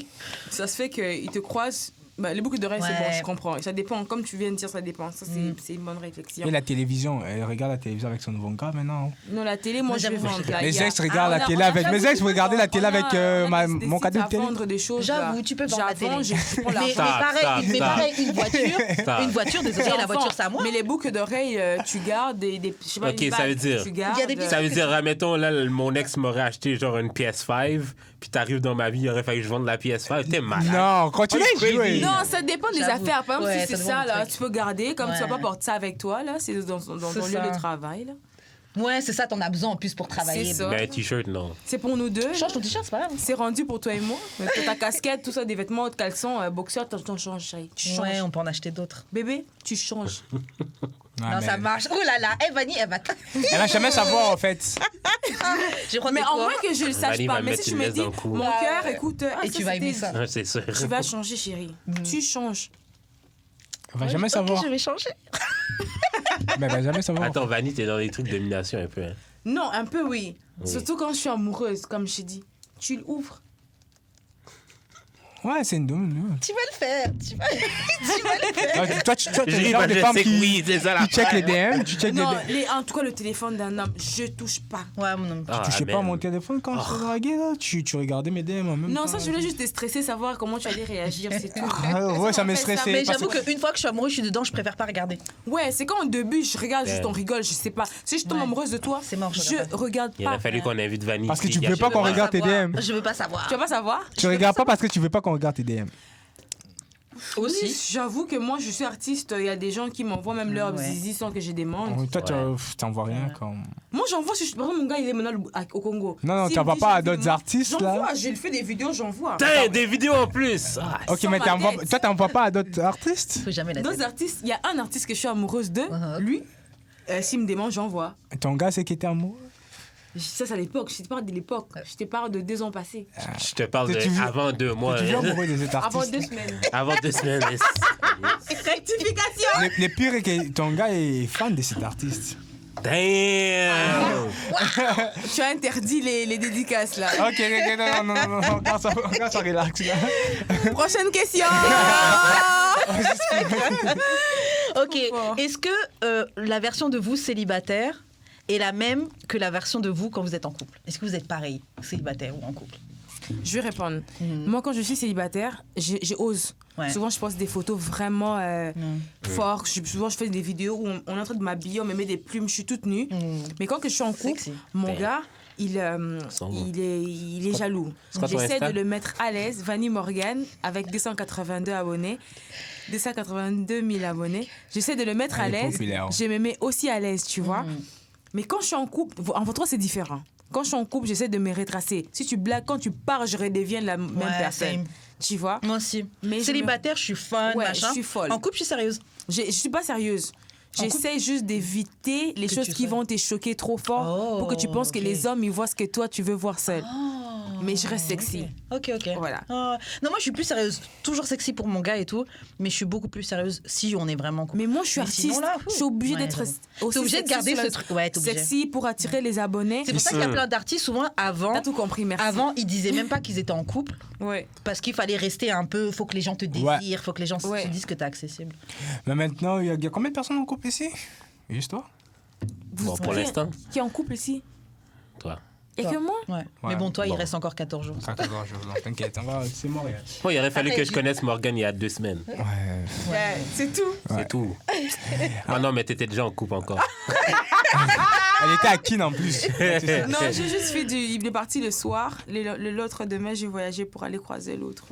ça se fait qu'ils te croisent. Les boucles d'oreilles, c'est bon, je comprends. Ça dépend, comme tu viens de dire, ça dépend. Ça, c'est une bonne réflexion. Et la télévision, elle regarde la télévision avec son nouveau gars maintenant. Non, la télé, moi, je vais vendre. Mes ex regardent la télé avec. Mes ex, vous regardez la télé avec mon cadeau de télé. Vendre des choses. J'avoue, tu peux vendre la télé. Mais pareil, une voiture, désolé, la voiture, c'est à moi. Mais les boucles d'oreilles, tu gardes des. Je sais pas, OK, ça veut dire, admettons, là, mon ex m'aurait acheté genre une PS5, puis t'arrives dans ma vie, il aurait fallu que je vende la PS5. T'es malade. Non, continue à jouer. Non, ça dépend des affaires. Par exemple, si c'est ça, là, tu peux garder. Comme tu vas pas porter ça avec toi, là, c'est dans ton lieu de travail, là. Ouais, c'est ça, t'en as besoin en plus pour travailler. C'est ça. Mais un t-shirt, non. C'est pour nous deux. Change ton t-shirt, c'est pas grave. C'est rendu pour toi et moi. Mais ta casquette, tout ça, des vêtements, caleçons, boxeurs, t'en changes. Tu changes. Ouais, on peut en acheter d'autres. Bébé, tu changes. Non, ça marche. Oh là là, Vanille, elle va... Elle va jamais savoir, en fait. Mais en moins que je le sache pas. Mais si tu me dis, mon cœur, écoute... Et tu vas aimer ça. C'est sûr. Tu vas changer, chérie. Tu changes. Elle va jamais savoir. Je vais changer. Mais elle va jamais savoir. Attends, Vanille, t'es dans des trucs de domination un peu. Hein. Non, un peu, oui. Surtout quand je suis amoureuse, comme je dis. Tu l'ouvres. Ouais, c'est une demande. Tu vas le faire. Tu vas le faire. Toi, tu es le genre de femme qui check les DM. Tu check Non, les DM. en tout cas, le téléphone d'un homme, je touche pas. Ouais, mon homme. Tu touchais pas à mon téléphone quand je te draguais, là. Tu regardais mes DM en même temps. Non, ça, je voulais juste te stresser, savoir comment tu allais réagir, c'est tout. Ouais, ça me stressait. Mais j'avoue qu'une fois que je suis amoureuse, je suis dedans, je préfère pas regarder. Ouais, c'est quand au début, je regarde juste, on rigole, je sais pas. Si je tombe amoureuse de toi, C'est mort, je je regarde pas. Il aurait fallu qu'on invite Vanille. Parce que tu veux pas qu'on regarde tes DM. Je veux pas savoir. Tu vas pas savoir? Tu regardes pas parce que tu veux pas qu'on regarde tes DM. Aussi. Oui, j'avoue que moi, je suis artiste. Il y a des gens qui m'envoient même leur Ouais. zizi sans que je demande. Toi, t'en vois rien comme. Moi, j'envoie. Par exemple, mon gars, il est maintenant au Congo. Non, S'il t'en me vois dit, pas à j'ai d'autres envie de- artistes, là? J'envoie. J'ai fait des vidéos, j'envoie. Putain, des vidéos en plus. Ok, Sans mais ma tête. toi, t'envoies pas à d'autres artistes? Faut jamais la D'autres tête. artistes, il y a un artiste que je suis amoureuse de. Lui, s'il me demande, j'envoie. Ton gars, c'est qui était amoureux? Ça, c'est à l'époque. Je te parle de l'époque. Je te parle de 2 ans passés. Je te parle T'es toujours- avant 2 mois. T'es toujours amoureux de cet Avant artiste? 2 semaines. Avant 2 semaines. Rectification. Le pire est que ton gars est fan de cet artiste. Damn! Tu as interdit les dédicaces, là. Ok, non, regarde ça, relax. Là. Prochaine question. Ok. Fort. Est-ce que la version de vous célibataire est la même que la version de vous quand vous êtes en couple? Est-ce que vous êtes pareil, célibataire ou en couple? Je vais répondre. Moi, quand je suis célibataire, j'ose. Ouais. Souvent, je poste des photos vraiment fortes. Souvent, je fais des vidéos où on est en train de m'habiller, on me met des plumes, je suis toute nue. Mais quand que je suis en couple, Sexy. mon Ben, gars, il est jaloux. C'est quoi ton J'essaie Insta? de le mettre à l'aise. Vanny Morgan, avec 282 abonnés. 282 000 abonnés. J'essaie de le mettre à Elle est l'aise. populaire. Je me mets aussi à l'aise, tu vois. Mais quand je suis en couple, entre toi, c'est différent. Quand je suis en couple, j'essaie de me retracer. Si tu blagues, quand tu pars, je redeviens la même personne. same. Tu vois? Moi aussi. Mais Célibataire, je suis fun, Ouais, machin. je suis folle. En couple, je suis sérieuse. Je suis pas sérieuse. J'essaie juste d'éviter les Que choses tu qui sois- vont te choquer trop fort Oh, pour que tu penses que ok. les hommes, ils voient ce que toi, tu veux voir seul. Mais je reste sexy. Ok. Voilà. Non, moi, je suis plus sérieuse. Toujours sexy pour mon gars et tout, mais je suis beaucoup plus sérieuse si on est vraiment en couple. Mais moi, je suis Mais sinon, artiste. là, Je suis obligée ouais, d'être j'avoue. aussi T'es obligée de sexy garder sur ce la- truc. Ouais, t'es obligée. Sexy pour attirer les abonnés. C'est pour ça qu'il y a plein d'artistes, souvent, avant, T'as tout compris, merci. ils disaient même pas qu'ils étaient en couple Ouais. parce qu'il fallait rester un peu, faut que les gens te désirent, faut que les gens Ouais. se disent que t'es accessible. Mais maintenant, il y a combien de personnes en couple ici? Juste toi? Bon, pour Qui- l'instant, Qui est en couple ici? toi. Et Toi. que moi? Ouais. Ouais. Mais bon, toi, il Bon. reste encore 14 jours. 14 jours, non, t'inquiète, c'est Montréal. Bon, il aurait fallu que je connaisse Morgan il y a 2 semaines. Ouais. Ouais, c'est tout. C'est tout. Ah non, mais t'étais déjà en couple encore. Elle était à Kin en plus. Non, j'ai juste fait Il est parti le soir. L'autre demain, j'ai voyagé pour aller croiser l'autre.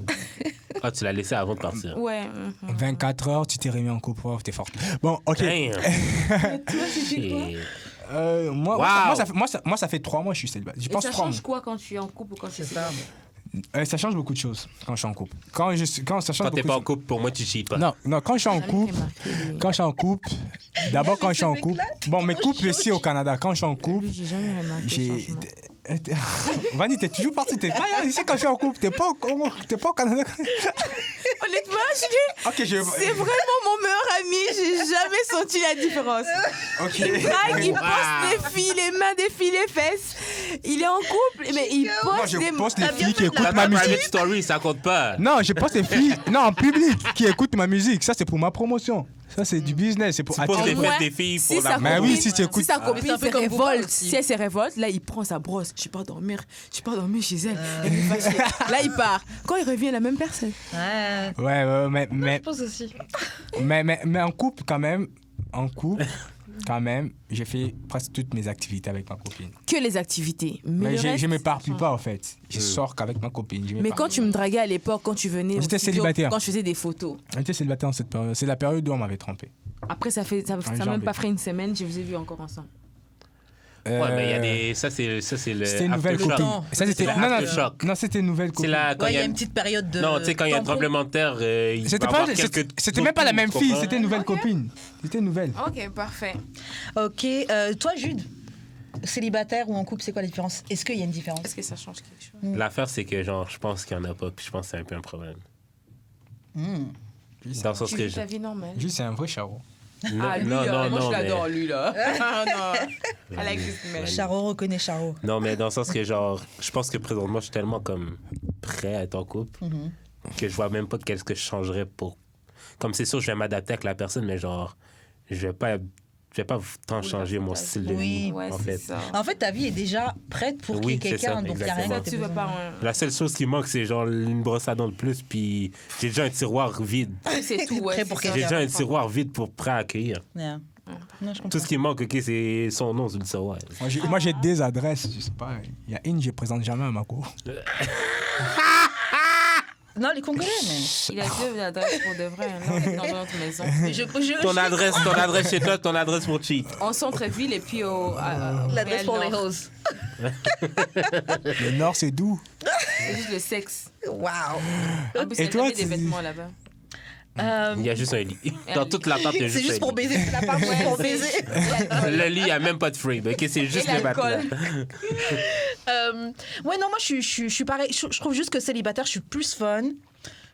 Ah, tu l'as laissé avant de partir. Ouais. 24 heures, tu t'es remis en couple. Wow, t'es forte. Bon, ok. Damn. Toi, c'était quoi? Shit. Moi, ça fait 3 mois que je suis célibataire. Je Et pense ça 3 mois. change quoi quand tu es en couple ou quand tu es ça. Ça change beaucoup de choses quand je suis en couple. Ça change Quand t'es beaucoup pas en de- couple, pour moi, tu cheats pas. Non, quand je suis en couple, quand je suis en couple, d'abord quand je suis en couple, bon, mes couples ici au Canada, quand je suis en couple, J'ai jamais remarqué le j'ai. changement. Vanny, t'es toujours parti, t'es pas ici quand je suis en couple, t'es pas au Canada. Honnêtement, Julie, Ok, c'est vraiment mon meilleur ami. J'ai jamais senti la différence. Ok. Il drague, il poste des filles, les mains des filles, les fesses. Il est en couple, mais il Moi, poste je des... poste les T'as bien filles qui fait de écoutent Ta ma private musique. story, ça compte pas. Non, je poste les filles, non, en public, qui écoutent ma musique. Ça, c'est pour ma promotion. Ça, c'est du business. C'est pour Tu poses attirer. des Ouais. fesses des filles Si pour sa la Mais oui, si tu Si écoutes. sa Mais c'est copine un peu se comme vous révolte, aussi. si elle se révolte, là, il prend sa brosse. Je pas dormir chez elle. Elle est fâchée. Là, il part. Quand il revient, la même personne. Ouais. Ouais, mais Je pense aussi. Mais en couple, quand même, j'ai fait presque toutes mes activités avec ma copine. Que les activités. Mais le je reste, m'éparpille pas, en fait. Je sors qu'avec ma copine. Mais quand tu me draguais à l'époque, quand tu venais au J'étais studio, célibataire. quand je faisais des photos. J'étais célibataire en cette période. C'est la période où on m'avait trompé. Après, ça genre même de- pas fait une semaine, je vous ai vu encore ensemble. Ouais, mais il y a des. Ça, c'est le. C'était une nouvelle aftershock. copine. Ça, c'était. C'est Non, l'aftershock. non, c'était une nouvelle C'est copine. là quand Ouais, il y a une petite période de. Non, tu sais, quand il y a un tampon. tremblement de terre, il C'était va pas, avoir quelques c'était même pas la même tu fille, comprends? c'était une nouvelle copine. C'était une nouvelle. Ok, parfait. Ok. Toi, Jude, célibataire ou en couple, c'est quoi la différence? Est-ce qu'il y a une différence? Est-ce que ça change quelque chose? L'affaire, c'est que, genre, je pense qu'il y en a pas, puis je pense que c'est un peu un problème. Dans le sens Tu que. vis ta vie normale. Juste, c'est un vrai charreau. Non, Ah, lui, non, moi, non, je mais- l'adore, lui, là. non. I like this man. Charo reconnaît Charo. Non, mais dans le sens que, genre, je pense que présentement, je suis tellement comme prêt à être en couple que je vois même pas qu'est-ce que je changerais pour... Comme c'est sûr, je vais m'adapter avec la personne, mais genre, je vais pas tant changer mon style de vie, Ouais, en c'est fait. ça. En fait, ta vie est déjà prête pour qu'il y ait c'est ça, quelqu'un, donc il n'y a rien exactement. que Tu veux pas... La seule chose qui manque, c'est genre une brosse à dents de plus, puis j'ai déjà un tiroir vide. C'est tout, ouais. Prêt pour c'est ça. J'ai quelqu'un. déjà un tiroir vide pour prêt à accueillir. Yeah. Non, je Tout comprends. ce qui manque, OK, c'est son nom sur le tiroir. Moi, j'ai des adresses, je sais pas. Il y a une, je présente jamais à ma cour. Non, les Congolais, même. Il a deux adresses pour de vrai. Là, on est dans une autre maison. Ton adresse chez toi, ton adresse pour cheat. En centre-ville et puis L'adresse pour les Nord. roses. Le Nord, c'est d'où? C'est juste le sexe. Waouh. En plus, Et il y a toi, jamais des tu- vêtements là-bas. Il y a juste un lit. Dans toute la tente, il y a C'est juste juste un pour lit. baiser, c'est la part pour baiser. Le lit, il n'y a même pas de frame. OK, c'est juste Et le matelas. l'alcool. Ouais, non, moi, je suis pareil. Je trouve juste que célibataire, je suis plus fun.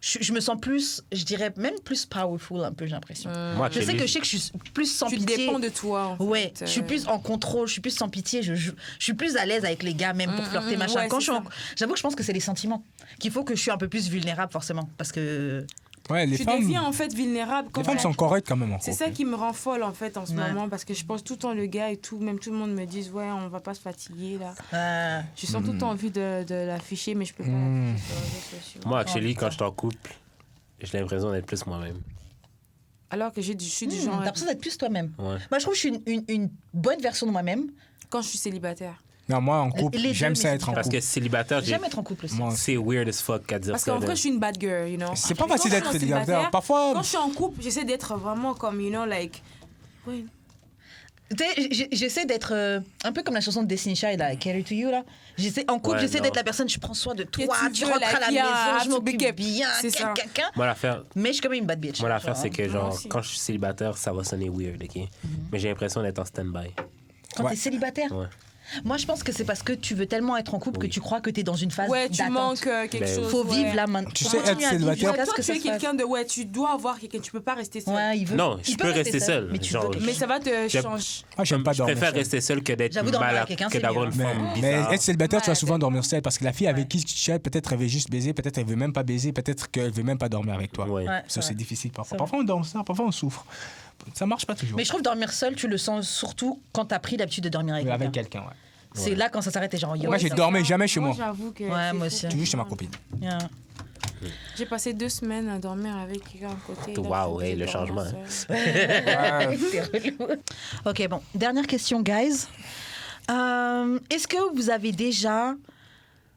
Je me sens plus, je dirais, même plus powerful, un peu, j'ai l'impression. Moi, Je sais que je suis plus sans Tu pitié. dépends de toi. En Ouais, fait. je suis plus en contrôle, je suis plus sans pitié, je suis plus à l'aise avec les gars, même pour flirter, machin. ouais, Quand c'est je suis ça. j'avoue que je pense que c'est les sentiments qu'il faut que je suis un peu plus vulnérable, forcément. Parce que. Ouais, les Tu femmes, deviens en fait vulnérable. les quand femmes même. sont correctes quand même. En C'est couple. ça qui me rend folle en fait en ce Ouais. moment parce que je pense tout le temps le gars et tout, même tout le monde me dit ouais on va pas se fatiguer là. Je sens tout le temps envie de l'afficher mais je peux pas l'afficher sur les réseaux sociaux. Moi, actually, quand je suis en couple, j'ai l'impression d'être plus moi-même. Alors que je suis du genre T'as l'impression d'être plus toi-même. Ouais. Moi, je trouve que je suis une bonne version de moi-même. quand je suis célibataire. Non, moi, en couple, Les deux, j'aime mais ça c'est être en Parce couple. que célibataire, J'aime être en couple aussi. Moi, c'est weird as fuck à dire Parce ça. qu'en là. vrai je suis une bad girl, you know. C'est pas Quand facile je d'être suis en célibataire. célibataire, Parfois, quand je suis en couple, j'essaie d'être vraiment comme you know like ouais. Tu sais, j'essaie d'être un peu comme la chanson de Destiny Child, là, Carry to You, là. En couple, Ouais, j'essaie non. d'être la personne, je prends soin de toi, Que tu tu veux, rentres à la like, yeah, maison, je to be m'occupe kept. bien, C'est ça. quelqu'un. Moi, l'affaire, Mais je suis quand même une bad bitch. c'est que, Moi genre, aussi. quand je suis célibataire, ça va sonner weird, OK? Mais j'ai l'impression d'être en stand-by. Quand Ouais. t'es célibataire. Ouais. Moi, je pense que c'est parce que tu veux tellement être en couple que tu crois que t'es dans une phase Ouais, tu d'attente. manques quelque Ben, chose. Faut ouais. vivre là maintenant. Tu Faut sais, continuer être à vivre célibataire- jusqu'à ce Toi, que tu ça es se fasse. quelqu'un de ouais, tu dois avoir quelqu'un, tu peux pas rester seul. Ouais, il veut. Non, il je peut peux rester seul. mais tu Genre, veux Mais ça va te J'aime- changer. moi, j'aime pas je dormir. préfère seul. rester seul que d'être J'avoue, dormir mal avec quelqu'un, c'est d'avoir mieux, une hein. femme Mais bizarre. être célibataire, tu vas Ouais, souvent c'est- dormir seul parce que la fille avec qui tu es, peut-être elle veut juste baiser, peut-être elle veut même pas baiser, peut-être qu'elle veut même pas dormir avec toi. Ouais. Ouais, Ça, c'est vrai. difficile parfois. C'est Parfois, on dort ça, parfois, on souffre. Ça marche pas toujours. Mais je trouve dormir seul, tu le sens surtout quand t'as pris l'habitude de dormir avec Mais quelqu'un. avec quelqu'un, ouais. C'est là quand ça s'arrête, t'es genre yo. Moi, j'ai ça- dormi jamais chez moi. J'avoue que. Ouais, c'est moi fou. aussi. Toujours chez ma copine. Yeah. J'ai passé 2 semaines à dormir avec quelqu'un à côté. Là, Waouh, je hey, vais le dormir changement, seule. T'es relou. Ok, bon. Dernière question, guys. Est-ce que vous avez déjà,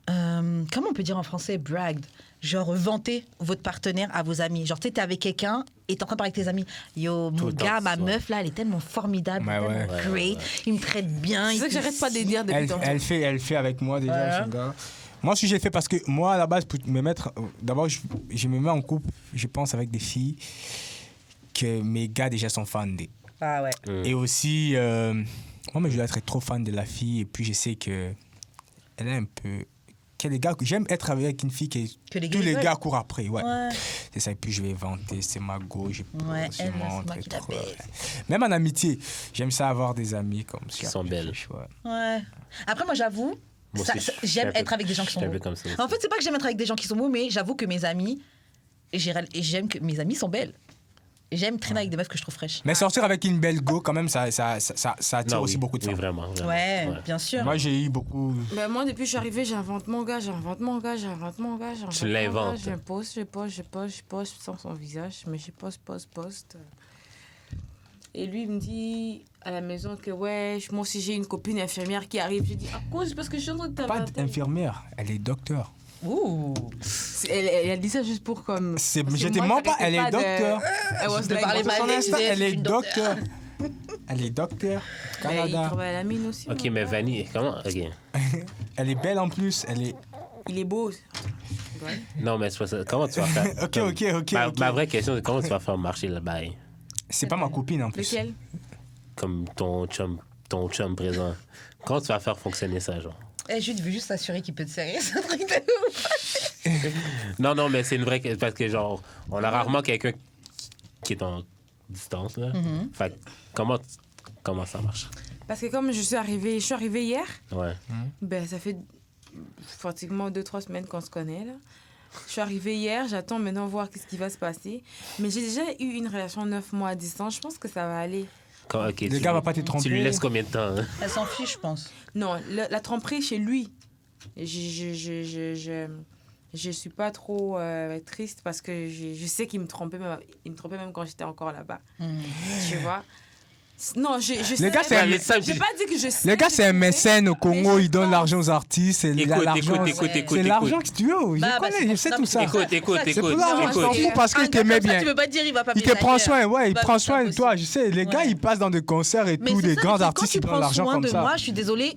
comment on peut dire en français, bragged, genre vanté votre partenaire à vos amis? Genre, tu sais, t'es avec quelqu'un et t'es en train de parler avec tes amis. Yo, mon Tout le temps, gars, ma ouais. meuf, là, elle est tellement formidable, Ouais, tellement ouais. great. Il me traite bien. C'est il ça que fait j'arrête pas de ci. dire depuis tantôt. Elle fait avec moi déjà, Ouais. ce gars. Moi aussi, j'ai fait parce que moi, à la base, pour me mettre. D'abord, je me mets en couple, je pense, avec des filles que mes gars déjà sont fans des. Ah ouais. Et aussi, moi, mais je dois être trop fan de la fille. Et puis, je sais que elle est un peu. Que les gars, j'aime être avec une fille Que les tous gars les veulent. gars courent après. Ouais. Ouais. C'est ça. Et puis, je vais vanter. C'est ma go. Je pose, Ouais, je elle, c'est montre. moi et qui la tout, baise. ouais. Même en amitié, j'aime ça avoir des amis comme ça. Qui sont belles. Ouais. Ouais. Après, moi, j'avoue, Moi ça- aussi, ça- je suis j'aime un peu- être avec des gens qui sont je suis un peu beaux. comme ça aussi. En fait, c'est pas que j'aime être avec des gens qui sont beaux, mais j'avoue que mes amis, j'aime que mes amis sont belles. Et j'aime traîner avec des meufs que je trouve fraîches. Mais sortir avec une belle go, quand même, ça attire Non, aussi oui, beaucoup de oui, femmes. vraiment. vraiment. Ouais, bien sûr. Moi, j'ai eu beaucoup. Ben, moi, depuis que je suis arrivée, j'invente mon gars, j'invente mon gars, j'invente mon gars, j'invente Tu mon gars. l'inventes. Je poste sans son visage, mais je poste. Et lui, il me dit à la maison que, ouais, moi aussi j'ai une copine infirmière qui arrive. J'ai dit, à cause, parce que je suis en train de Pas t'inventer. d'infirmière, elle est docteur. Ouh. Elle dit ça juste pour comme. C'est- parce que je te moi, mens pas, j'arrêtais elle est de- docteur. I was De like, parler pour mal son des instant, idées. Elle est une docteur. Elle est docteur. ben, il Canada. travaille à la mine aussi. OK, mon mais gars. Vanille, comment? OK. Elle est belle en plus. Elle est. Il est beau. Non, mais c'est pas ça. Comment tu vas faire? Ok, comme- ok. Ma vraie question, c'est comment tu vas faire marcher le bail? C'est pas ma copine en plus. Lequel? Comme ton chum présent. Comment tu vas faire fonctionner ça, genre? Eh, Jude veut juste s'assurer qu'il peut te serrer. C'est un truc de ouf. Non, mais c'est une vraie question. Parce que, genre, on a rarement quelqu'un qui est en distance, là. Fait que comment ça marche? Parce que comme je suis arrivée hier, Ouais. ben ça fait pratiquement 2-3 semaines qu'on se connaît, là. Je suis arrivée hier, j'attends maintenant voir qu'est-ce qui va se passer. Mais j'ai déjà eu une relation 9 mois à distance. Je pense que ça va aller. Le gars va pas te tromper. Tu lui laisses combien de temps? Hein? Elle s'en fiche, je pense. Non, la tromperie chez lui. Je suis pas trop triste parce que je sais qu'il me trompait même quand j'étais encore là-bas. Tu vois? Non, je sais. Le gars, c'est j'ai pas dit que je sais. Le gars, c'est un mécène au Congo, il donne l'argent aux artistes. C'est Écoute. l'argent que tu veux. Je connais, je sais tout ça. Écoute. C'est pour l'argent, je t'en fous parce qu'il t'aimait bien. Tu veux pas dire, il va pas Il te prend soin, ouais, il prend soin de toi. Je sais, les gars, ils passent dans des concerts et tout, des grands artistes, ils prennent l'argent comme ça. Quand tu prends soin de moi, je suis désolée,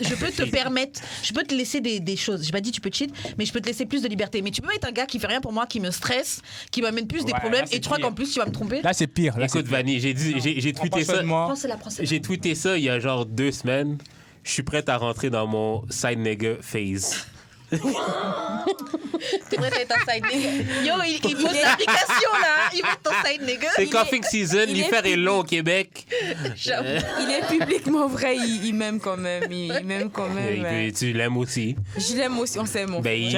je peux te permettre, je peux te laisser des choses. J'ai pas dit tu peux cheat, mais je peux te laisser plus de liberté. Mais tu peux être un gars qui fait rien pour moi, qui me stresse, qui m'amène plus des problèmes, et tu crois qu'en plus tu vas me tromper? Là, c'est pire. Écoute, Vanny, j'ai tweeté ça. Prends-la. J'ai tweeté ça il y a genre 2 semaines. Je suis prête à rentrer dans mon side nigga phase. T'es prête à être un side nigga? Yo, il pose l'application là. Il veut ton side nigga. C'est coughing season, l'hiver est long au Québec. Il est publiquement vrai, il m'aime quand même. Il m'aime quand même. Tu l'aimes aussi. Je l'aime aussi, on s'aime. Ben, il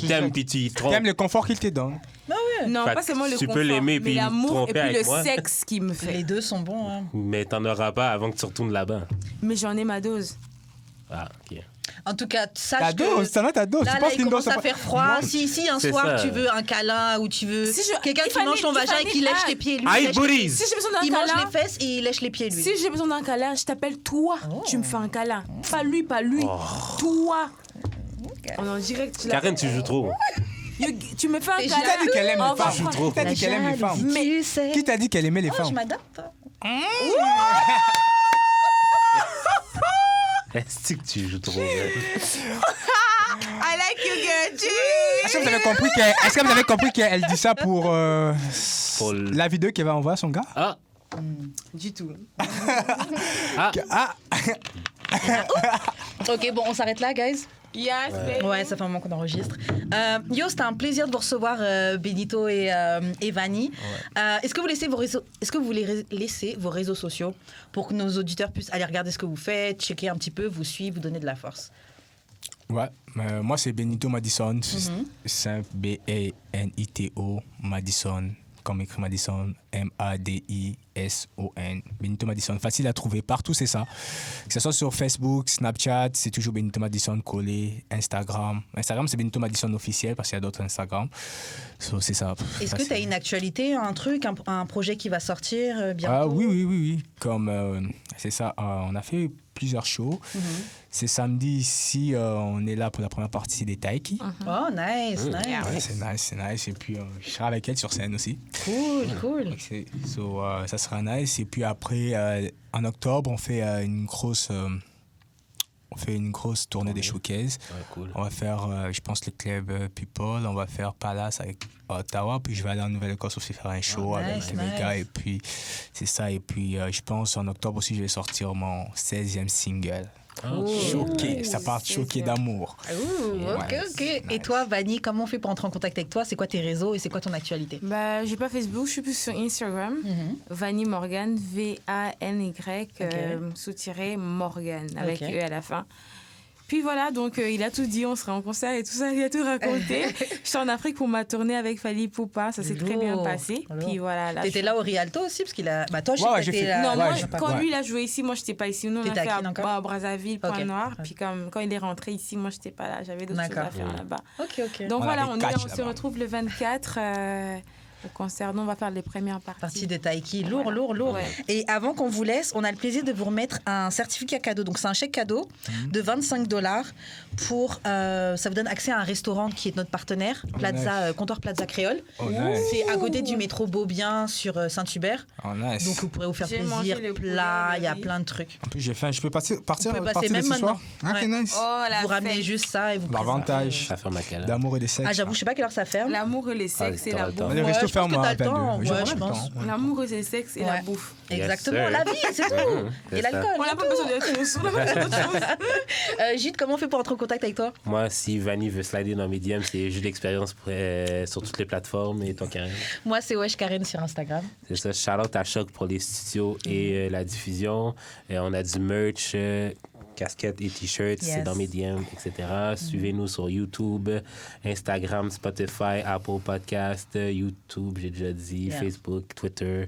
t'aime puis tu y trompes. T'aimes le confort qu'il te donne. Non, pas seulement le tu confort, peux l'aimer mais puis l'amour et tromper puis avec le moi. sexe qui me fait. Les deux sont bons. Hein. Mais t'en auras pas avant que tu retournes là-bas. Mais j'en ai ma dose. Ah, ok. En tout cas, sache Ta dose, que... ça va ta dose. Là, il commence à faire froid. Si un C'est soir ça. tu veux un câlin ou tu veux quelqu'un qui Tiffany, mange ton vagin et qui lèche tes pieds, lui, Aïe, il lèche- booties! Si j'ai besoin d'un il mange câlin, les fesses et il lèche les pieds, lui. si j'ai besoin d'un câlin, je t'appelle toi. Tu me fais un câlin. Pas lui. Toi. On est en direct. Karen, tu joues trop. Tu me fais un Qui câlin. t'a dit qu'elle aime les On va femmes? prendre- Qui t'a dit qu'elle aime les femmes? Mais Qui t'a dit qu'elle aimait les je femmes? m'adapte. Est-ce que tu joues trop? I like you, girl. Est-ce que vous avez compris qu'elle dit ça pour la vidéo qu'elle va envoyer à son gars? Ah! Du tout. Ok, bon, on s'arrête là, guys. Yes, baby. Ouais, ça fait un moment qu'on enregistre. Yo, c'était un plaisir de vous recevoir, Benito et Vanny. Est-ce que vous voulez laisser vos réseaux sociaux pour que nos auditeurs puissent aller regarder ce que vous faites, checker un petit peu, vous suivre, vous donner de la force? Ouais, moi c'est Benito Madison. C'est B-A-N-I-T-O Madison. Comme écrit Madison, M-A-D-I-S-O-N. Benito Madison, facile à trouver partout, c'est ça. Que ce soit sur Facebook, Snapchat, c'est toujours Benito Madison collé. Instagram, c'est Benito Madison officiel parce qu'il y a d'autres Instagram. C'est ça. Est-ce que tu as une actualité, un truc, un projet qui va sortir bientôt? Ah oui. Comme c'est ça, on a fait plusieurs shows. C'est samedi ici, on est là pour la première partie des Taiki. Oh, nice. Ouais, c'est nice. Et puis, je serai avec elle sur scène aussi. Cool. Ça sera nice. Et puis après, en octobre, on fait une grosse tournée des showcases. Ouais, cool. On va faire, je pense, le club People. On va faire Palace avec Ottawa. Puis je vais aller en Nouvelle-Écosse aussi faire un show avec les gars. Et puis, c'est ça. Et puis, je pense, en octobre aussi, je vais sortir mon 16e single. Choqué, ça part choqué d'amour. Ok. Nice. Et toi, Vanny, comment on fait pour entrer en contact avec toi? C'est quoi tes réseaux et c'est quoi ton actualité? Bah, j'ai pas Facebook, je suis plus sur Instagram. Vanny Morgan, V-A-N-Y, sous-tiré Morgan, avec E à la fin. Puis voilà, donc il a tout dit, on sera en concert et tout ça, il a tout raconté. Je suis en Afrique pour ma tournée avec Fally Ipupa, ça s'est très bien passé. Puis voilà. T'étais là au Rialto aussi, parce qu'il a. Bah toi, Ouais, j'ai j'ai fait- là. Non, Ouais, moi, j'ai pas- quand ouais. lui, il a joué ici, moi, j'étais pas ici. Nous, on a T'étais fait à Keene encore? à Brazzaville, Ok. Pointe-Noire. Puis quand il est rentré ici, moi, j'étais pas là. J'avais d'autres choses à faire là-bas. Ok. Donc On voilà, avait on catch se là-bas. retrouve le 24 au concert. Nous, on va faire les premières parties. Partie de Taiki, lourd. Ouais. Et avant qu'on vous laisse, on a le plaisir de vous remettre un certificat cadeau. Donc c'est un chèque cadeau de $25 pour ça vous donne accès à un restaurant qui est notre partenaire, Plaza Comptoir Plaza Créole. Oh, nice. C'est à côté du métro Beaubien sur Saint-Hubert. Oh, nice. Donc vous pourrez vous faire J'ai plaisir, mangé le plat, poulet, il y a oui. plein de trucs. En plus, j'ai faim. Je peux partir Vous pouvez passer partir même ce soir? maintenant. Ok, Ouais. nice. Oh, la Vous ramenez fête. juste ça et vous préparez. L'avantage Ça fait ma calme. d'amour et de sexe. Ah j'avoue, je sais pas quelle heure ça ferme. L'amour et les sexes et t'auras la le temps. bouffe. Le Ouais, resto je pense ferme que à t'as le 22. temps. J'aurai Ouais, le je temps. pense. L'amour et les sexes et Ouais. la bouffe. Exactement, Yes, sir. la vie, c'est tout. C'est Et ça. l'alcool. On n'a pas besoin d'autre chose. On n'a pas besoin d'autre chose. Gilles, comment on fait pour entrer en contact avec toi? Moi, si Vanny veut slider dans mes DM, c'est juste l'expérience sur toutes les plateformes. Et toi, Karen? Moi, c'est Wesh Karen sur Instagram. C'est ça. Shout-out à Choc pour les studios et la diffusion. Et on a du merch casquettes et t-shirts, c'est dans mes DM, etc. Suivez-nous sur YouTube, Instagram, Spotify, Apple Podcast, YouTube, j'ai déjà dit, Facebook, Twitter.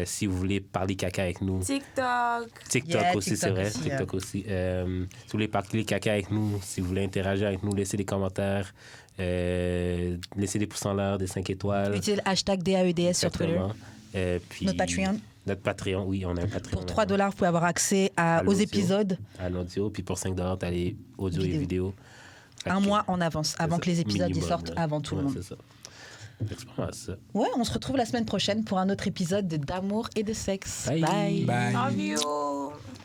Si vous voulez parler caca avec nous. TikTok aussi, c'est vrai. TikTok aussi. Si vous voulez parler caca avec nous, si vous voulez interagir avec nous, laissez des commentaires. Laissez des pouces en l'air, des 5 étoiles. Utilisez le hashtag DAEDS sur Twitter. Puis notre Patreon. Notre Patreon, oui, on a un Patreon. Pour $3, vous pouvez avoir accès aux épisodes. À l'audio, puis pour $5, t'as les audio et vidéo. Un mois en avance, avant que les épisodes sortent, avant tout le monde. C'est ça. C'est pas mal ça. Ouais, on se retrouve la semaine prochaine pour un autre épisode d'Amour et de sexe. Bye. Bye. Love you.